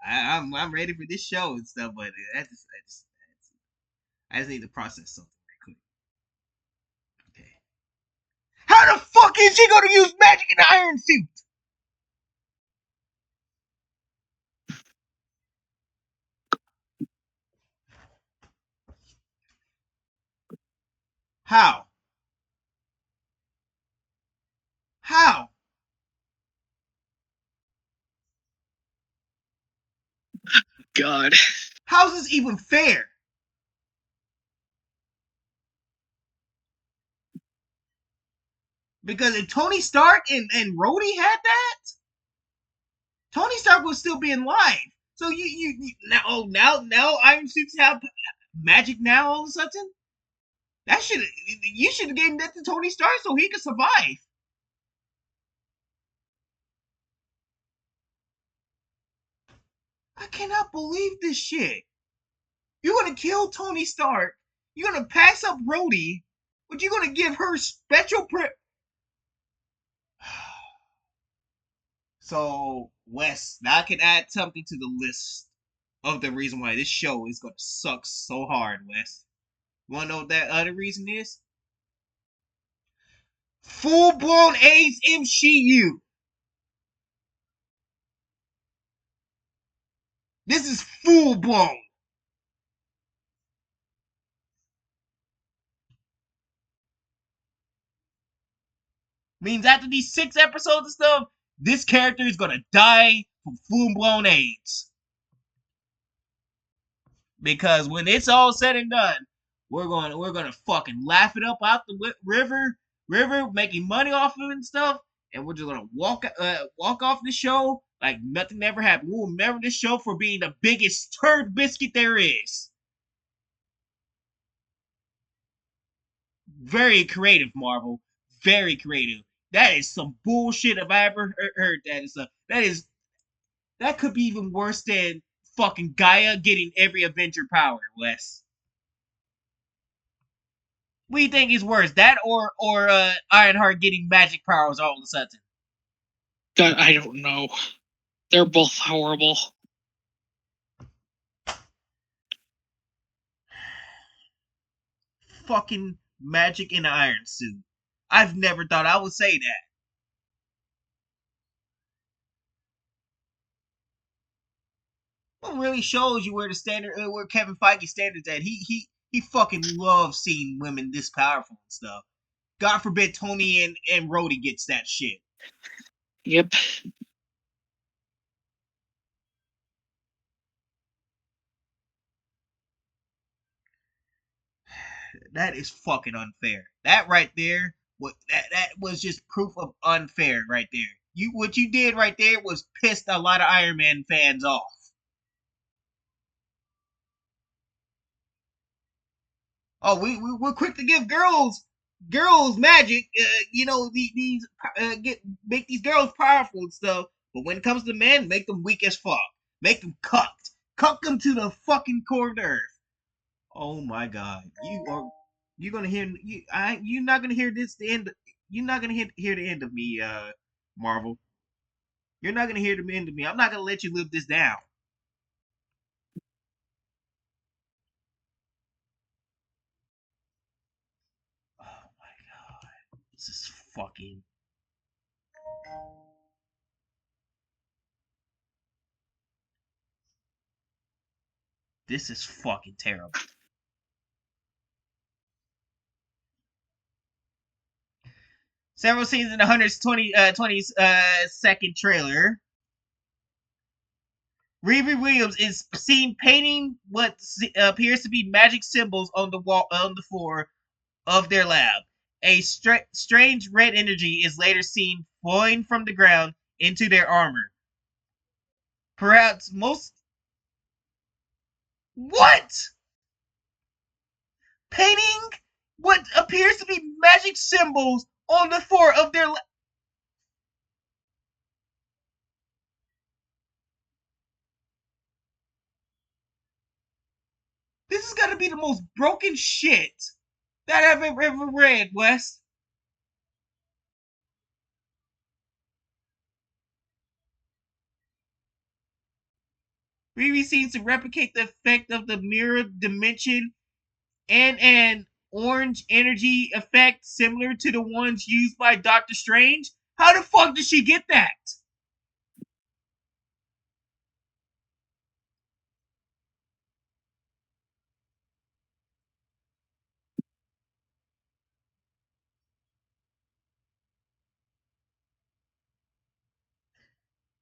I'm ready for this show and stuff, but I just need to process something right quick. Okay. How the fuck is she gonna use magic in the iron suit? How? How? God. How's this even fair? Because if Tony Stark and Rhodey had that, Tony Stark would still be in life. So you now Iron Suits have magic now all of a sudden? You should have given that to Tony Stark so he could survive. I cannot believe this shit. You're gonna kill Tony Stark. You're gonna pass up Rhodey, but you're gonna give her special So, Wes, now I can add something to the list of the reason why this show is gonna suck so hard, Wes. You wanna know what that other reason is? Full-blown AIDS MCU. This is full-blown. Means after these 6 episodes and stuff, this character is gonna die from full-blown AIDS. Because when it's all said and done, we're gonna fucking laugh it up out the river, making money off of it and stuff, and we're just gonna walk off the show like nothing ever happened. We'll remember this show for being the biggest turd biscuit there is. Very creative, Marvel. Very creative. That is some bullshit if I ever heard that. That could be even worse than fucking Gaia getting every Avenger power, Wes. What do you think is worse, that or Ironheart getting magic powers all of a sudden? God, I don't know. They're both horrible. Fucking magic in an iron suit. I've never thought I would say that. What really shows you where where Kevin Feige standards at. He fucking loves seeing women this powerful and stuff. God forbid Tony and Rhodey gets that shit. Yep. That is fucking unfair. That right there, that was just proof of unfair right there. What you did right there was pissed a lot of Iron Man fans off. Oh, we're quick to give girls magic. These make these girls powerful and stuff. But when it comes to men, make them weak as fuck. Make them cuck them to the fucking core of the earth. Oh my god, you are You're gonna hear you're not gonna hear this the end. You're not gonna hear the end of me, Marvel. You're not gonna hear the end of me. I'm not gonna let you live this down. Oh my god, this is fucking. This is fucking terrible. Several scenes in the 120 second trailer. Riri Williams is seen painting what appears to be magic symbols on the floor of their lab. A strange red energy is later seen flowing from the ground into their armor. Perhaps most. What? Painting what appears to be magic symbols on the floor of their. This has got to be the most broken shit that I've ever read, Wes. Riri seems to replicate the effect of the mirror dimension and an orange energy effect similar to the ones used by Doctor Strange. How the fuck did she get that?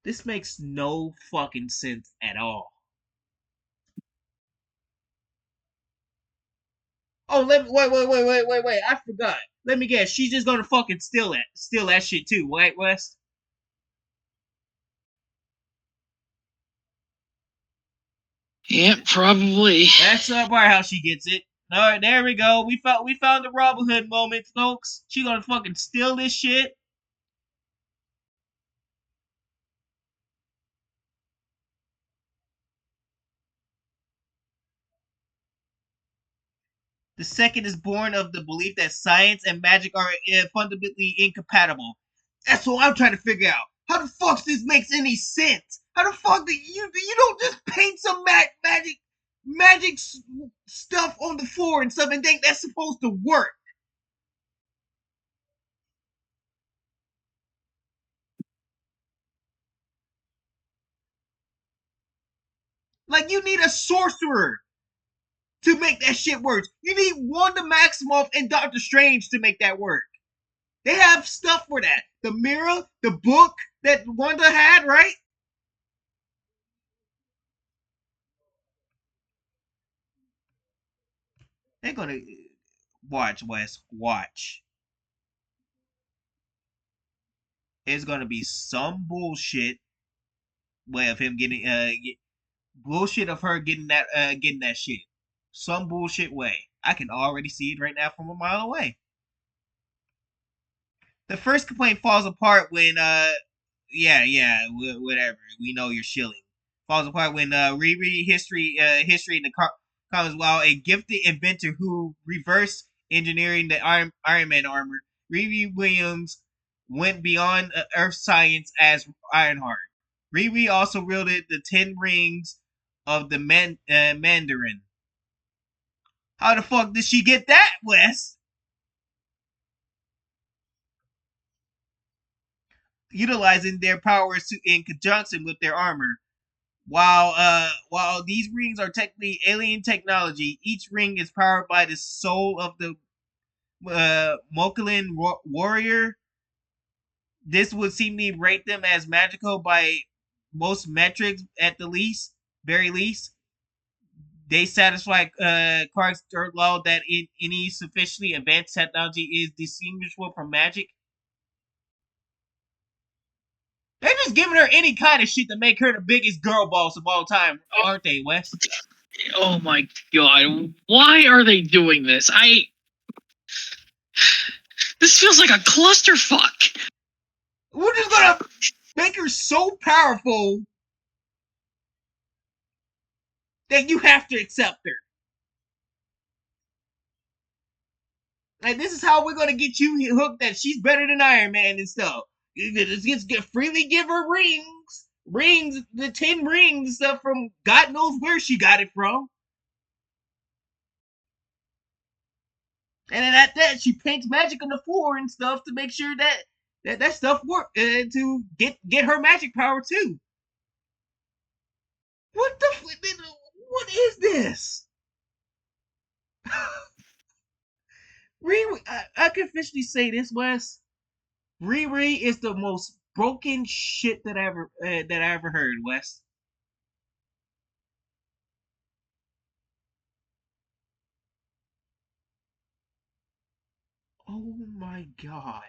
This makes no fucking sense at all. Oh, wait. I forgot. Let me guess. She's just gonna fucking steal that shit too, right, West? Yep, probably. That's probably how she gets it. All right, there we go. We found the Robin Hood moment, folks. She gonna fucking steal this shit. The second is born of the belief that science and magic are fundamentally incompatible. That's what I'm trying to figure out. How the fuck this makes any sense? How the fuck do you don't just paint some magic stuff on the floor and stuff and think that's supposed to work? Like you need a sorcerer to make that shit work. You need Wanda Maximoff and Doctor Strange to make that work. They have stuff for that. The mirror, the book that Wanda had, right? They're gonna watch, Wes. Watch. It's gonna be some bullshit way of him getting bullshit of her getting that shit. Some bullshit way. I can already see it right now from a mile away. The first complaint falls apart when whatever. We know you're shilling. Falls apart when reread history in the comics. While a gifted inventor who reverse engineering the Iron Man armor, Riri Williams went beyond Earth science as Ironheart. Riri also wielded the 10 rings of the Mandarin. How the fuck did she get that, Wes? Utilizing their powers in conjunction with their armor. While these rings are technically alien technology, each ring is powered by the soul of the Mokulan warrior. This would seemingly rate them as magical by most metrics at the very least. They satisfy Clark's third law that any sufficiently advanced technology is distinguishable from magic. They're just giving her any kind of shit to make her the biggest girl boss of all time, aren't they, Wes? Oh my god, why are they doing this? This feels like a clusterfuck. We're just gonna make her so powerful that you have to accept her. Like, this is how we're gonna get you hooked that she's better than Iron Man and stuff. Just freely give her rings, the 10 rings and stuff from God knows where she got it from. And then at that, she paints magic on the floor and stuff to make sure that stuff work to get her magic power too. What the? What is this? I can officially say this, Wes. Riri is the most broken shit that I ever heard, Wes. Oh my god.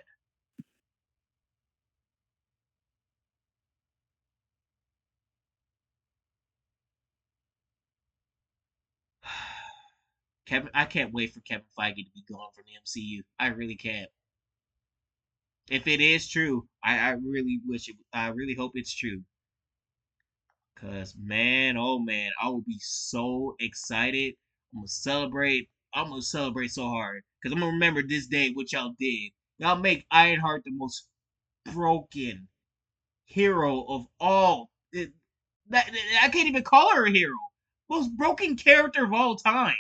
I can't wait for Kevin Feige to be gone from the MCU. I really can't. If it is true, I really wish it. I really hope it's true. Cause man, oh man, I will be so excited. I'm gonna celebrate. I'm gonna celebrate so hard. Cause I'm gonna remember this day what y'all did. Y'all make Ironheart the most broken hero of all. I can't even call her a hero. Most broken character of all time.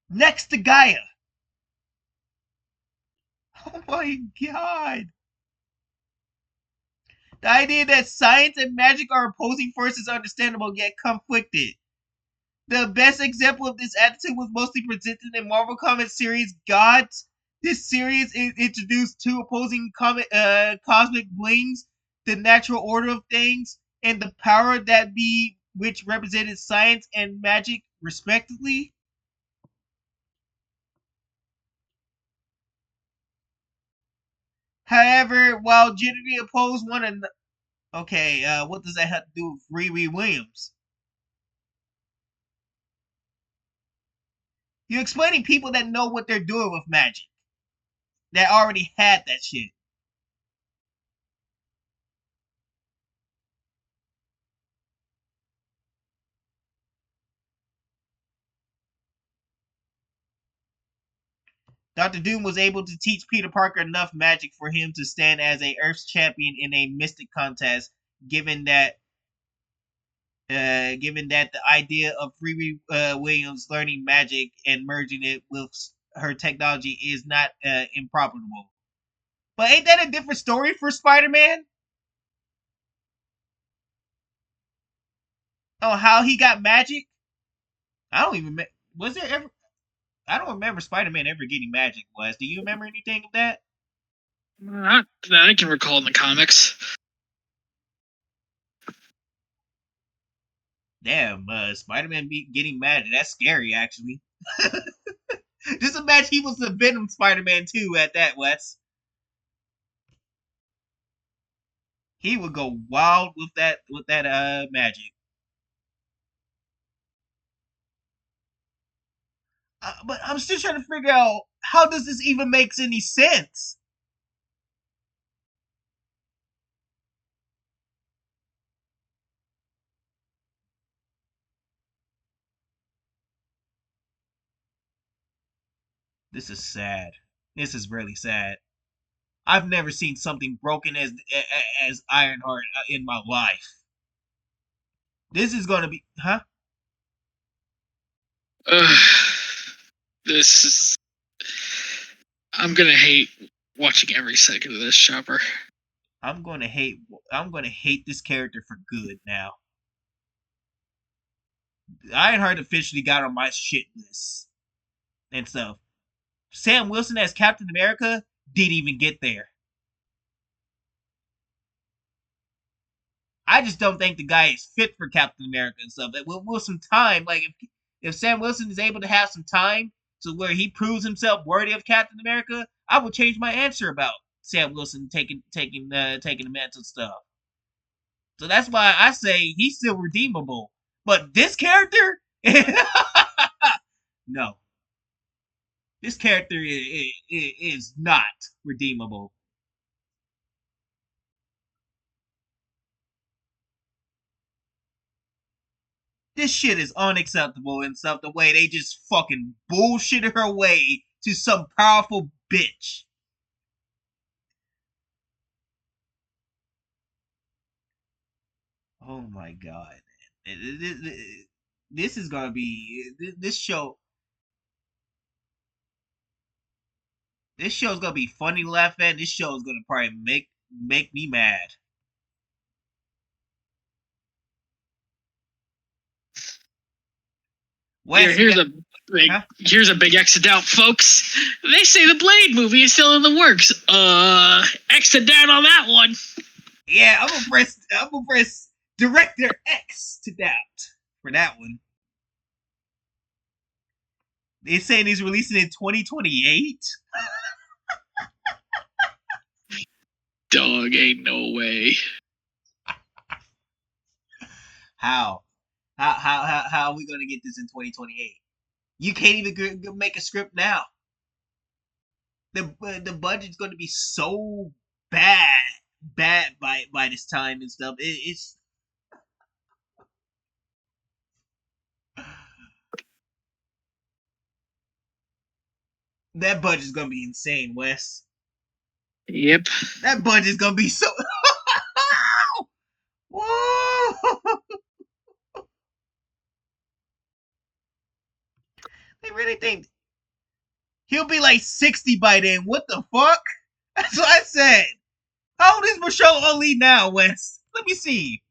Next to Gaia. Oh my god. The idea that science and magic are opposing forces is understandable yet conflicted. The best example of this attitude was mostly presented in Marvel Comics series Gods. This series introduced two opposing cosmic blings, the natural order of things, and the power that be, which represented science and magic, respectively. However, while generally opposed one another, okay, what does that have to do with Riri Williams? You're explaining people that know what they're doing with magic, that already had that shit. Dr. Doom was able to teach Peter Parker enough magic for him to stand as a Earth's champion in a mystic contest, given that the idea of Riri Williams learning magic and merging it with her technology is not improbable. But ain't that a different story for Spider-Man? Oh, how he got magic? I don't even. Was there ever? I don't remember Spider-Man ever getting magic. Was? Do you remember anything of that? Not that I can recall in the comics. Damn, Spider-Man getting magic. That's scary, actually. Just imagine he was the Venom Spider-Man too at that, Wes. He would go wild with that magic. But I'm still trying to figure out how does this even makes any sense. This is sad. This is really sad. I've never seen something broken as Ironheart in my life. This is gonna be, huh? This is. I'm gonna hate watching every second of this, Chopper. I'm gonna hate this character for good now. Ironheart officially got on my shit list and stuff. Sam Wilson as Captain America didn't even get there. I just don't think the guy is fit for Captain America and stuff. With some time, like if Sam Wilson is able to have some time to where he proves himself worthy of Captain America, I will change my answer about Sam Wilson taking the mantle stuff. So that's why I say he's still redeemable. But this character, no, this character is not redeemable. This shit is unacceptable and stuff. The way they just fucking bullshitted her way to some powerful bitch. Oh my god. This is gonna be this show. This show's gonna be funny to laugh at. This show's gonna probably make me mad. Wes, here's a big exit out, folks. They say the Blade movie is still in the works. Exit down on that one. Yeah, I'm gonna press Director X to doubt for that one. They saying he's releasing in 2028. Dog, ain't no way. How are we gonna get this in 2028? You can't even make a script now. The budget's gonna be so bad by this time and stuff. It's that budget's gonna be insane, Wes. Yep. That budget's gonna be so. Whoa! They really think he'll be like 60 by then. What the fuck? That's what I said. How old is Michelle Ali now, Wes? Let me see.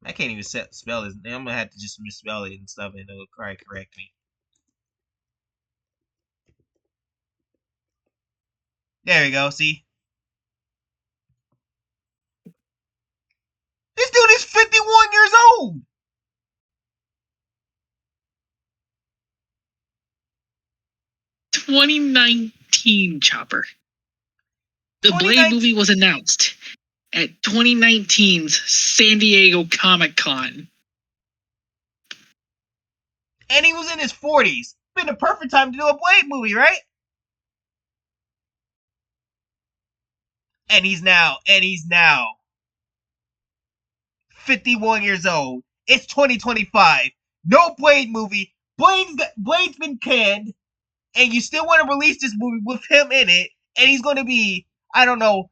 I can't even spell his name. I'm gonna have to just misspell it and stuff, and it'll correct me. There we go. See, this dude is 51 years old. "2019 Chopper." The Blade movie was announced at 2019's San Diego Comic-Con. And he was in his 40s. Been the perfect time to do a Blade movie, right? And he's now 51 years old. It's 2025. No Blade movie. Blade's been canned. And you still want to release this movie with him in it. And he's going to be, I don't know,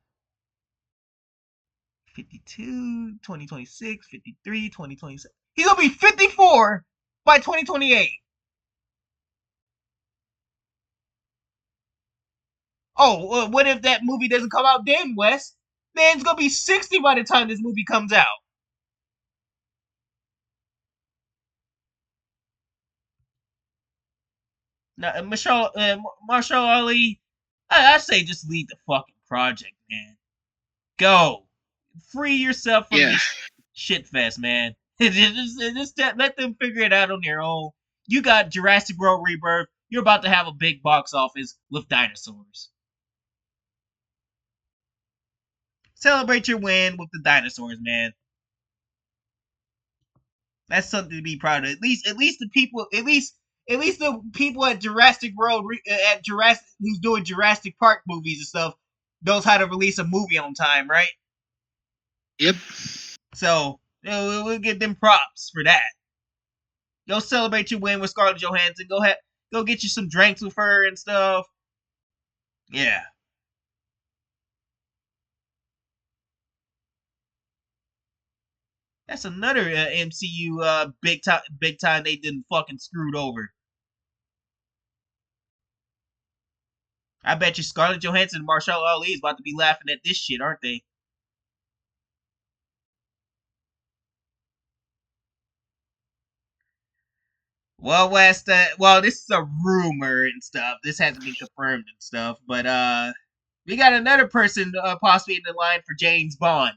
52, 2026, 53, 2027. He's going to be 54 by 2028. Oh, what if that movie doesn't come out then, Wes? Then it's going to be 60 by the time this movie comes out. Now, Marshall Ali, I say just leave the fucking project, man. Go. Free yourself from this shit fest, man. just let them figure it out on their own. You got Jurassic World Rebirth. You're about to have a big box office with dinosaurs. Celebrate your win with the dinosaurs, man. That's something to be proud of. At least the people, at least the people at Jurassic World, who's doing Jurassic Park movies and stuff, knows how to release a movie on time, right? Yep. So we'll give them props for that. Go celebrate your win with Scarlett Johansson. Go get you some drinks with her and stuff. Yeah. That's another MCU big time they didn't fucking screwed over. I bet you Scarlett Johansson and Marshall Ali is about to be laughing at this shit, aren't they? Well, West, this is a rumor and stuff. This hasn't been confirmed and stuff, but we got another person possibly in the line for James Bond.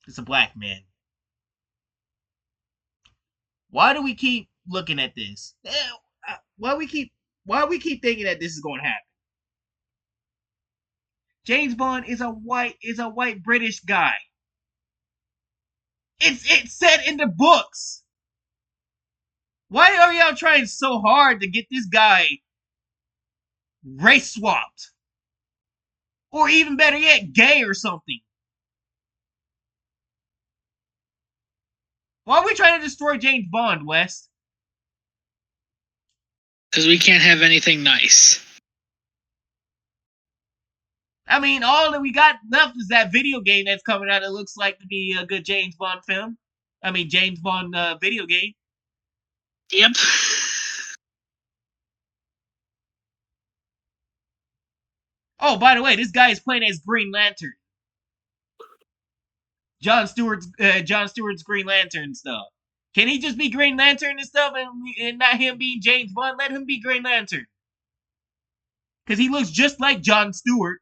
It's a black man. Why do we keep looking at this? Why we keep thinking that this is going to happen? James Bond is a white British guy. It's set in the books. Why are y'all trying so hard to get this guy race swapped? Or even better yet, gay or something. Why are we trying to destroy James Bond, Wes? Because we can't have anything nice. I mean, all that we got left is that video game that's coming out that looks like to be a good James Bond film. I mean, James Bond video game. Yep. Oh, by the way, this guy is playing as Green Lantern. John Stewart's Green Lantern stuff. Can he just be Green Lantern and stuff and not him being James Bond? Let him be Green Lantern. Because he looks just like John Stewart.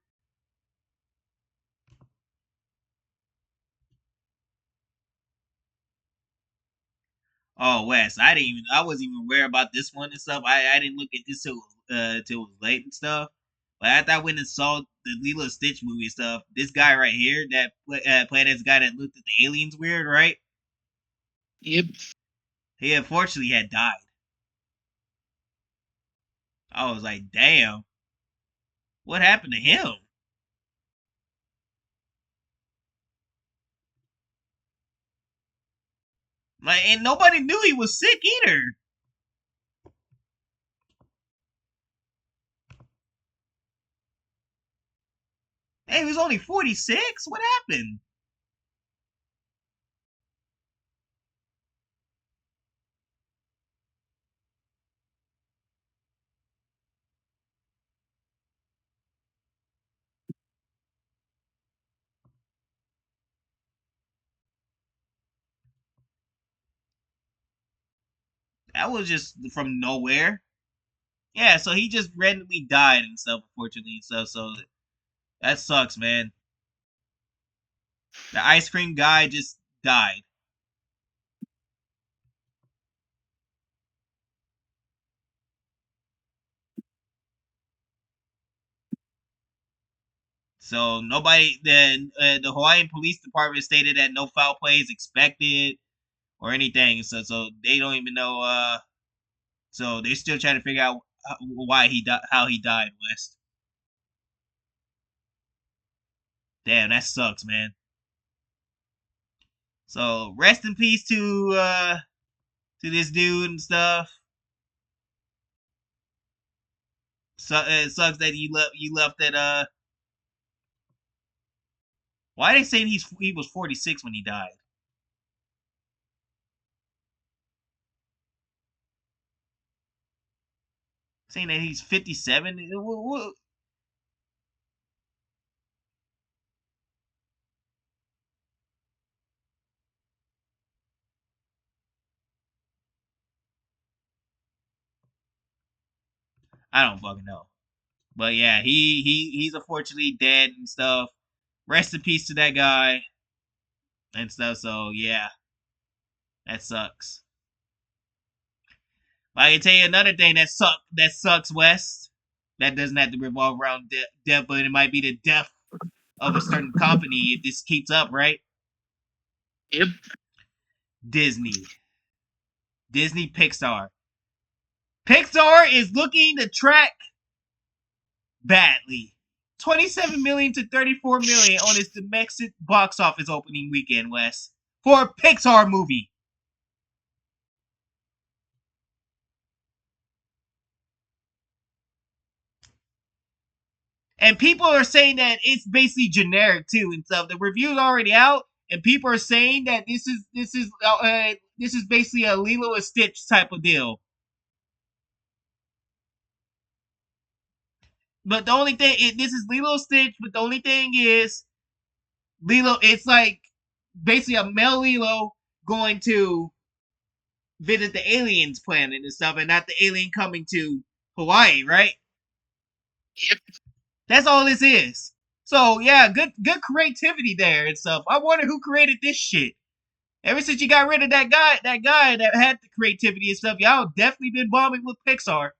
Oh, Wes, I wasn't even aware about this one and stuff. I didn't look at this till it was late and stuff. But after I went and saw the Lilo and Stitch movie and stuff, this guy right here that played as the guy that looked at the aliens weird, right? Yep. He unfortunately had died. I was like, damn. What happened to him? Like, and nobody knew he was sick either. Hey, he was only 46? What happened? That was just from nowhere. Yeah, so he just randomly died and stuff, unfortunately, and stuff. So that sucks, man. The ice cream guy just died. So nobody, the Hawaiian Police Department stated that no foul play is expected or anything. So they don't even know. So they're still trying to figure out how he died, West. Damn, that sucks, man. So rest in peace to this dude and stuff. So it sucks that you left that. Why are they saying he was 46 when he died? Saying that he's 57. I don't fucking know. But yeah, he's unfortunately dead and stuff. Rest in peace to that guy and stuff. So yeah, that sucks. But I can tell you another thing that sucks, West. That doesn't have to revolve around death, but it might be the death of a certain company if this keeps up, right? Yep. Disney Pixar. Pixar is looking to track badly. 27 million to 34 million on its domestic box office opening weekend, Wes, for a Pixar movie. And people are saying that it's basically generic too and stuff. The review's already out, and people are saying that this is basically a Lilo and Stitch type of deal. But the only thing, this is Lilo and Stitch, but the only thing is, Lilo, it's like basically a male Lilo going to visit the aliens planet and stuff, and not the alien coming to Hawaii, right? Yep. That's all this is. So yeah, good creativity there and stuff. I wonder who created this shit. Ever since you got rid of that guy that had the creativity and stuff, y'all definitely been bombing with Pixar.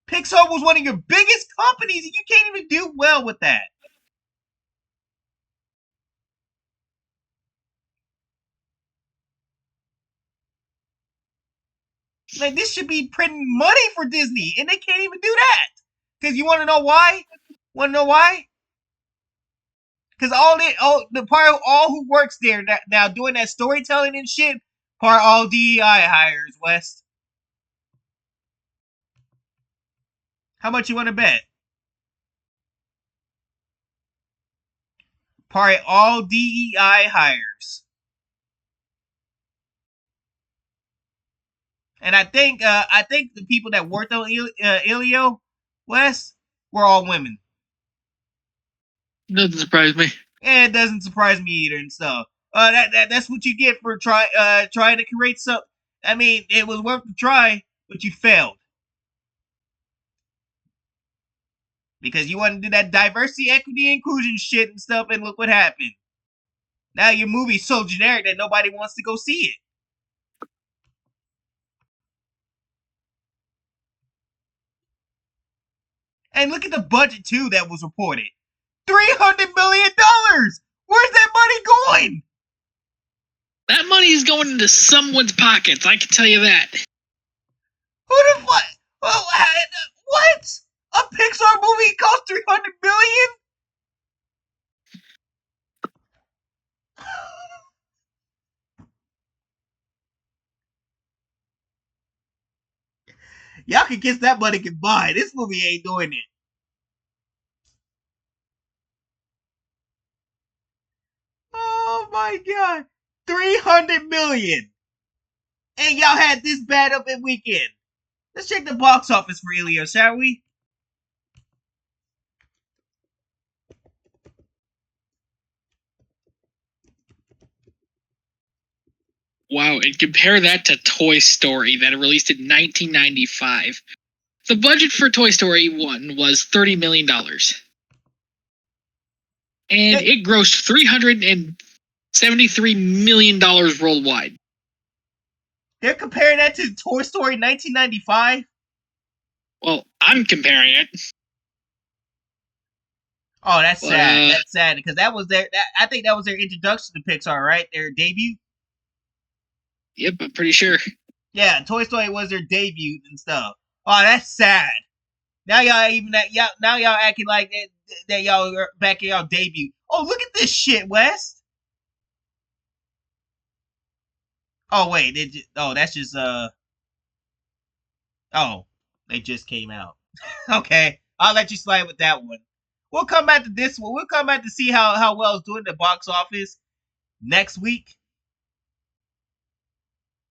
Pixar was one of your biggest companies, and you can't even do well with that. Like, this should be printing money for Disney, and they can't even do that. Because you want to know why? Want to know why? Because all who works there now doing that storytelling and shit, all DEI hires, West. How much you want to bet? Probably all DEI hires. And I think the people that worked on Ilio West were all women. Doesn't surprise me. And it doesn't surprise me either and stuff. That's what you get for trying to create some. I mean, it was worth the try, but you failed. Because you want to do that diversity, equity, inclusion shit and stuff, and look what happened. Now your movie's so generic that nobody wants to go see it. And look at the budget too that was reported. $300 million! Where's that money going? That money is going into someone's pockets, I can tell you that. Who the fuck? Oh, what? A Pixar movie cost $300 million? Y'all can kiss that money goodbye. This movie ain't doing it. Oh my god. $300 million. And y'all had this bad of a weekend. Let's check the box office for Ilio, shall we? Wow, and compare that to Toy Story that released in 1995. The budget for Toy Story 1 was $30 million. And it grossed $373 million worldwide. They're comparing that to Toy Story 1995? Well, I'm comparing it. Oh, that's sad. That's sad because that was I think that was their introduction to Pixar, right? Their debut. Yep, I'm pretty sure. Yeah, Toy Story was their debut and stuff. Oh, that's sad. Now y'all acting like that y'all are back in y'all debut. Oh, look at this shit, West. Oh wait, that's just oh, they just came out. Okay, I'll let you slide with that one. We'll come back to this one. We'll come back to see how well it's doing the box office next week.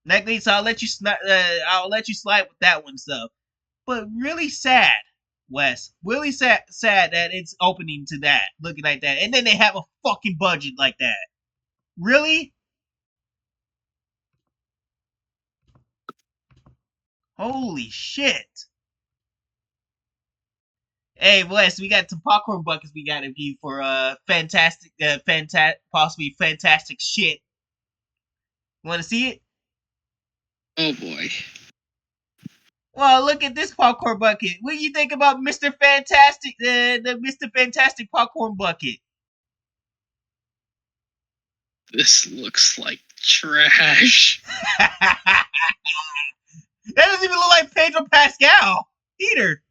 Next week, so I'll let you slide with that one stuff. But really sad, Wes. Really sad that it's opening to that, looking like that, and then they have a fucking budget like that. Really? Holy shit! Hey, Wes, we got some popcorn buckets we got to view for possibly fantastic shit. Want to see it? Oh boy. Well, look at this popcorn bucket. What do you think about Mr. Fantastic, the Mr. Fantastic popcorn bucket? This looks like trash. That doesn't even look like Pedro Pascal either.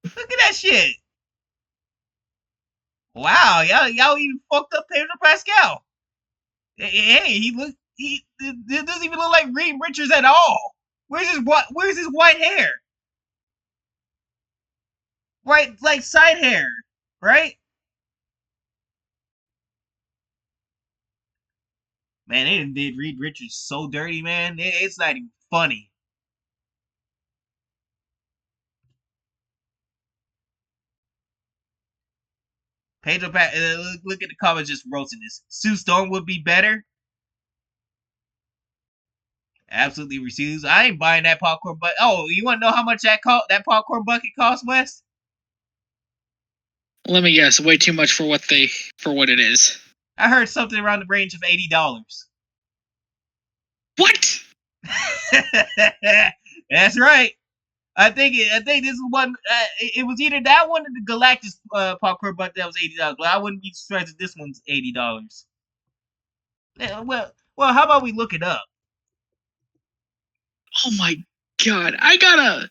Look at that shit. Wow, y'all even fucked up Pedro Pascal. Hey, he doesn't even look like Reed Richards at all. Where's his white hair? Right, like side hair, right? Man, they did Reed Richards so dirty, man. It's not even funny. Pedro look at the comments just roasting this. Sue Storm would be better. Absolutely refuse. I ain't buying that popcorn bucket. Oh, you want to know how much that popcorn bucket cost, Wes? Let me guess. Way too much for what it is. I heard something around the range of $80. What? That's right. I think this is one. It was either that one or the Galactus popcorn bucket that was $80. But I wouldn't be surprised if this one's $80. Well, how about we look it up? Oh my god, I got a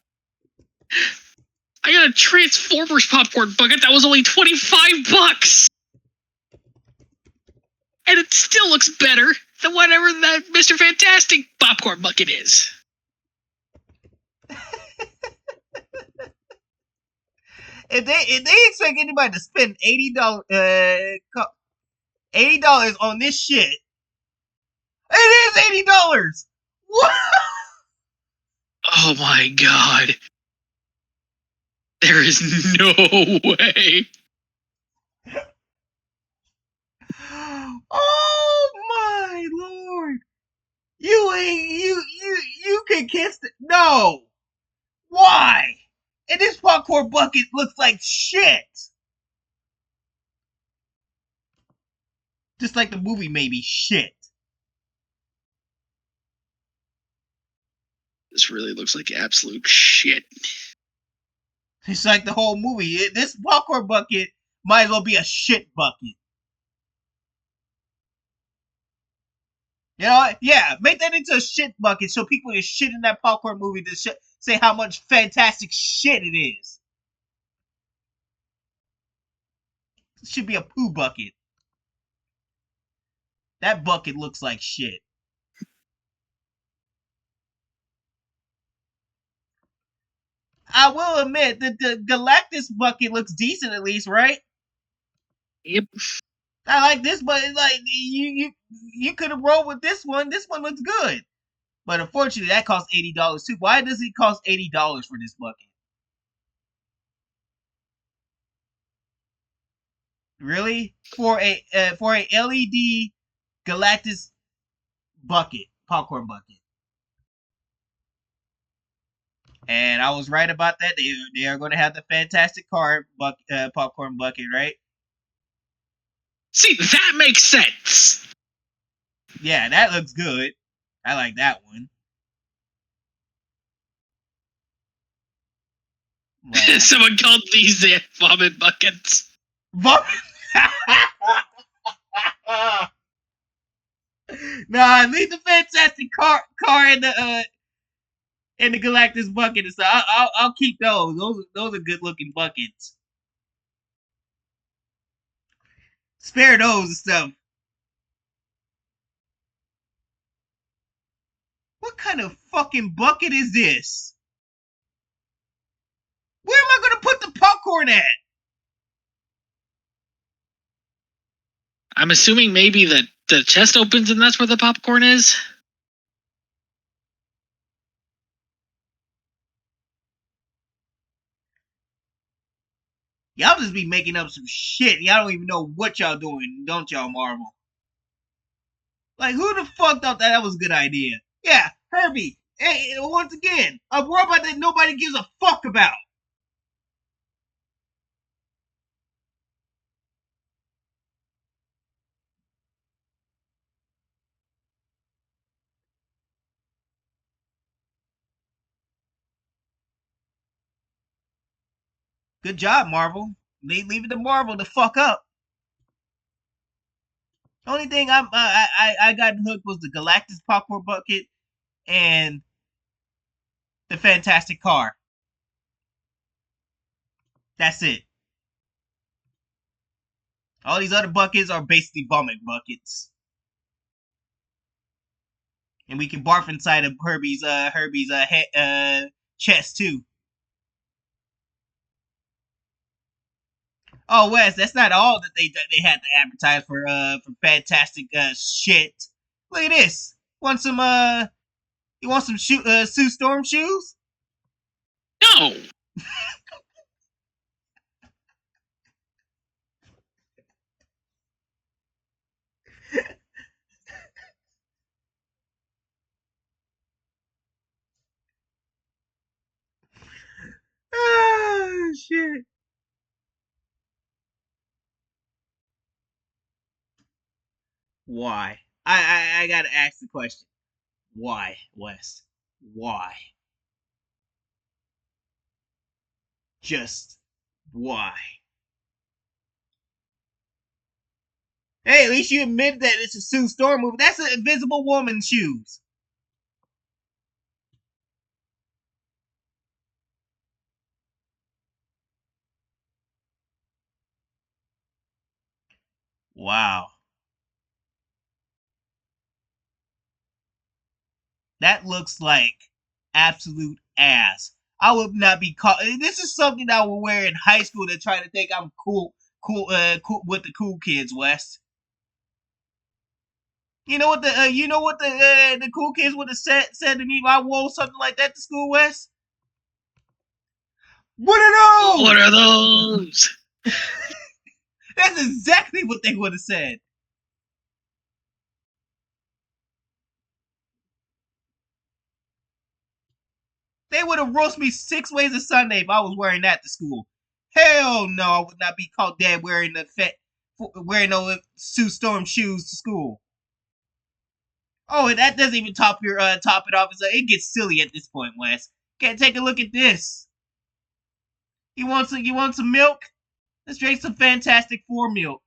Transformers popcorn bucket that was only $25, and it still looks better than whatever that Mr. Fantastic popcorn bucket is. If they expect anybody to spend $80 on this shit, it is $80. What? Oh my god. There is no way. Oh my lord! You can kiss it. No. Why? And this popcorn bucket looks like shit. Just like the movie made me shit. This really looks like absolute shit. It's like the whole movie. This popcorn bucket might as well be a shit bucket. You know, yeah, make that into a shit bucket so people can shit in that popcorn movie to say how much fantastic shit it is. It should be a poo bucket. That bucket looks like shit. I will admit that the Galactus bucket looks decent at least, right? Yep. I like this, but like you could have rolled with this one. This one looks good, but unfortunately, that costs $80 too. Why does it cost $80 for this bucket? Really, for a LED Galactus bucket, popcorn bucket? And I was right about that. They are going to have the Fantastic Car popcorn bucket, right? See, that makes sense. Yeah, that looks good. I like that one. Well, someone called these the vomit buckets. Vomit. Nah, leave the Fantastic car in the Galactus bucket. So I'll keep those. Those are good looking buckets. Spare those and stuff. What kind of fucking bucket is this? Where am I gonna put the popcorn at? I'm assuming maybe the chest opens and that's where the popcorn is. Y'all just be making up some shit. Y'all don't even know what y'all doing, don't y'all, Marvel? Like, who the fuck thought that was a good idea? Yeah, Herbie. Hey, once again, a robot that nobody gives a fuck about. Good job, Marvel. Leave it to Marvel to fuck up. The only thing I got hooked was the Galactus popcorn bucket and the Fantastic Car. That's it. All these other buckets are basically vomit buckets, and we can barf inside of Herbie's chest too. Oh, Wes, that's not all that they had to advertise for fantastic shit. Look at this. Want some you want some Sue Storm shoes? No. Oh shit. Why? I gotta ask the question. Why, Wes? Why? Just why? Hey, at least you admit that it's a Sue Storm movie. That's an Invisible Woman's shoes. Wow. That looks like absolute ass. I would not be caught. This is something I would wear in high school to try to think I'm cool with the cool kids, West. You know what the cool kids would have said to me if I wore something like that to school, West? What are those? What are those? That's exactly what they would have said. They would have roasted me 6 ways a Sunday if I was wearing that to school. Hell no, I would not be caught dead wearing wearing no Sue Storm shoes to school. Oh, and that doesn't even top it off. It gets silly at this point, Wes. Can't take a look at this. You want some milk? Let's drink some Fantastic Four milk.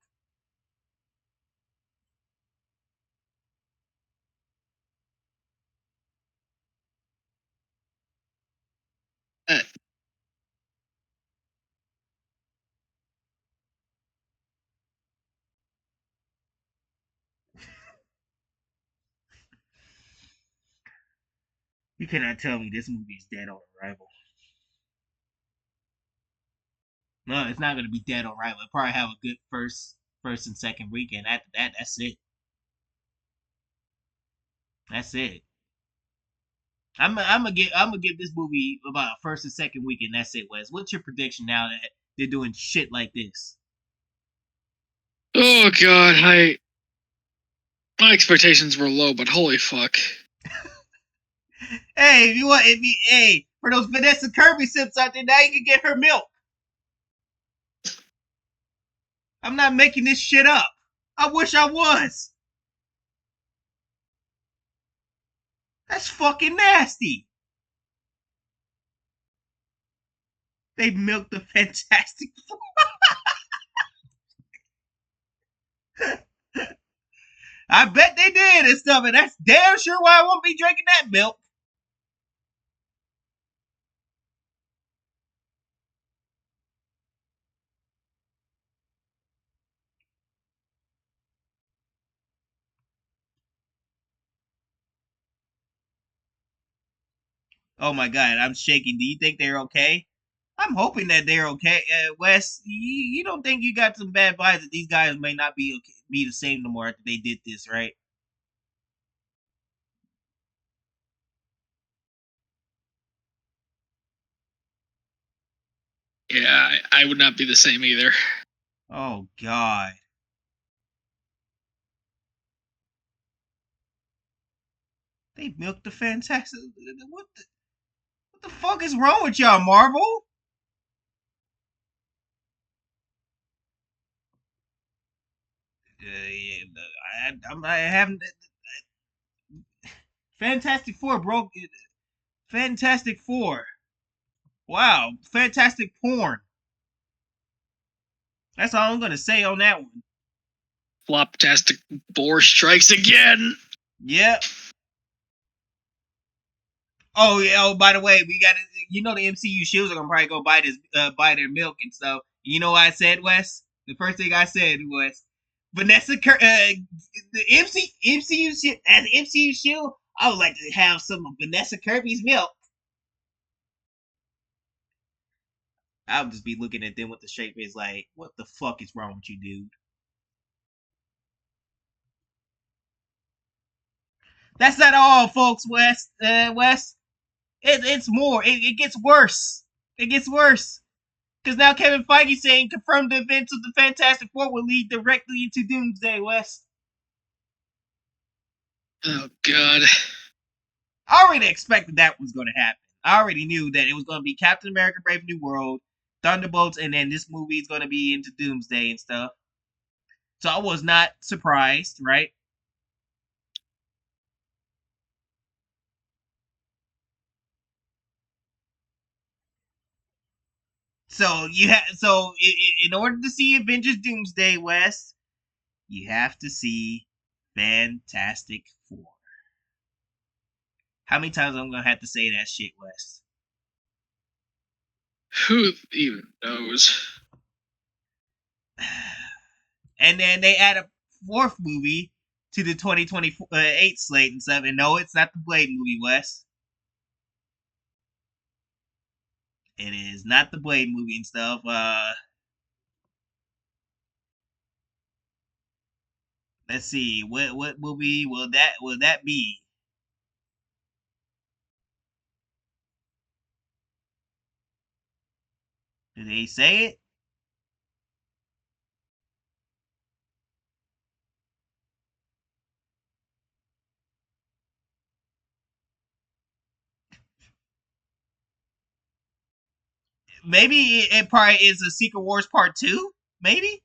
You cannot tell me this movie is dead on arrival. No, it's not going to be dead on arrival. It'll probably have a good first and second weekend. After that, that's it. That's it. I'm gonna give this movie about a first and second weekend. That's it, Wes. What's your prediction now that they're doing shit like this? Oh god, my expectations were low, but holy fuck. Hey, hey, for those Vanessa Kirby sips out there, now you can get her milk. I'm not making this shit up. I wish I was. That's fucking nasty. They milked the Fantastic Four. I bet they did and stuff, and that's damn sure why I won't be drinking that milk. Oh my god, I'm shaking. Do you think they're okay? I'm hoping that they're okay. Wes, you don't think you got some bad vibes that these guys may not be okay, be the same no more after they did this, right? Yeah, I would not be the same either. Oh god. They milked the Fantastic. What the fuck is wrong with y'all, Marvel? Yeah, I haven't. Fantastic Four, bro. Fantastic Four. Wow, fantastic porn. That's all I'm gonna say on that one. Floptastic Boar strikes again. Yep. Oh yeah. Oh, by the way, we got to. The MCU shields are gonna probably go buy their milk and stuff. You know what I said, Wes? The first thing I said was the MCU as MCU shield. I would like to have some of Vanessa Kirby's milk. I would just be looking at them with the straight face, like, what the fuck is wrong with you, dude? That's not all, folks. Wes. It's more. It gets worse. It gets worse. Because now Kevin Feige saying confirmed the events of the Fantastic Four will lead directly into Doomsday, Wes. Oh god. I already expected that was going to happen. I already knew that it was going to be Captain America: Brave New World, Thunderbolts, and then this movie is going to be into Doomsday and stuff. So I was not surprised, right? So in order to see Avengers Doomsday, Wes, you have to see Fantastic Four. How many times I'm gonna have to say that shit, Wes? Who even knows? And then they add a fourth movie to the 2028 slate and stuff. And no, it's not the Blade movie, Wes. It is not the Blade movie and stuff. Let's see. What movie will that be? Did they say it? Maybe it probably is a Secret Wars Part 2? Maybe?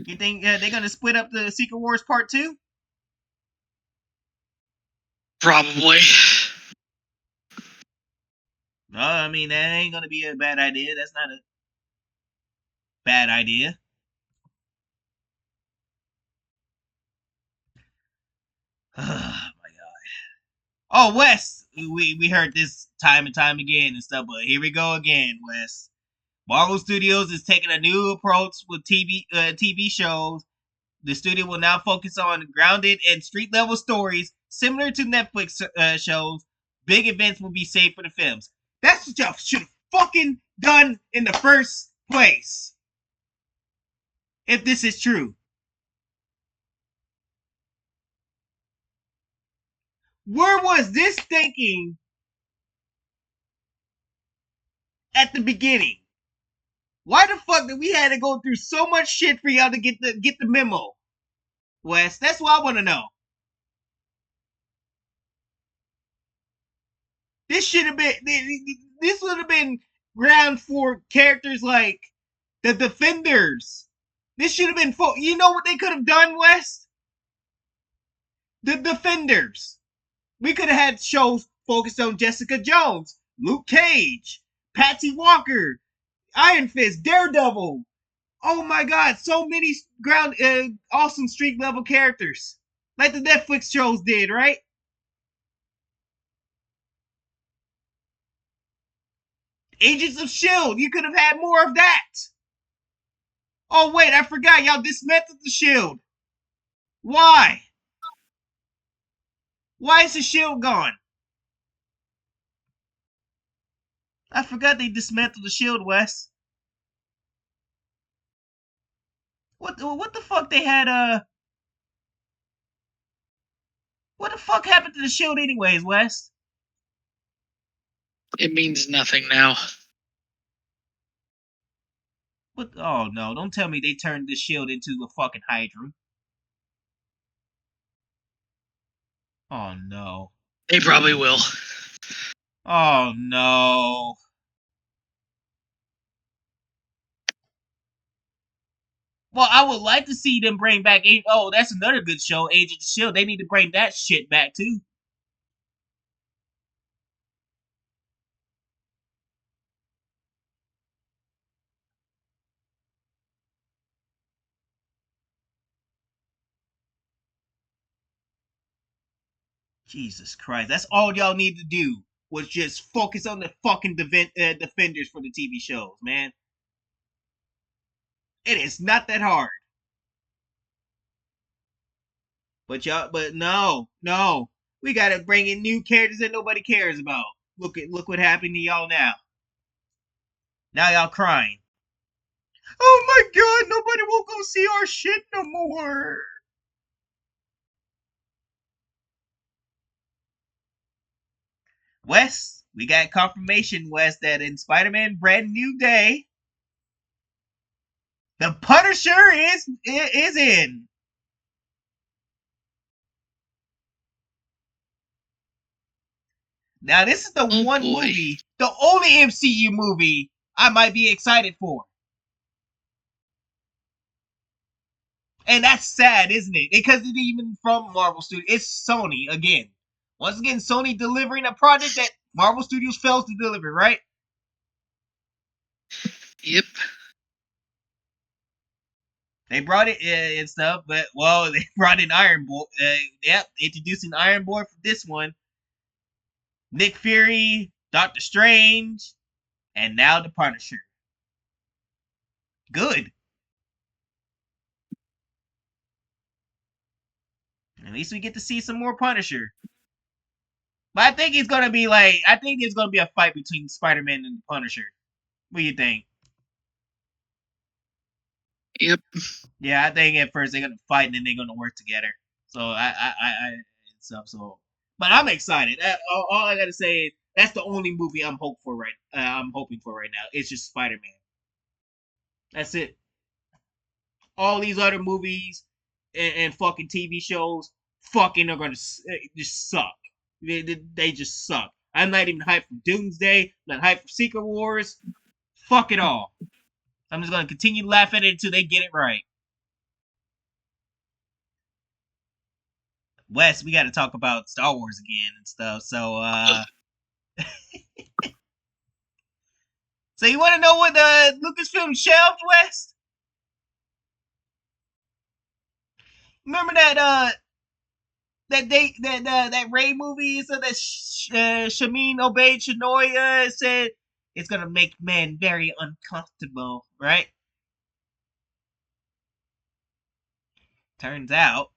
You think they're gonna split up the Secret Wars Part 2? Probably. No, I mean that ain't gonna be a bad idea. That's not a bad idea. Oh my god. Oh, Wes, we heard this time and time again and stuff, but here we go again, Wes. Marvel Studios is taking a new approach with TV shows. The studio will now focus on grounded and street level stories similar to Netflix shows. Big events will be saved for the films. That's what y'all should have fucking done in the first place. If this is true. Where was this thinking at the beginning? Why the fuck did we had to go through so much shit for y'all to get the memo, Wes? That's what I want to know. This should have been. This would have been ground for characters like the Defenders. This should have been. You know what they could have done, Wes? The Defenders. We could have had shows focused on Jessica Jones, Luke Cage, Patsy Walker, Iron Fist, Daredevil. Oh my god, so many awesome street level characters. Like the Netflix shows did, right? Agents of S.H.I.E.L.D., you could have had more of that. Oh wait, I forgot, y'all dismantled the S.H.I.E.L.D. Why? Why is the S.H.I.E.L.D. gone? I forgot they dismantled the S.H.I.E.L.D., Wes. What the fuck they had, what the fuck happened to the S.H.I.E.L.D. anyways, Wes? It means nothing now. What? Oh no, don't tell me they turned the S.H.I.E.L.D. into a fucking Hydra. Oh no. They probably will. Oh no. Well, I would like to see them bring back. Oh, that's another good show, Agents of S.H.I.E.L.D. They need to bring that shit back too. Jesus Christ, that's all y'all need to do was just focus on the fucking defenders for the TV shows, man. It is not that hard. But no, we gotta bring in new characters that nobody cares about. Look what happened to y'all now. Now y'all crying. Oh my god, nobody will go see our shit no more. Wes, we got confirmation, Wes, that in Spider-Man Brand New Day, the Punisher is in. Now this is the one movie, the only MCU movie I might be excited for. And that's sad, isn't it? Because it's even from Marvel Studios. It's Sony again. Once again, Sony delivering a project that Marvel Studios fails to deliver, right? Yep. They brought it and stuff, but well, they brought in Iron Boy. Yep, introducing Iron Boy for this one. Nick Fury, Doctor Strange, and now the Punisher. Good. At least we get to see some more Punisher. But I think it's gonna be like I think there's gonna be a fight between Spider-Man and the Punisher. What do you think? Yep. Yeah, I think at first they're gonna fight and then they're gonna work together. So so. But I'm excited. All I gotta say is that's the only movie I'm hoping for right now. It's just Spider-Man. That's it. All these other movies and fucking TV shows fucking are gonna just suck. They just suck. I'm not even hyped for Doomsday. I'm not hyped for Secret Wars. Fuck it all. I'm just gonna continue laughing at it until they get it right. Wes, we got to talk about Star Wars again and stuff. So, so you want to know what Lucasfilm shelved, Wes? Remember that Ray movie? So that Shamin Obey Shinoya said it's gonna make men very uncomfortable, right? Turns out,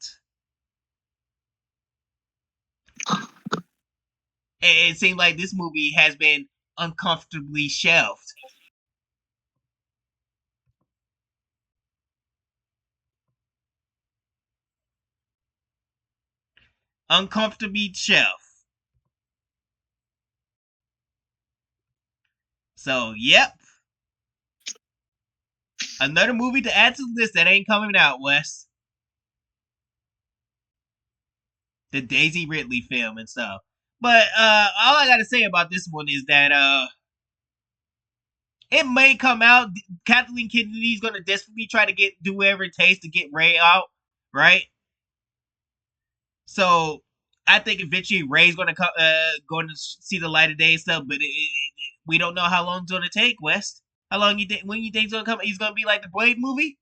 it seemed like this movie has been uncomfortably shelved. Uncomfortably shelved. So, yep. Another movie to add to the list that ain't coming out, Wes. The Daisy Ridley film and stuff. But all I gotta say about this one is that it may come out. Kathleen Kennedy's gonna desperately try to do whatever it takes to get Ray out, right? So I think eventually Ray's going to see the light of day and stuff, but we don't know how long it's going to take. West, how long you think? When you think he's going to come? He's going to be like the Blade movie.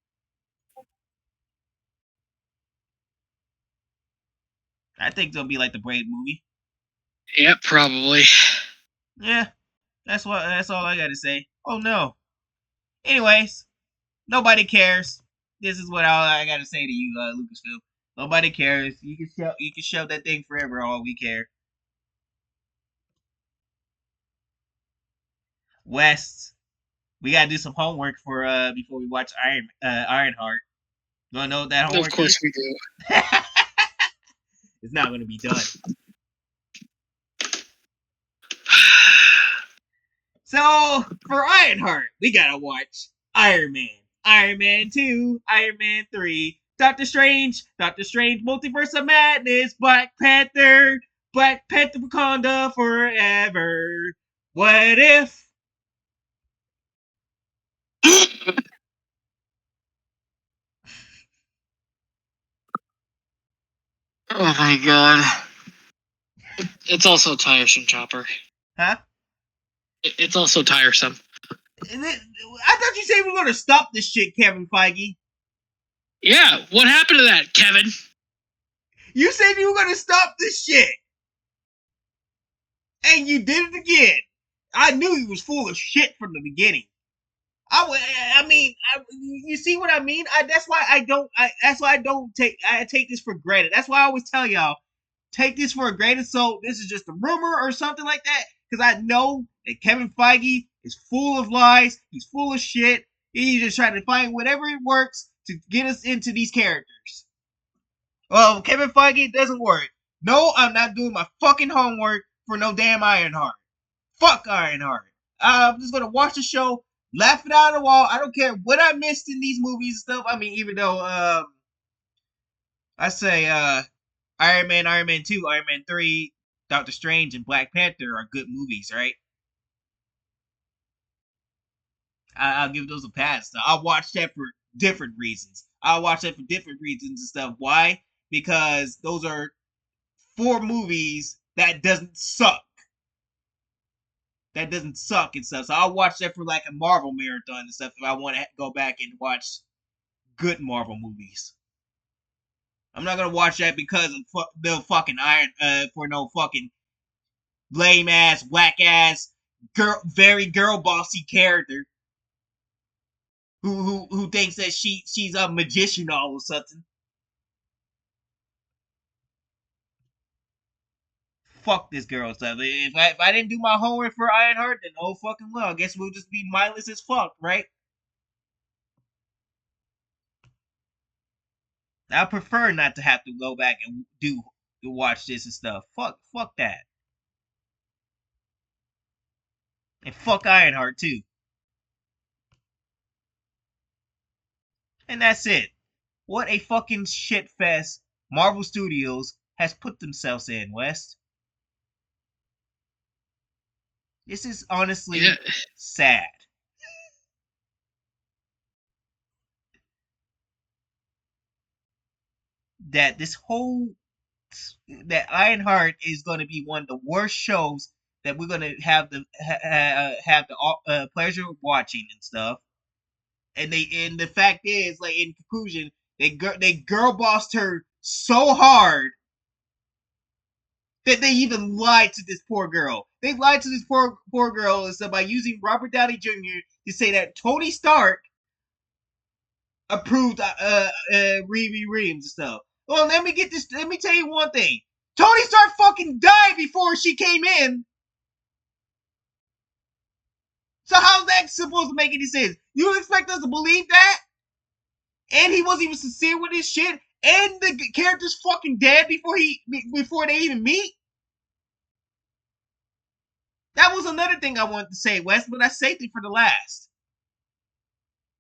I think it's going to be like the Blade movie. Yep, probably. Yeah, that's all I got to say. Oh no. Anyways, nobody cares. This is what all I got to say to you, Lucasfilm. Nobody cares. You can shove that thing forever. All we care. West, we gotta do some homework for before we watch Ironheart. You wanna know what that homework is? Of course we do. It's not gonna be done. So for Ironheart, we gotta watch Iron Man, Iron Man 2, Iron Man 3, Doctor Strange, Multiverse of Madness, Black Panther, Wakanda Forever. What if? Oh my god. It's also tiresome, Chopper. Huh? It's also tiresome. I thought you said we were gonna stop this shit, Kevin Feige. Yeah, what happened to that, Kevin? You said you were gonna stop this shit. And you did it again. I knew he was full of shit from the beginning. You see what I mean? That's why I take this for granted. That's why I always tell y'all, take this for granted. So this is just a rumor or something like that. Because I know that Kevin Feige is full of lies. He's full of shit. He's just trying to find whatever it works to get us into these characters. Well, Kevin Feige, it doesn't work. No, I'm not doing my fucking homework for no damn Ironheart. Fuck Ironheart. I'm just gonna watch the show, laugh it out of the wall. I don't care what I missed in these movies and stuff. I mean, even though I say Iron Man 2, Iron Man 3, Doctor Strange, and Black Panther are good movies, right? I'll give those a pass. I'll watch that for different reasons. And stuff. Why? Because those are 4 movies that doesn't suck. And stuff. So I'll watch that for like a Marvel marathon and stuff if I want to go back and watch good Marvel movies. I'm not gonna watch that because of no fucking Iron for no fucking lame ass, whack ass, very girl bossy character who thinks that she's a magician all of a sudden. Fuck this girl stuff. If I didn't do my homework for Ironheart, then oh fucking well. I guess we'll just be mindless as fuck, right? I prefer not to have to go back and watch this and stuff. Fuck that. And fuck Ironheart too. And that's it. What a fucking shit fest Marvel Studios has put themselves in, West. This is honestly sad. That that Ironheart is going to be one of the worst shows that we're going to have the pleasure of watching and stuff. And the fact is, like, in conclusion, they girl bossed her so hard that they even lied to this poor girl. They lied to this poor girl and stuff by using Robert Downey Jr. to say that Tony Stark approved Riri Reams and stuff. Well, let me tell you one thing. Tony Stark fucking died before she came in. So how's that supposed to make any sense? You expect us to believe that? And he wasn't even sincere with his shit? And the character's fucking dead before they even meet? That was another thing I wanted to say, Wes, but I saved it for the last.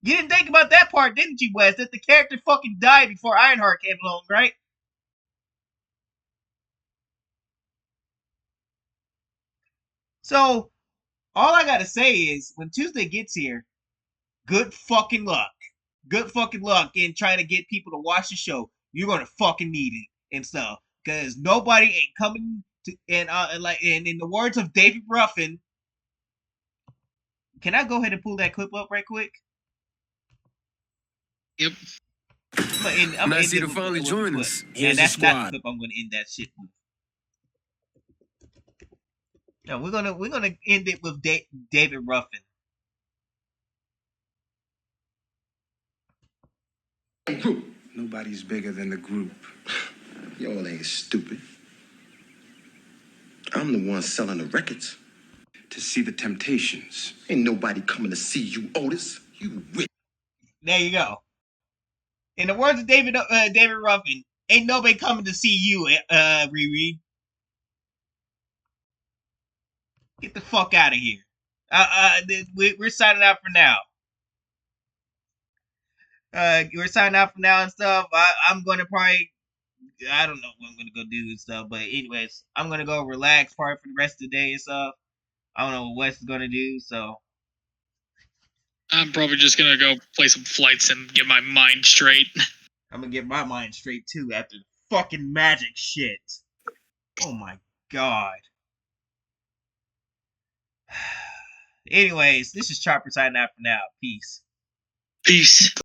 You didn't think about that part, didn't you, Wes? That the character fucking died before Ironheart came along, right? So, all I gotta say is, when Tuesday gets here, good fucking luck. Good fucking luck in trying to get people to watch the show. You're gonna fucking need it and stuff. Because nobody ain't coming to, and in the words of David Ruffin, can I go ahead and pull that clip up right quick? Yep. Nice you to finally join us. Yeah, that's not the clip I'm gonna end that shit with. No, we're gonna end it with David Ruffin. Group. Nobody's bigger than the group. Y'all ain't stupid. I'm the one selling the records. To see the Temptations. Ain't nobody coming to see you, Otis. You rich. There you go. In the words of David Ruffin, ain't nobody coming to see you, Riri. Get the fuck out of here. We're signing out for now. We're signing out for now and stuff. I'm gonna probably, I don't know what I'm gonna go do and stuff, but anyways, I'm gonna go relax probably for the rest of the day and stuff. I don't know what Wes is gonna do, so I'm probably just gonna go play some flights and get my mind straight. I'm gonna get my mind straight too after the fucking magic shit. Oh my god. Anyways, this is Chopper signing out for now. Peace. Peace.